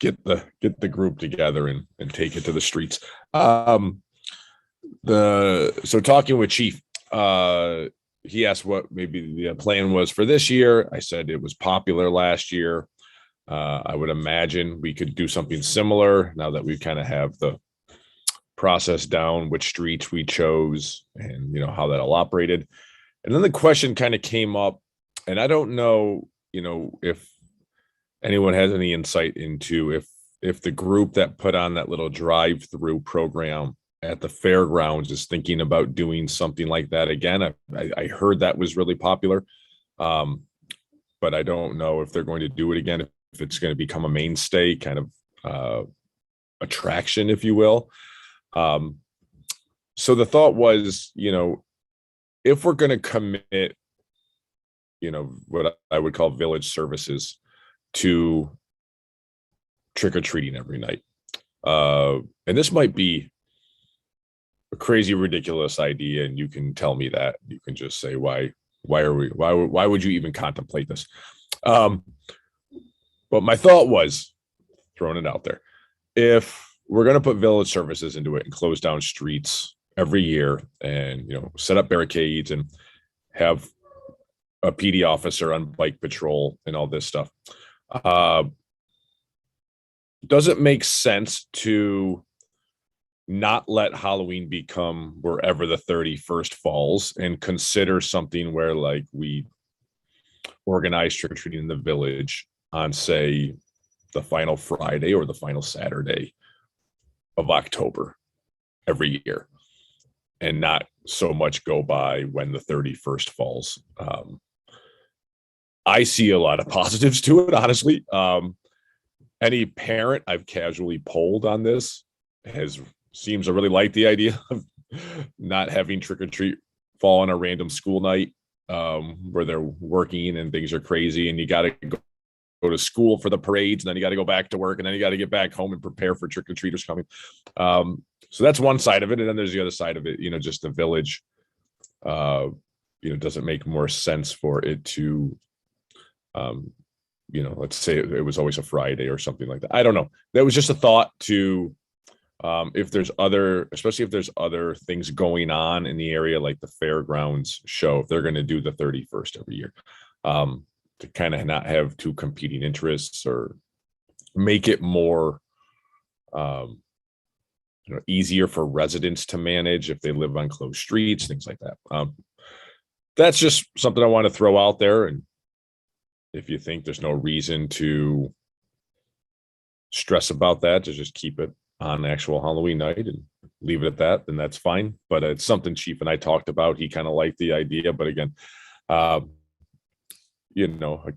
the group together and take it to the streets. So talking with Chief, he asked what maybe the plan was for this year. I said it was popular last year. I would imagine we could do something similar now that we kind of have the process down, which streets we chose and how that all operated. And then the question kind of came up, and I don't know, if anyone has any insight into if the group that put on that little drive-through program at the fairgrounds is thinking about doing something like that again. I heard that was really popular, but I don't know if they're going to do it again, if it's going to become a mainstay kind of attraction, if you will. So the thought was, if we're going to commit, what I would call village services to trick-or-treating every night. And this might be a crazy, ridiculous idea, and you can tell me that. You can just say, why would you even contemplate this? But my thought was, throwing it out there, if we're going to put village services into it and close down streets every year and, set up barricades and have a PD officer on bike patrol and all this stuff, does it make sense to not let Halloween become wherever the 31st falls and consider something where like we organize trick-or-treating in the village on, say, the final Friday or the final Saturday of October every year, and not so much go by when the 31st falls? I see a lot of positives to it, honestly. Any parent I've casually polled on this seems to really like the idea of not having trick-or-treat fall on a random school night, where they're working and things are crazy and you got to go to school for the parades and then you got to go back to work and then you got to get back home and prepare for trick-or-treaters coming. So that's one side of it. And then there's the other side of it, just the village, does it make more sense for it to, let's say it was always a Friday or something like that. I don't know. That was just a thought to, especially if there's other things going on in the area, like the fairgrounds show, if they're going to do the 31st every year, to kind of not have two competing interests, or make it more, easier for residents to manage if they live on closed streets, things like that. That's just something I want to throw out there. And if you think there's no reason to stress about that, to just keep it on actual Halloween night and leave it at that, then that's fine. But it's something Chief and I talked about. He kind of liked the idea, but again,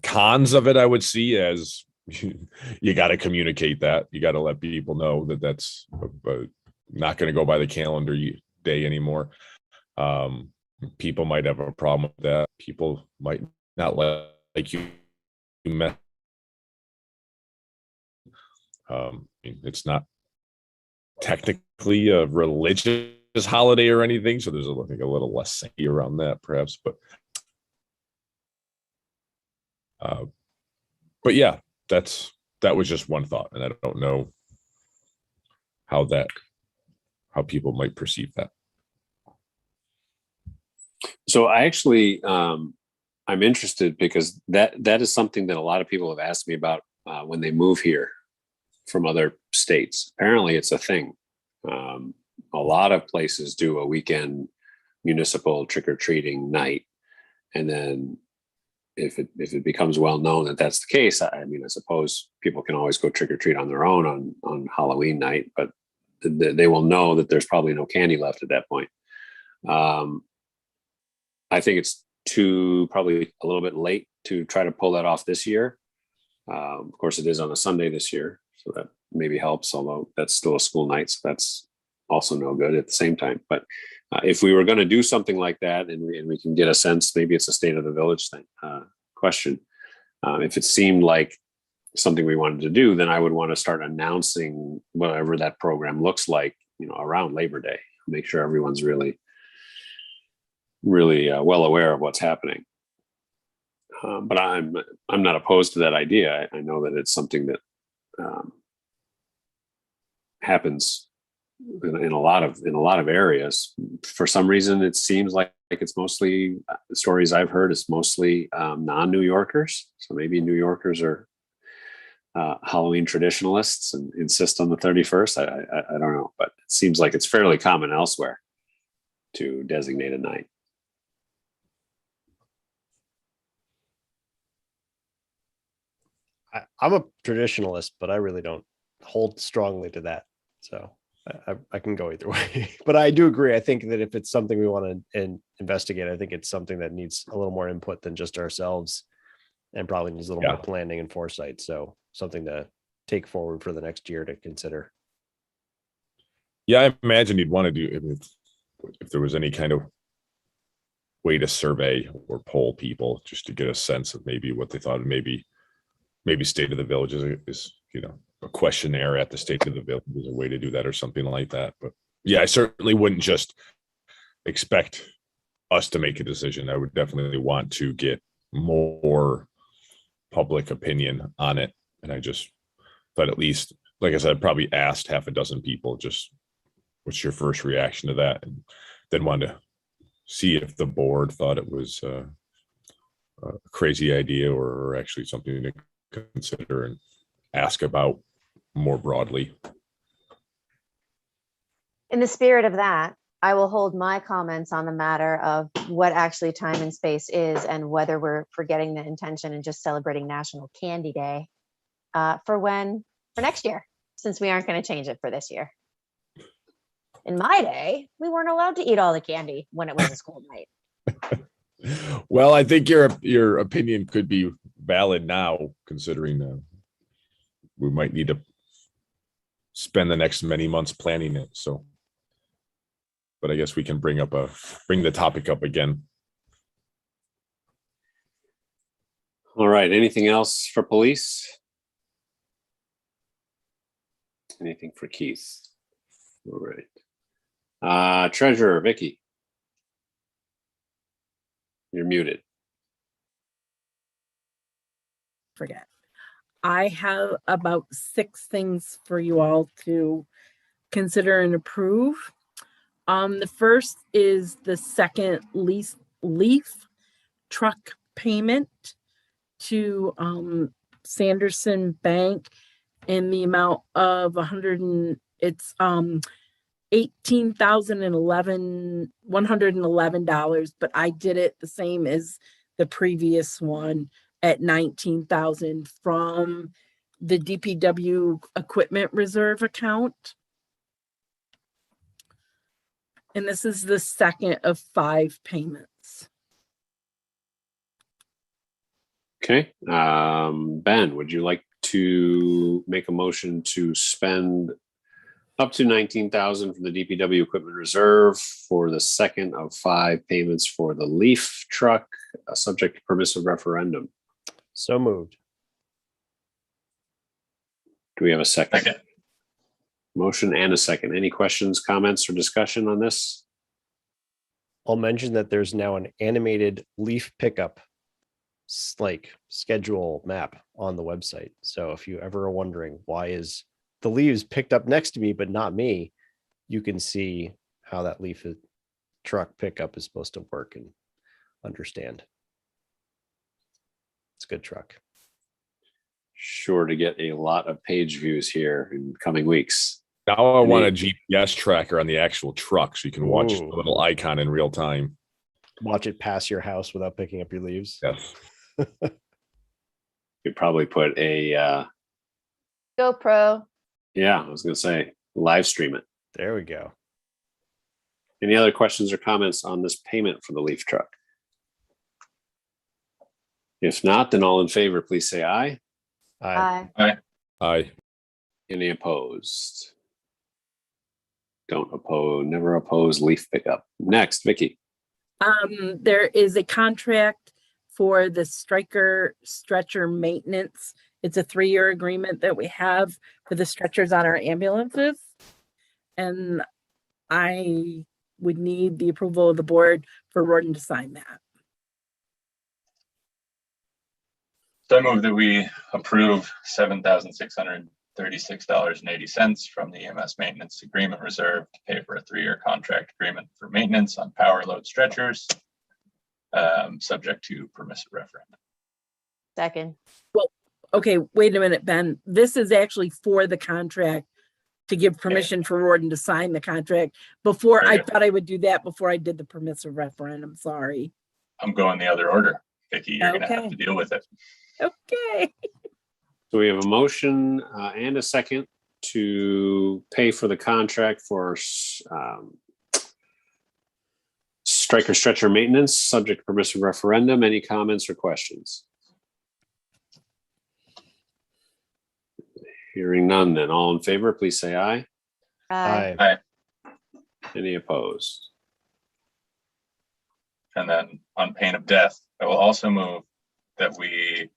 cons of it, I would see as you got to communicate that. You got to let people know that that's not going to go by the calendar day anymore. People might have a problem with that. People might not like you. It's not technically a religious holiday or anything, so there's a little less safety around that, perhaps. But yeah, that was just one thought, and I don't know how people might perceive that. So I actually, I'm interested because that is something that a lot of people have asked me about when they move here from other states. Apparently it's a thing. a lot of places do a weekend municipal trick or treating night. And then if it becomes well known that that's the case, I mean, I suppose people can always go trick or treat on their own on Halloween night, but they will know that there's probably no candy left at that point. I think it's probably a little bit late to try to pull that off this year. Of course, it is on a Sunday this year, so that maybe helps, although that's still a school night, so that's also no good at the same time. But if we were going to do something like that, and we can get a sense, maybe it's a state of the village thing, question. If it seemed like something we wanted to do, then I would want to start announcing whatever that program looks like, around Labor Day. Make sure everyone's really well aware of what's happening. But I'm not opposed to that idea. I know that it's something that happens in a lot of areas. For some reason, it seems like it's mostly, the stories I've heard, it's mostly non-New Yorkers. So maybe New Yorkers are Halloween traditionalists and insist on the 31st. I don't know, but it seems like it's fairly common elsewhere to designate a night. I'm a traditionalist, but I really don't hold strongly to that. So I can go either way. But I do agree. I think that if it's something we want to investigate, I think it's something that needs a little more input than just ourselves, and probably needs a little more planning and foresight. So something to take forward for the next year to consider. Yeah, I imagine you'd want to do if there was any kind of way to survey or poll people just to get a sense of maybe what they thought. Maybe State of the Village is a questionnaire at the State of the Village is a way to do that, or something like that. But yeah, I certainly wouldn't just expect us to make a decision. I would definitely want to get more public opinion on it. And I just thought, at least, like I said, probably asked half a dozen people, just what's your first reaction to that? And then wanted to see if the board thought it was a crazy idea or actually something to consider and ask about more broadly. In the spirit of that, I will hold my comments on the matter of what actually time and space is, and whether we're forgetting the intention and just celebrating National Candy Day for next year, since we aren't going to change it for this year. In my day, we weren't allowed to eat all the candy when it was a school night. Well, I think your opinion could be valid now, considering we might need to spend the next many months planning it. So, but I guess we can bring the topic up again. All right. Anything else for police? Anything for Keith? All right. Treasurer Vicky, you're muted. Forget. I have about 6 things for you all to consider and approve. The first is the second leaf truck payment to Sanderson Bank in the amount of $18,111, but I did it the same as the previous one at $19,000 from the DPW equipment reserve account. And this is the second of 5 payments. Okay. Ben, would you like to make a motion to spend up to $19,000 from the DPW equipment reserve for the second of 5 payments for the leaf truck, subject to permissive referendum? So moved. Do we have a second? Second. Motion and a second. Any questions, comments, or discussion on this? I'll mention that there's now an animated leaf pickup schedule map on the website. So if you ever are wondering why is the leaves picked up next to me but not me, you can see how that leaf truck pickup is supposed to work and understand. It's a good truck. Sure to get a lot of page views here in coming weeks. Now I And want a the- GPS tracker on the actual truck so you can watch the Ooh. little icon in real time. Watch it pass your house without picking up your leaves. Yes. You'd probably put a, GoPro. yeah, I was going to say live stream it. There we go. Any other questions or comments on this payment for the leaf truck? If not, then all in favor, please say aye. Aye. Aye. Any opposed? Don't oppose, never oppose leaf pickup. Next, Vicky. There is a contract for the striker stretcher maintenance. It's a 3-year agreement that we have for the stretchers on our ambulances. And I would need the approval of the board for Roden to sign that. So I move that we approve $7,636.80 from the EMS Maintenance Agreement Reserve to pay for a 3-year contract agreement for maintenance on power load stretchers, subject to permissive referendum. Second. Okay, wait a minute, Ben. This is actually for the contract to give permission for Roden to sign the contract. Before, Very I good. thought I would do that before I did the permissive referendum. Sorry. I'm going the other order. Vicky, you're gonna have Okay. to deal with it. Okay. So we have a motion and a second to pay for the contract for striker stretcher maintenance, subject to permissive referendum. Any comments or questions? Hearing none, then all in favor, please say aye. Aye. Any opposed? And then on pain of death, I will also move that we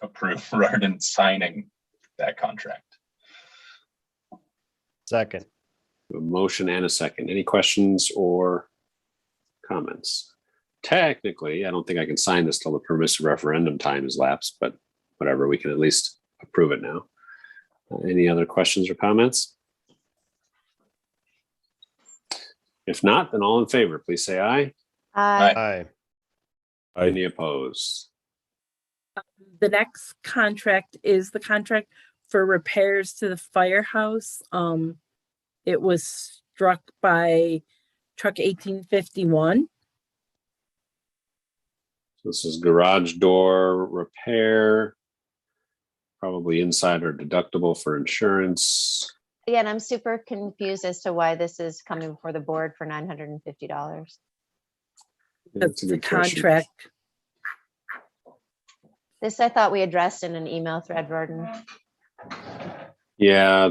approve Roden signing that contract. Second. A motion and a second. Any questions or comments? Technically, I don't think I can sign this till the permissive referendum time has lapsed, but whatever, we can at least approve it now. Any other questions or comments? If not, then all in favor, please say aye. Aye. Aye. Any opposed? The next contract is the contract for repairs to the firehouse. It was struck by truck 1851. This is garage door repair, probably inside or deductible for insurance. Again, I'm super confused as to why this is coming before the board for $950. That's a the good question. contract. This I thought we addressed in an email thread, Roden. Yeah,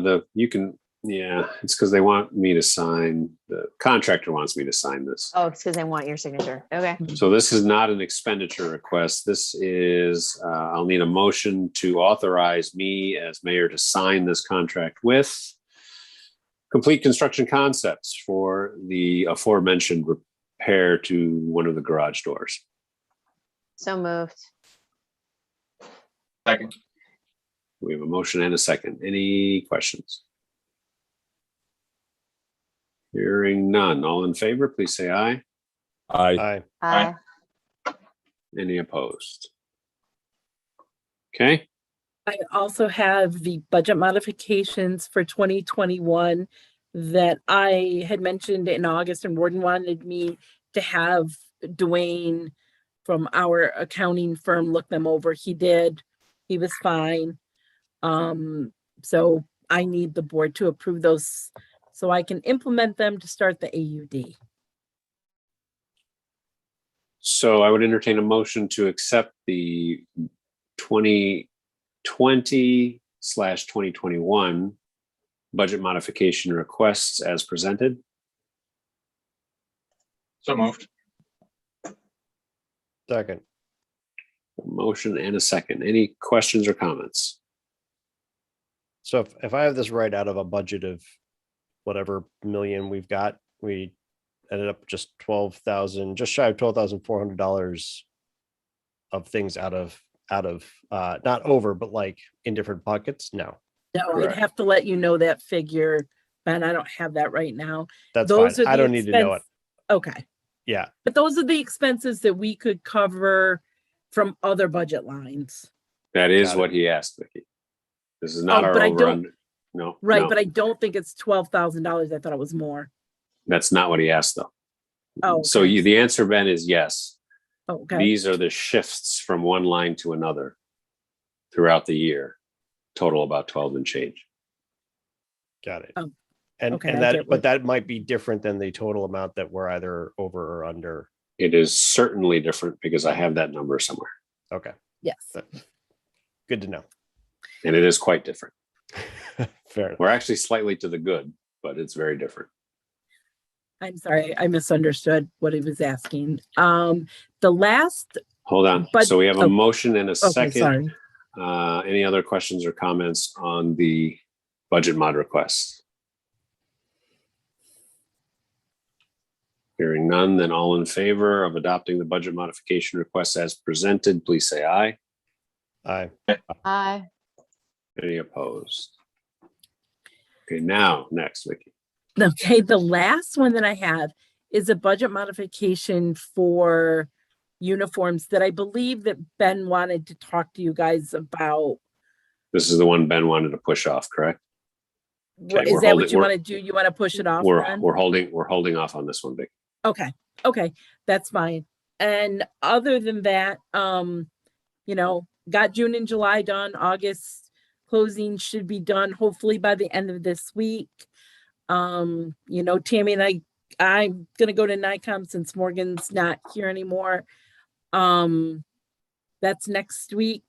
it's because they want me to sign, the contractor wants me to sign this. Oh, it's because they want your signature. Okay. So this is not an expenditure request. This is, I'll need a motion to authorize me as mayor to sign this contract with Complete Construction Concepts for the aforementioned repair to one of the garage doors. So moved. Second. We have a motion and a second. Any questions? Hearing none. All in favor, please say aye. Aye. Aye. Aye. Any opposed? Okay, I also have the budget modifications for 2021 that I had mentioned in August, and Warden wanted me to have Dwayne from our accounting firm look them over. He did. He was fine. So I need the board to approve those so I can implement them to start the AUD. so I would entertain a motion to accept the 2020/2021 budget modification requests as presented. So moved. Second. A motion and a second. Any questions or comments? So if I have this right, out of a budget of whatever million we've got, we ended up just just shy of $12,400 of things out of not over, but like in different buckets. No, No, Correct. I'd have to let you know that figure, Ben. I don't have that right now. that's Those fine. are I the don't need to know it. expense- Okay. Yeah. But those are the expenses that we could cover from other budget lines. That is Got it. what he asked, Vicky. This is not Oh, our but I over don't- under. No, Right, no, but I don't think it's $12,000. I thought it was more. that's not what he asked though. Oh, So okay. the answer, Ben, is yes. Oh, okay. These are the shifts from one line to another throughout the year, total about 12 and change. Got it. Oh, And, okay, and I that, get but what- that might be different than the total amount that we're either over or under. It is certainly different because I have that number somewhere, Okay, Yes. good to know. and it is quite different. Fair enough. We're actually slightly to the good, but it's very different. I'm sorry, I misunderstood what he was asking. The last, Hold on. But- So we have a oh, motion and a okay, second. sorry. Any other questions or comments on the budget mod request? Hearing none, then all in favor of adopting the budget modification request as presented, please say aye. Aye. Aye. Any opposed? Okay, now, next, Vicky. Okay, the last one that I have is a budget modification for uniforms that I believe that Ben wanted to talk to you guys about. This is the one Ben wanted to push off, correct? Okay, Is we're that holding- what you we're- want to do? You want to push it off? We're then? holding off on this one, Vicky. Okay, okay, that's fine. And other than that, got June and July done. August closing should be done hopefully by the end of this week. Tammy and I'm gonna go to NICOM since Morgan's not here anymore. That's next week.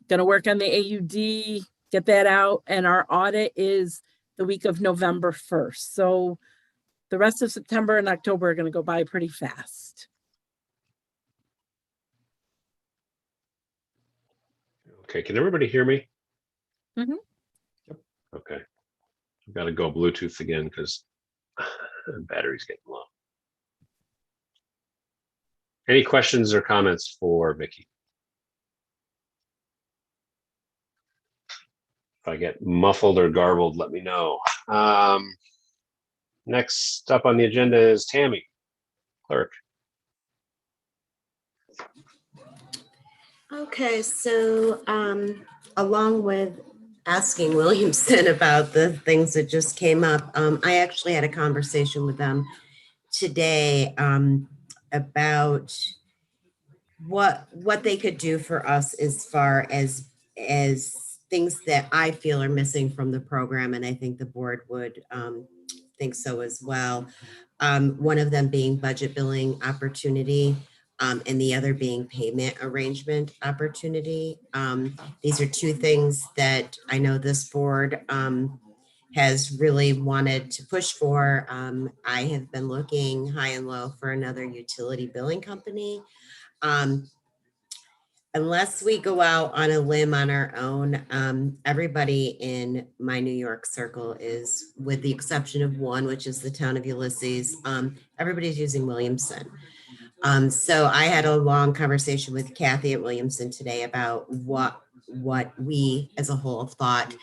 Gonna work on the AUD, get that out, and our audit is the week of November 1st. So the rest of September and October are gonna go by pretty fast. Okay, can everybody hear me? Mhm. Yep. Okay. I've got to go Bluetooth again because the battery's getting low. Any questions or comments for Vicky? If I get muffled or garbled, let me know. Next up on the agenda is Tammy, clerk. Okay, so along with asking Williamson about the things that just came up, I actually had a conversation with them today about what they could do for us as far as things that I feel are missing from the program, and I think the board would think so as well. One of them being budget billing opportunity. And the other being payment arrangement opportunity. These are two things that I know this board has really wanted to push for. I have been looking high and low for another utility billing company. Unless we go out on a limb on our own, everybody in my New York circle is, with the exception of one, which is the town of Ulysses, everybody's using Williamson. So I had a long conversation with Kathy at Williamson today about what we as a whole thought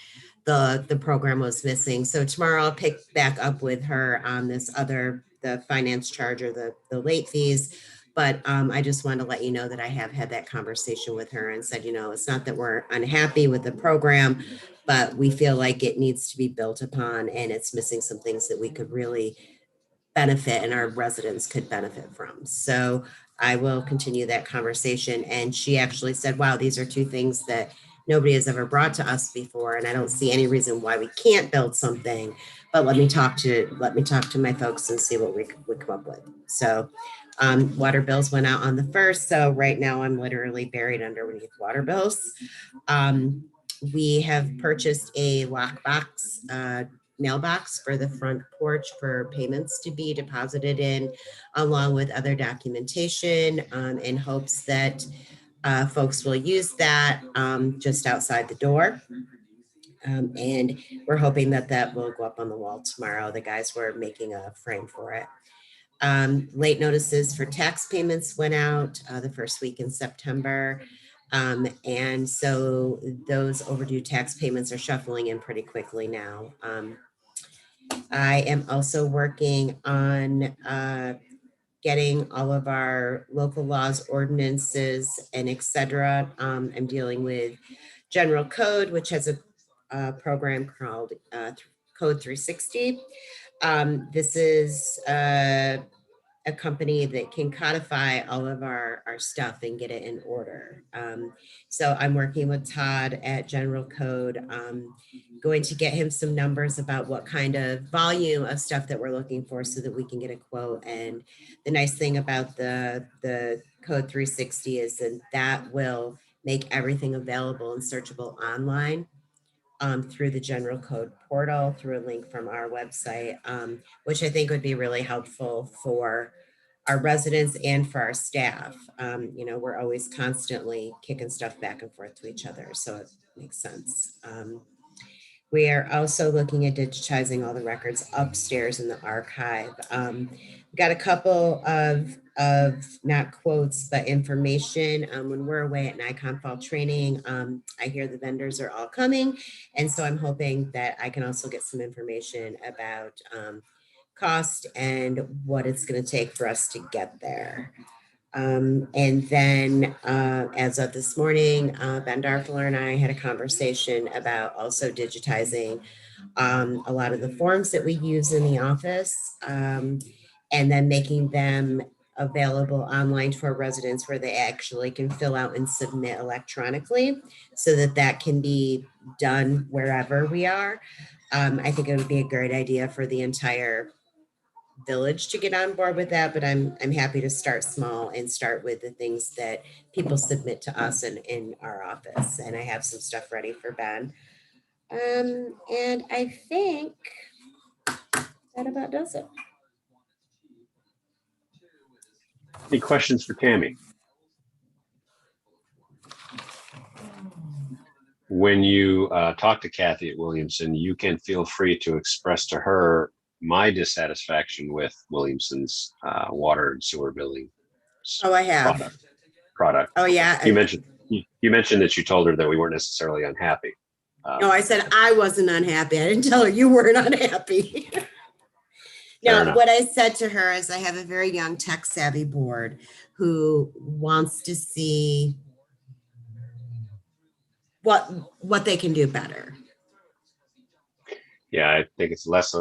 the program was missing. So tomorrow I'll pick back up with her on the finance charge or the late fees. But I just wanted to let you know that I have had that conversation with her and said, it's not that we're unhappy with the program, but we feel like it needs to be built upon and it's missing some things that we could really benefit and our residents could benefit from. So I will continue that conversation. And she actually said, wow, these are two things that nobody has ever brought to us before. And I don't see any reason why we can't build something, but let me talk to my folks and see what we come up with. So water bills went out on the 1st. So right now I'm literally buried underneath water bills. We have purchased a lockbox, mailbox for the front porch for payments to be deposited in, along with other documentation, in hopes that folks will use that just outside the door. And we're hoping that will go up on the wall tomorrow. The guys were making a frame for it. Late notices for tax payments went out the first week in September. And so those overdue tax payments are shuffling in pretty quickly now. I am also working on getting all of our local laws, ordinances, and et cetera. I'm dealing with general code, which has program called Code 360. This is a company that can codify all of our stuff and get it in order. So I'm working with Todd at General Code, going to get him some numbers about what kind of volume of stuff that we're looking for so that we can get a quote. And the nice thing about the Code 360 is that will make everything available and searchable online. Through the general code portal, through a link from our website, which I think would be really helpful for our residents and for our staff. We're always constantly kicking stuff back and forth to each other, so it makes sense. We are also looking at digitizing all the records upstairs in the archive. We got a couple of not quotes, but information. When we're away at Nikon Fall Training, I hear the vendors are all coming. And so I'm hoping that I can also get some information about cost and what it's going to take for us to get there. And then as of this morning, Ben Darfler and I had a conversation about also digitizing a lot of the forms that we use in the office, and then making them available online to our residents where they actually can fill out and submit electronically so that can be done wherever we are. I think it would be a great idea for the entire village to get on board with that, but I'm happy to start small and start with the things that people submit to us in our office. And I have some stuff ready for Ben. And I think that about does it. Any questions for Tammy? When you talk to Kathy at Williamson, you can feel free to express to her my dissatisfaction with Williamson's water and sewer billing. Oh, I have. Product. Oh, yeah. You mentioned that you told her that we weren't necessarily unhappy. No, I said I wasn't unhappy. I didn't tell her you weren't unhappy. No, what I said to her is I have a very young tech savvy board who wants to see what they can do better. Yeah, I think it's less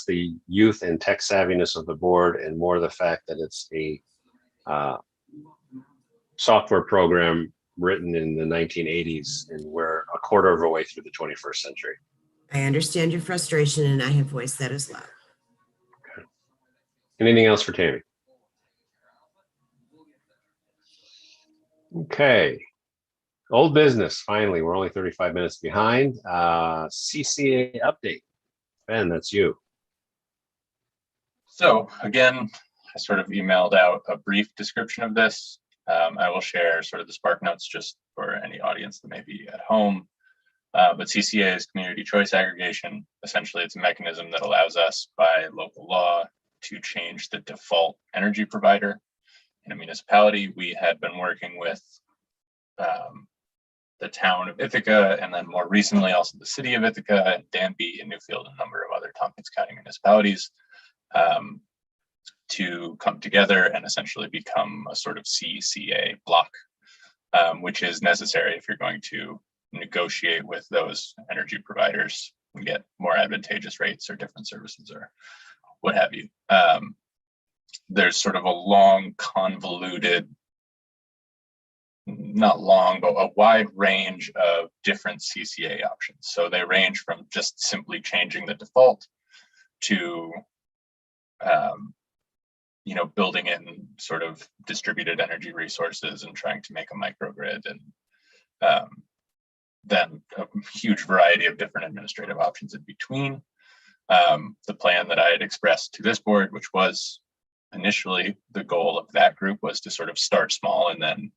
the youth and tech savviness of the board and more the fact that it's a software program written in the 1980s and we're a quarter of a way through the 21st century. I understand your frustration and I have voiced that as well. Okay. Anything else for Tammy? Okay. Old business, finally. We're only 35 minutes behind. CCA update. Ben, that's you. So again, I sort of emailed out a brief description of this. I will share sort of the spark notes just for any audience that may be at home. But CCA is community choice aggregation. Essentially, it's a mechanism that allows us by local law to change the default energy provider in a municipality. We had been working with the town of Ithaca, and then more recently also the city of Ithaca, Danby, and Newfield, and a number of other Tompkins County municipalities to come together and essentially become a sort of CCA block, which is necessary if you're going to negotiate with those energy providers and get more advantageous rates or different services or what have you. There's sort of a long, convoluted, not long, but a wide range of different CCA options. So they range from just simply changing the default to, building in sort of distributed energy resources and trying to make a microgrid, and then a huge variety of different administrative options in between. The plan that I had expressed to this board, which was initially the goal of that group, was to sort of start small and then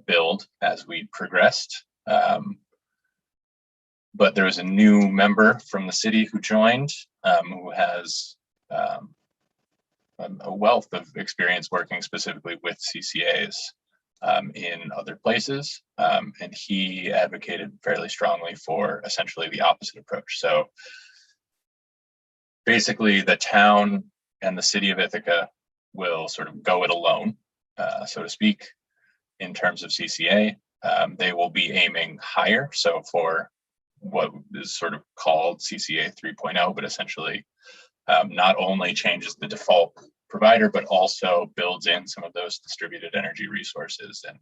build as we progressed. But there was a new member from the city who joined, who has a wealth of experience working specifically with CCAs in other places. And he advocated fairly strongly for essentially the opposite approach. So basically the town and the city of Ithaca will sort of go it alone, so to speak, in terms of CCA. They will be aiming higher. So for what is sort of called CCA 3.0, but essentially not only changes the default provider, but also builds in some of those distributed energy resources and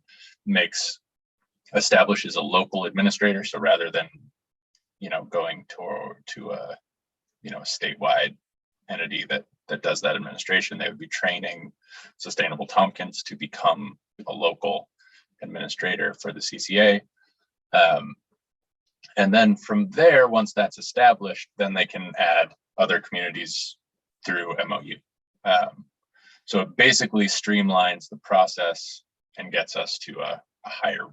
establishes a local administrator. So rather than, going to a, a statewide entity that does that administration, they would be training Sustainable Tompkins to become a local administrator for the CCA. And then from there, once that's established, then they can add other communities through MOU. So it basically streamlines the process and gets us to a higher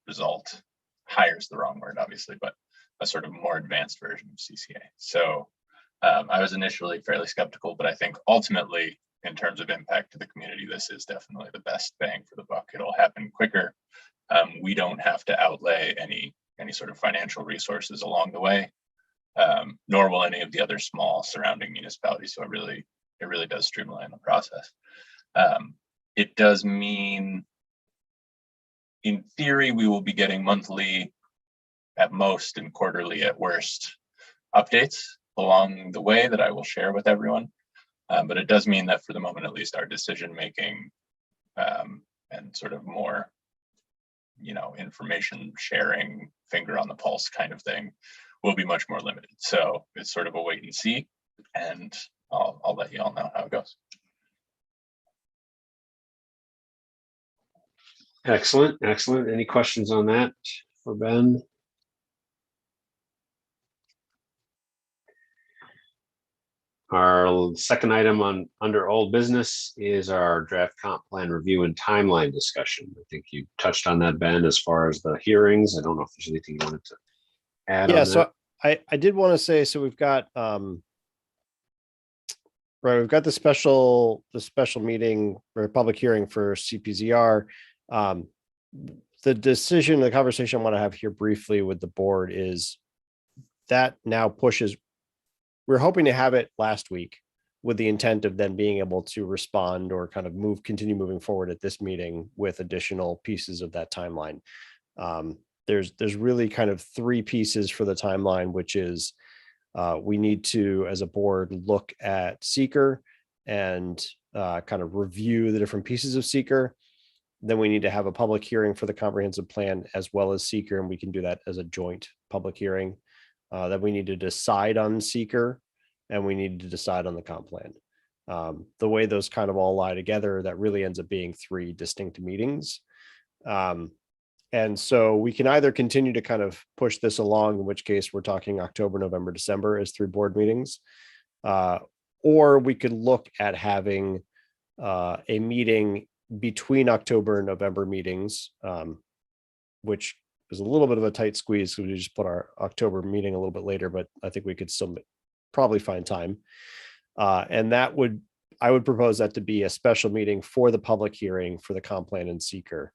result. Higher is the wrong word, obviously, but a sort of more advanced version of CCA. So I was initially fairly skeptical, but I think ultimately, in terms of impact to the community, this is definitely the best bang for the buck. It'll happen quicker. We don't have to outlay any sort of financial resources along the way, nor will any of the other small surrounding municipalities. So it really does streamline the process. It does mean, in theory, we will be getting monthly at most and quarterly at worst updates along the way that I will share with everyone. But it does mean that for the moment, at least, our decision making and sort of more, information sharing, finger on the pulse kind of thing will be much more limited. So it's sort of a wait and see, and I'll let you all know how it goes. Excellent. Any questions on that for Ben? Our second item under old business is our draft comp plan review and timeline discussion. I think you touched on that, Ben, as far as the hearings. I don't know if there's anything you wanted to add. Yeah, on so that. I did want to say, so we've got we've got the special meeting or public hearing for Cpzr. The conversation I want to have here briefly with the board is that now pushes. We're hoping to have it last week with the intent of then being able to respond or kind of continue moving forward at this meeting with additional pieces of that timeline. There's really kind of three pieces for the timeline, which is we need to, as a board, look at Cpzr and kind of review the different pieces of Cpzr. Then we need to have a public hearing for the comprehensive plan as well as Cpzr, and we can do that as a joint public hearing. That we need to decide on Cpzr, and we need to decide on the comp plan. The way those kind of all lie together, that really ends up being three distinct meetings. And so we can either continue to kind of push this along, in which case we're talking October, November, December as 3 board meetings, or we could look at having a meeting between October and November meetings, which is a little bit of a tight squeeze. So we just put our October meeting a little bit later, but I think we could still probably find time. And I would propose that to be a special meeting for the public hearing for the comp plan and Cpzr.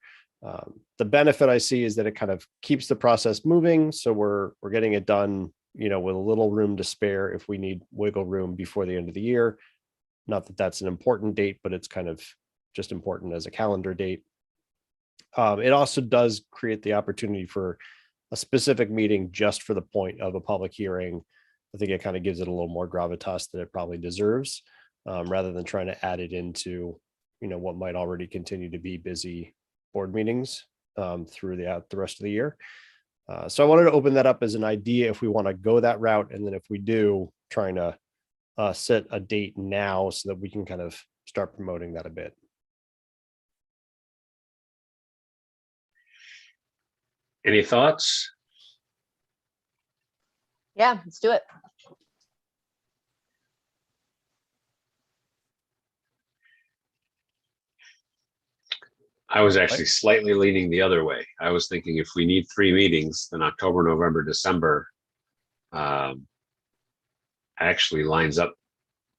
The benefit I see is that it kind of keeps the process moving. So we're getting it done, with a little room to spare if we need wiggle room before the end of the year. Not that that's an important date, but it's kind of just important as a calendar date. It also does create the opportunity for a specific meeting just for the point of a public hearing. I think it kind of gives it a little more gravitas that it probably deserves, rather than trying to add it into, what might already continue to be busy board meetings through the rest of the year. So I wanted to open that up as an idea if we want to go that route. And then if we do, trying to set a date now so that we can kind of start promoting that a bit. Any thoughts? Yeah, let's do it. I was actually slightly leaning the other way. I was thinking if we need 3 meetings, then October, November, December actually lines up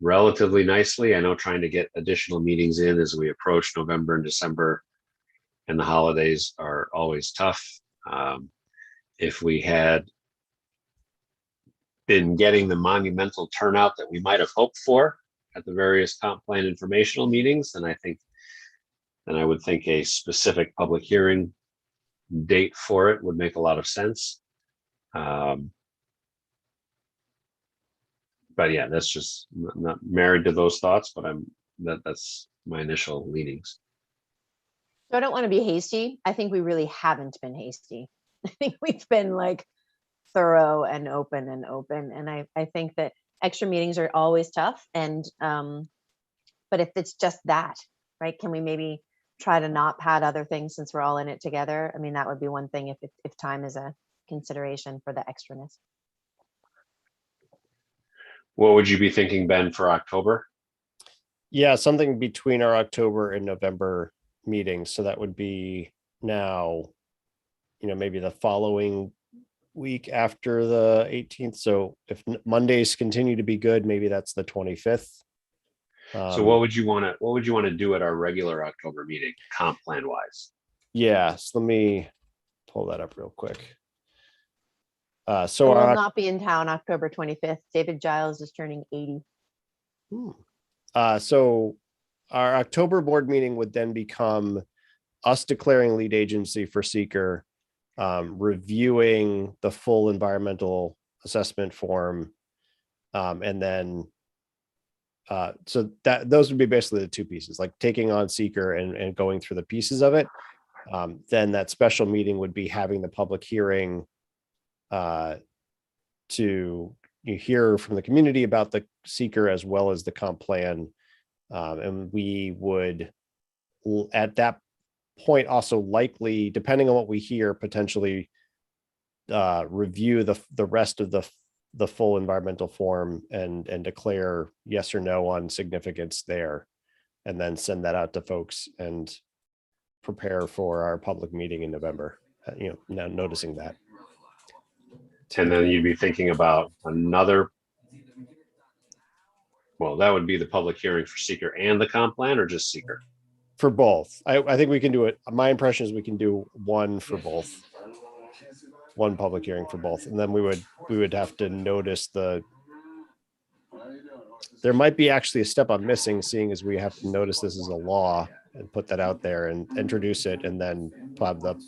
relatively nicely. I know trying to get additional meetings in as we approach November and December and the holidays are always tough. If we had been getting the monumental turnout that we might have hoped for at the various comp plan informational meetings, then I would think a specific public hearing date for it would make a lot of sense. but yeah, that's just not married to those thoughts, but that's my initial leanings. So I don't want to be hasty. I think we really haven't been hasty. I think we've been like thorough and open. And I think that extra meetings are always tough. And but if it's just that, right, can we maybe try to not pad other things since we're all in it together? I mean, that would be one thing if time is a consideration for the extraness. What would you be thinking, Ben, for October? Yeah, something between our October and November meetings. So that would be now, maybe the following week after the 18th. So if Mondays continue to be good, maybe that's the 25th. So what would you want to do at our regular October meeting, comp plan wise? Yeah, so let me pull that up real quick. So I will not be in town October 25th. David Giles is turning 80. So our October board meeting would then become us declaring lead agency for seeker, reviewing the full environmental assessment form, and then so that those would be basically the two pieces, like taking on seeker and going through the pieces of it. Then that special meeting would be having the public hearing to hear from the community about the seeker as well as the comp plan. And we would at that point also likely, depending on what we hear, potentially review the rest of the full environmental form and declare yes or no on significance there, and then send that out to folks and prepare for our public meeting in November. Now noticing that. And then you'd be thinking about another, well, that would be the public hearing for seeker and the comp plan, or just seeker? For both. I think we can do it. My impression is we can do one for both. One public hearing for both. And then we would have to notice there might be actually a step I'm missing, seeing as we have to notice this is a law and put that out there and introduce it, and then have the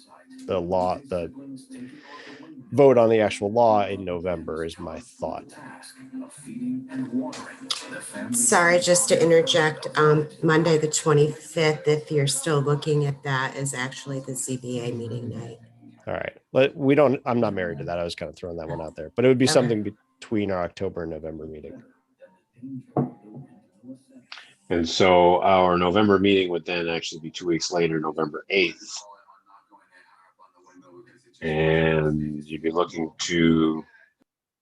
vote on the actual law in November is my thought. Sorry, just to interject, Monday, the 25th, if you're still looking at that, is actually the ZBA meeting night. All right. But I'm not married to that. I was kind of throwing that one out there, but it would be something between our October and November meeting. And so our November meeting would then actually be 2 weeks later, November 8th. And you'd be looking to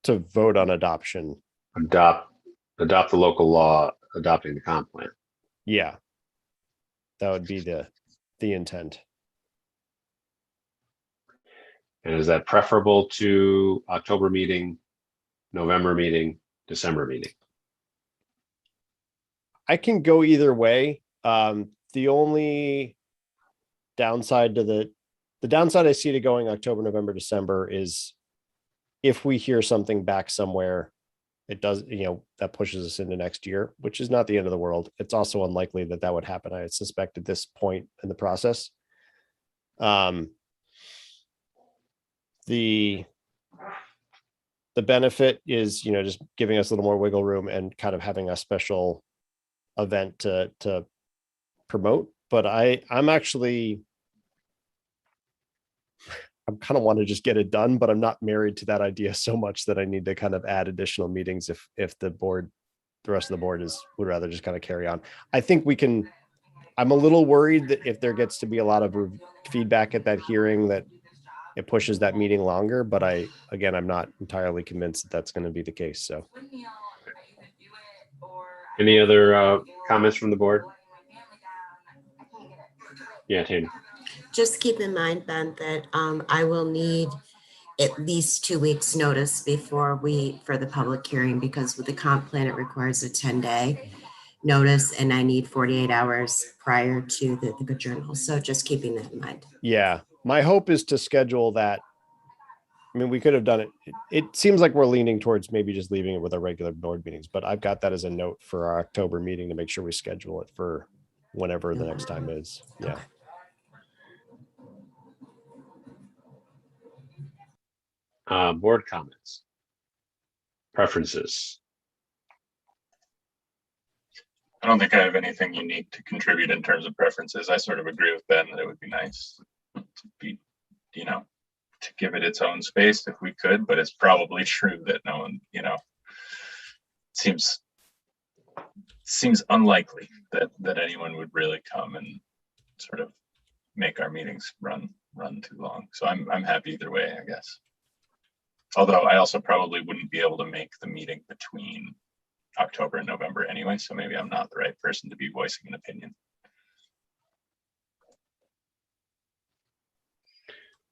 vote on adoption. Adopt the local law, adopting the comp plan. Yeah. That would be the intent. And is that preferable to October meeting, November meeting, December meeting? I can go either way. The only downside to the downside I see to going October, November, December is if we hear something back somewhere, it does, that pushes us into next year, which is not the end of the world. It's also unlikely that would happen, I suspect, at this point in the process. The benefit is, just giving us a little more wiggle room and kind of having a special event to promote. But I'm kind of want to just get it done, but I'm not married to that idea so much that I need to kind of add additional meetings if the rest of the board would rather just kind of carry on. I think we can. I'm a little worried that if there gets to be a lot of feedback at that hearing, that it pushes that meeting longer, but I'm not entirely convinced that that's going to be the case. So any other comments from the board? Yeah, Tina. Just keep in mind, Ben, that I will need at least 2 weeks notice for the public hearing, because with the comp plan, it requires a 10-day notice, and I need 48 hours prior to the Good Journal. So just keeping that in mind. Yeah, my hope is to schedule that. I mean, we could have done it. It seems like we're leaning towards maybe just leaving it with our regular board meetings, but I've got that as a note for our October meeting to make sure we schedule it for whenever the next time is. Yeah. Board comments, preferences. I don't think I have anything unique to contribute in terms of preferences. I sort of agree with Ben that it would be nice to be, to give it its own space if we could, but it's probably true that no one, seems unlikely that anyone would really come and sort of make our meetings run too long. So I'm happy either way, I guess. Although I also probably wouldn't be able to make the meeting between October and November anyway, so maybe I'm not the right person to be voicing an opinion.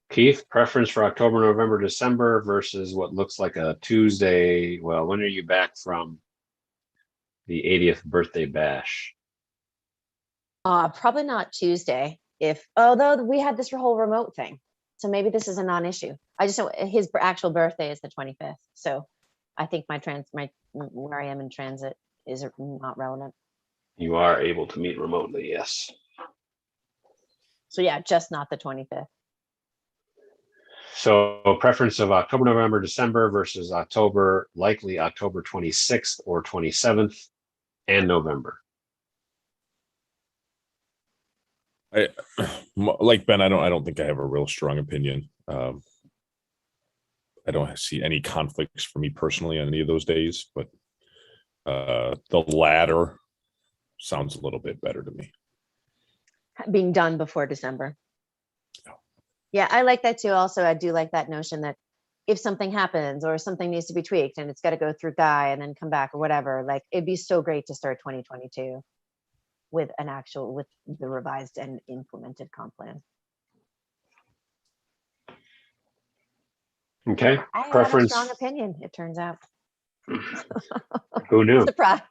Keith, preference for October, November, December versus what looks like a Tuesday. Well, when are you back from the 80th birthday bash? Probably not Tuesday. Although we had this whole remote thing, so maybe this is a non-issue. I just know his actual birthday is the 25th, so I think where I am in transit is not relevant. You are able to meet remotely, yes. So yeah, just not the 25th. So preference of October, November, December versus likely October 26th or 27th and November. Like Ben, I don't think I have a real strong opinion. I don't see any conflicts for me personally on any of those days, but the latter sounds a little bit better to me. Being done before December. Yeah, I like that too. Also, I do like that notion that if something happens or something needs to be tweaked and it's got to go through Guy and then come back or whatever, like it'd be so great to start 2022 with the revised and implemented comp plan. Okay. I have a Preference. strong opinion, it turns out. Who knew? Surprise.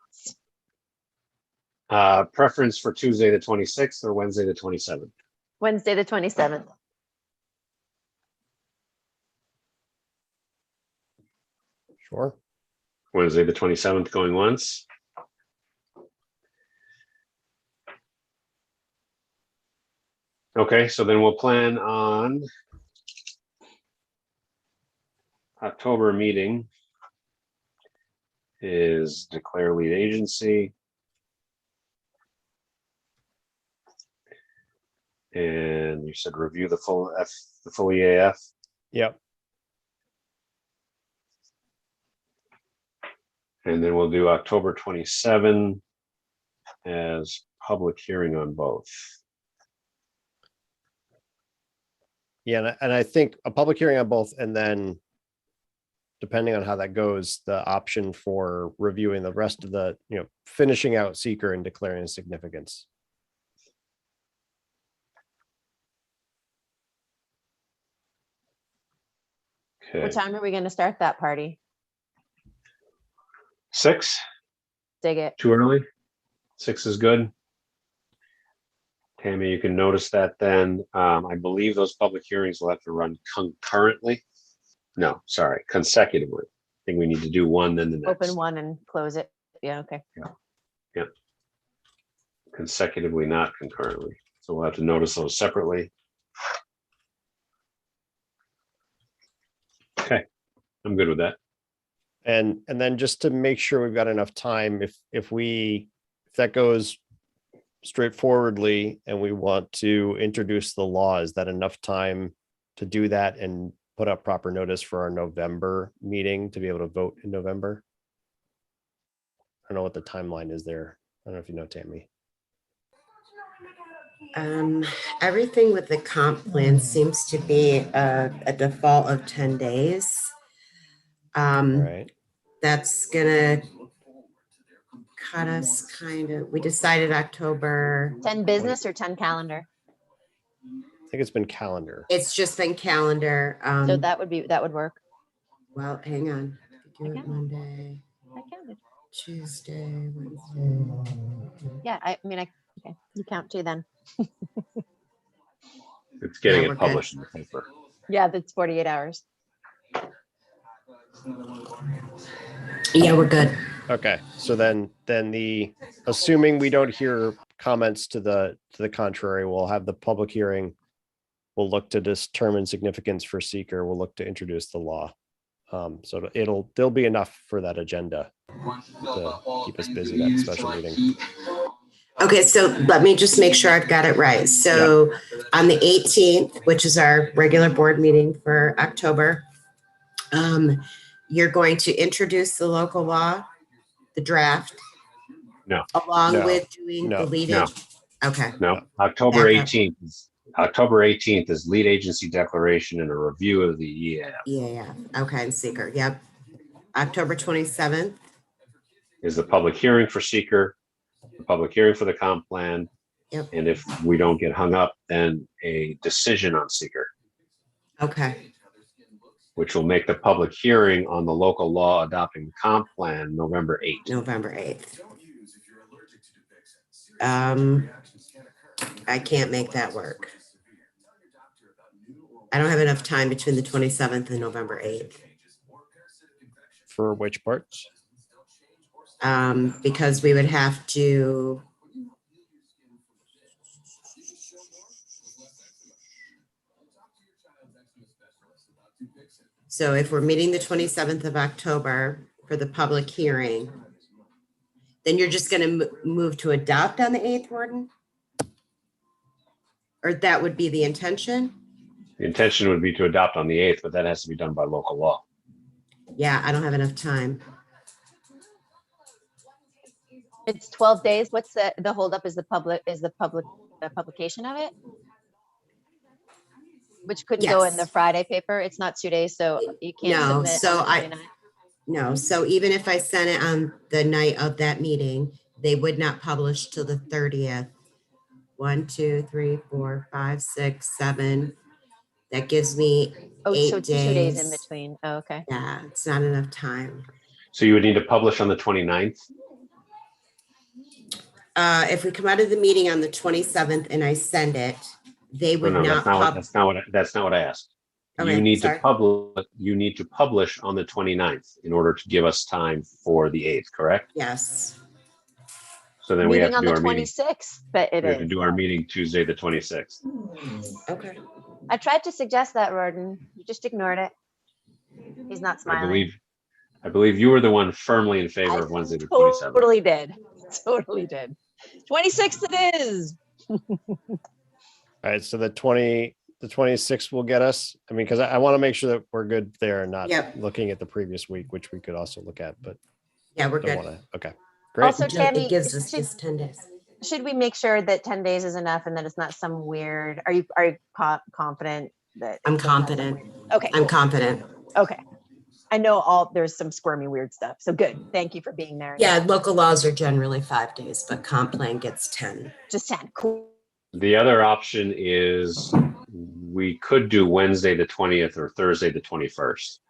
Preference for Tuesday the 26th or Wednesday the 27th? Wednesday the 27th. Sure. Wednesday the 27th going once. Okay, so then we'll plan on October meeting is declare lead agency. And you said review the full EAF. Yep. And then we'll do October 27 as public hearing on both. Yeah, and I think a public hearing on both, and then depending on how that goes, the option for reviewing the rest of the, finishing out seeker and declaring significance. Okay. What time are we going to start that party? 6? Dig it. Too early? 6 is good. Tammy, you can notice that then. I believe those public hearings will have to run concurrently. No, sorry, consecutively. I think we need to do one, then the next. Open one and close it. Yeah, okay. Yeah. Consecutively, not concurrently. So we'll have to notice those separately. Okay, I'm good with that. And then just to make sure we've got enough time, if that goes straightforwardly and we want to introduce the law, is that enough time to do that and put up proper notice for our November meeting to be able to vote in November? I don't know what the timeline is there. I don't know if you know, Tammy. Everything with the comp plan seems to be a default of 10 days. All right. That's gonna cut us we decided October. 10 business or 10 calendar? I think it's been calendar. It's just been calendar. So that would work. Well, hang on. Do I it Monday, counted. Tuesday, Wednesday. Yeah, okay. You count too then. It's getting Yeah, we're it published in the paper. Yeah, that's 48 hours. Yeah, we're good. Okay, so then assuming we don't hear comments to the contrary, we'll have the public hearing. We'll look to determine significance for seeker. We'll look to introduce the law. So there'll be enough for that agenda to keep us busy, that special meeting. Okay, so let me just make sure I've got it right. So on the 18th, which is our regular board meeting for October, you're going to introduce the local law, the draft, No. along No. with doing the No. lead. No. Okay, No, October Back up. 18th. October 18th is lead agency declaration and a review of the EAF. yeah, okay, and seeker, yep. October 27th, Is the public hearing for seeker, the public hearing for the comp plan. Yep. And if we don't get hung up, then a decision on seeker, okay, which will make the public hearing on the local law adopting the comp plan November 8th. November 8th. I can't make that work. I don't have enough time between the 27th and November 8th. For which parts? Because we would have to. So if we're meeting the 27th of October for the public hearing, then you're just going to move to adopt on the 8th, Warden? Or that would be the intention? The intention would be to adopt on the 8th, but that has to be done by local law. Yeah, I don't have enough time. It's 12 days. What's the holdup is the publication of it? Which couldn't go in the Yes. Friday paper. It's not 2 days, so you can't No, submit so on the I- 29th. No, so even if I sent it on the night of that meeting, they would not publish till the 30th. 1, 2, 3, 4, 5, 6, 7. That gives me Oh, 8 so 2 days in days. between. Oh, okay. Yeah, it's not enough time. So you would need to publish on the 29th. If we come out of the meeting on the 27th and I send it, they would No, not. that's not what I asked. Okay, You need sorry. to publish on the 29th in order to give us time for the 8th, correct? Yes. So then we have Meeting to on do the our meeting. 26th, but it We have to is. do our meeting Tuesday, the 26th. Okay. I tried to suggest that, Roden. You just ignored it. He's not smiling. I believe you were the one firmly in favor of Wednesday, the 27th. Totally did. Totally did. 26th it is. All right, so the 26th will get us. I mean, because I want to make sure that we're good there and not Yep. looking at the previous week, which we could also look at, but Yeah, we're don't good. want to. Okay, great. Also, Tammy, It gives us should, just 10 days. should we make sure that 10 days is enough and that it's not some weird, are you confident that? I'm it's not some confident. weird- Okay, I'm cool. confident. Okay. I know there's some squirmy weird stuff. So good. Thank you for being there. Yeah, local laws are generally 5 days, but comp plan gets 10. Just 10. Cool. The other option is we could do Wednesday, the 20th or Thursday, the 21st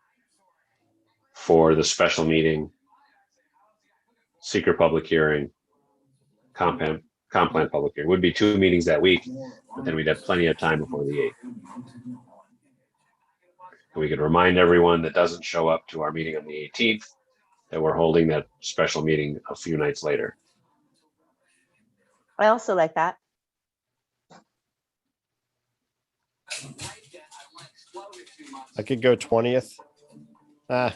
for the special meeting, secret public hearing, comp plan public hearing. Would be 2 meetings that week, but then we'd have plenty of time before the 8th. And we could remind everyone that doesn't show up to our meeting on the 18th that we're holding that special meeting a few nights later. I also like that. I could go 20th. I'm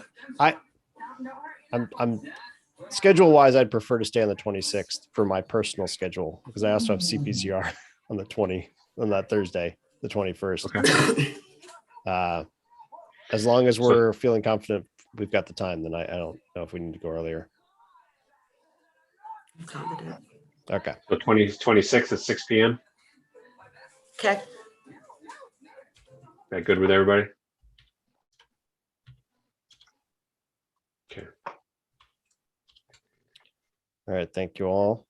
schedule wise, I'd prefer to stay on the 26th for my personal schedule because I also have Cpzr on that Thursday, the 21st. As long as we're feeling confident we've got the time, then I don't know if we need to go earlier. I'm confident. Okay. So 26th at 6 p.m. Okay. That good with everybody? Okay. All right. Thank you all.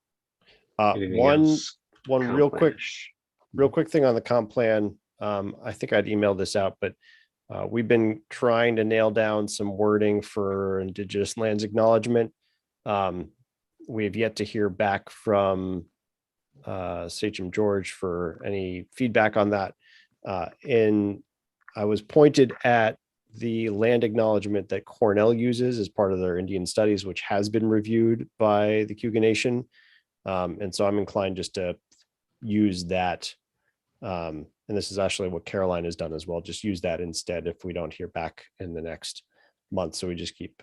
Anything One else? real quick thing on the comp plan. I think I'd emailed this out, but we've been trying to nail down some wording for Indigenous lands acknowledgement. We have yet to hear back from Sachem George for any feedback on that. And I was pointed at the land acknowledgement that Cornell uses as part of their Indian studies, which has been reviewed by the Cayuga Nation. And so I'm inclined just to use that. And this is actually what Caroline has done as well. Just use that instead if we don't hear back in the next month. So we just keep,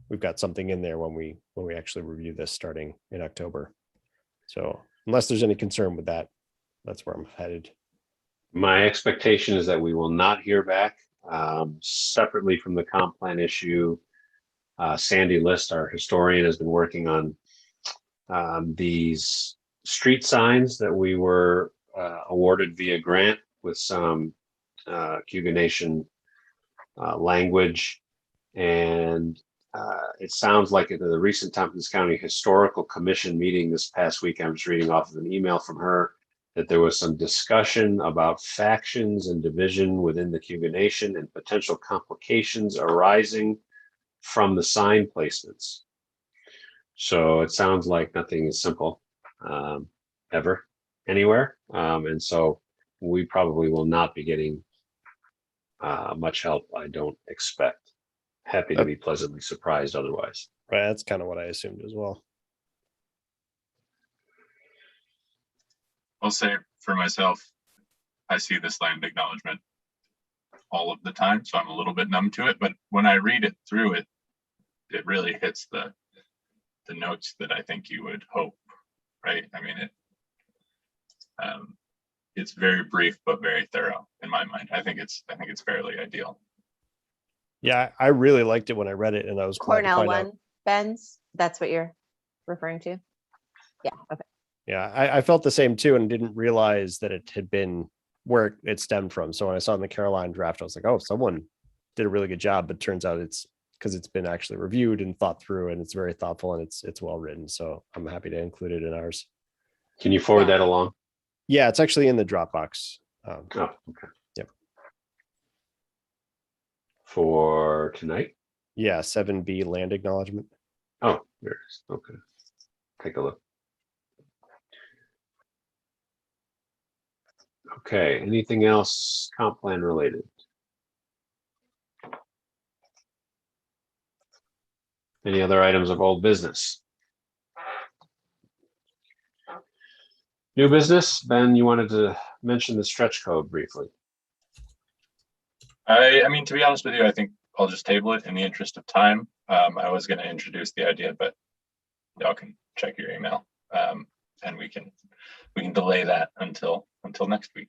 we've got something in there when we actually review this starting in October. So unless there's any concern with that, that's where I'm headed. My expectation is that we will not hear back. Separately from the comp plan issue, Sandy List, our historian, has been working on these street signs that we were awarded via grant with some Cayuga Nation language. And it sounds like at the recent Tompkins County Historical Commission meeting this past week, I'm just reading off of an email from her, that there was some discussion about factions and division within the Cayuga Nation and potential complications arising from the sign placements. So it sounds like nothing is simple ever, anywhere. And so we probably will not be getting much help, I don't expect. Happy to be pleasantly surprised otherwise. Right, that's kind of what I assumed as well. I'll say for myself, I see this land acknowledgement all of the time, so I'm a little bit numb to it. But when I read it through, it really hits the notes that I think you would hope, right? I mean, it's very brief but very thorough in my mind. I think it's fairly ideal. Yeah, I really liked it when I read it, and I was glad to Cornell find one, out. Ben's, that's what you're referring to? Yeah, okay. Yeah, I felt the same too, and didn't realize that it had been where it stemmed from. So when I saw in the Caroline draft, I was like, oh, someone did a really good job. But it turns out it's because it's been actually reviewed and thought through, and it's very thoughtful, and it's well written. So I'm happy to include it in ours. Can you forward that along? Yeah, it's actually in the Dropbox. Oh, okay. Yep. For tonight? Yeah, 7B land acknowledgement. Oh, there it is. Okay. Take a look. Okay, anything else comp plan related? Any other items of old business? New business, Ben, you wanted to mention the stretch code briefly. I mean, to be honest with you, I think I'll just table it in the interest of time. I was going to introduce the idea, but y'all can check your email, and we can delay that until next week.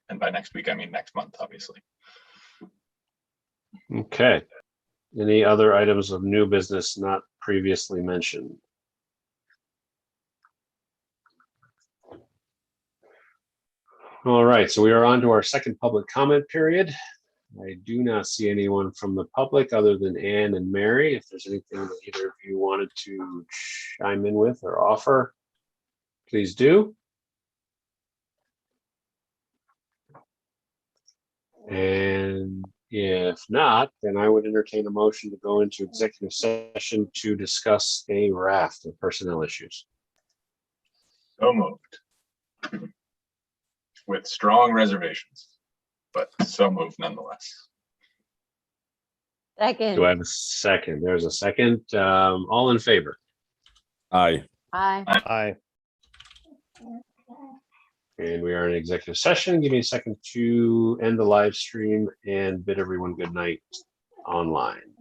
And by next week, I mean next month, obviously. Okay. Any other items of new business not previously mentioned? All right, so we are on to our second public comment period. I do not see anyone from the public other than Ann and Mary. If there's anything that either of you wanted to chime in with or offer, please do. And if not, then I would entertain a motion to go into executive session to discuss a raft of personnel issues. So moved. With strong reservations, but so moved nonetheless. Second. Do I have a second? There's a second. All in favor? Aye. Aye. Aye. And we are in executive session. Give me a second to end the live stream and bid everyone good night online.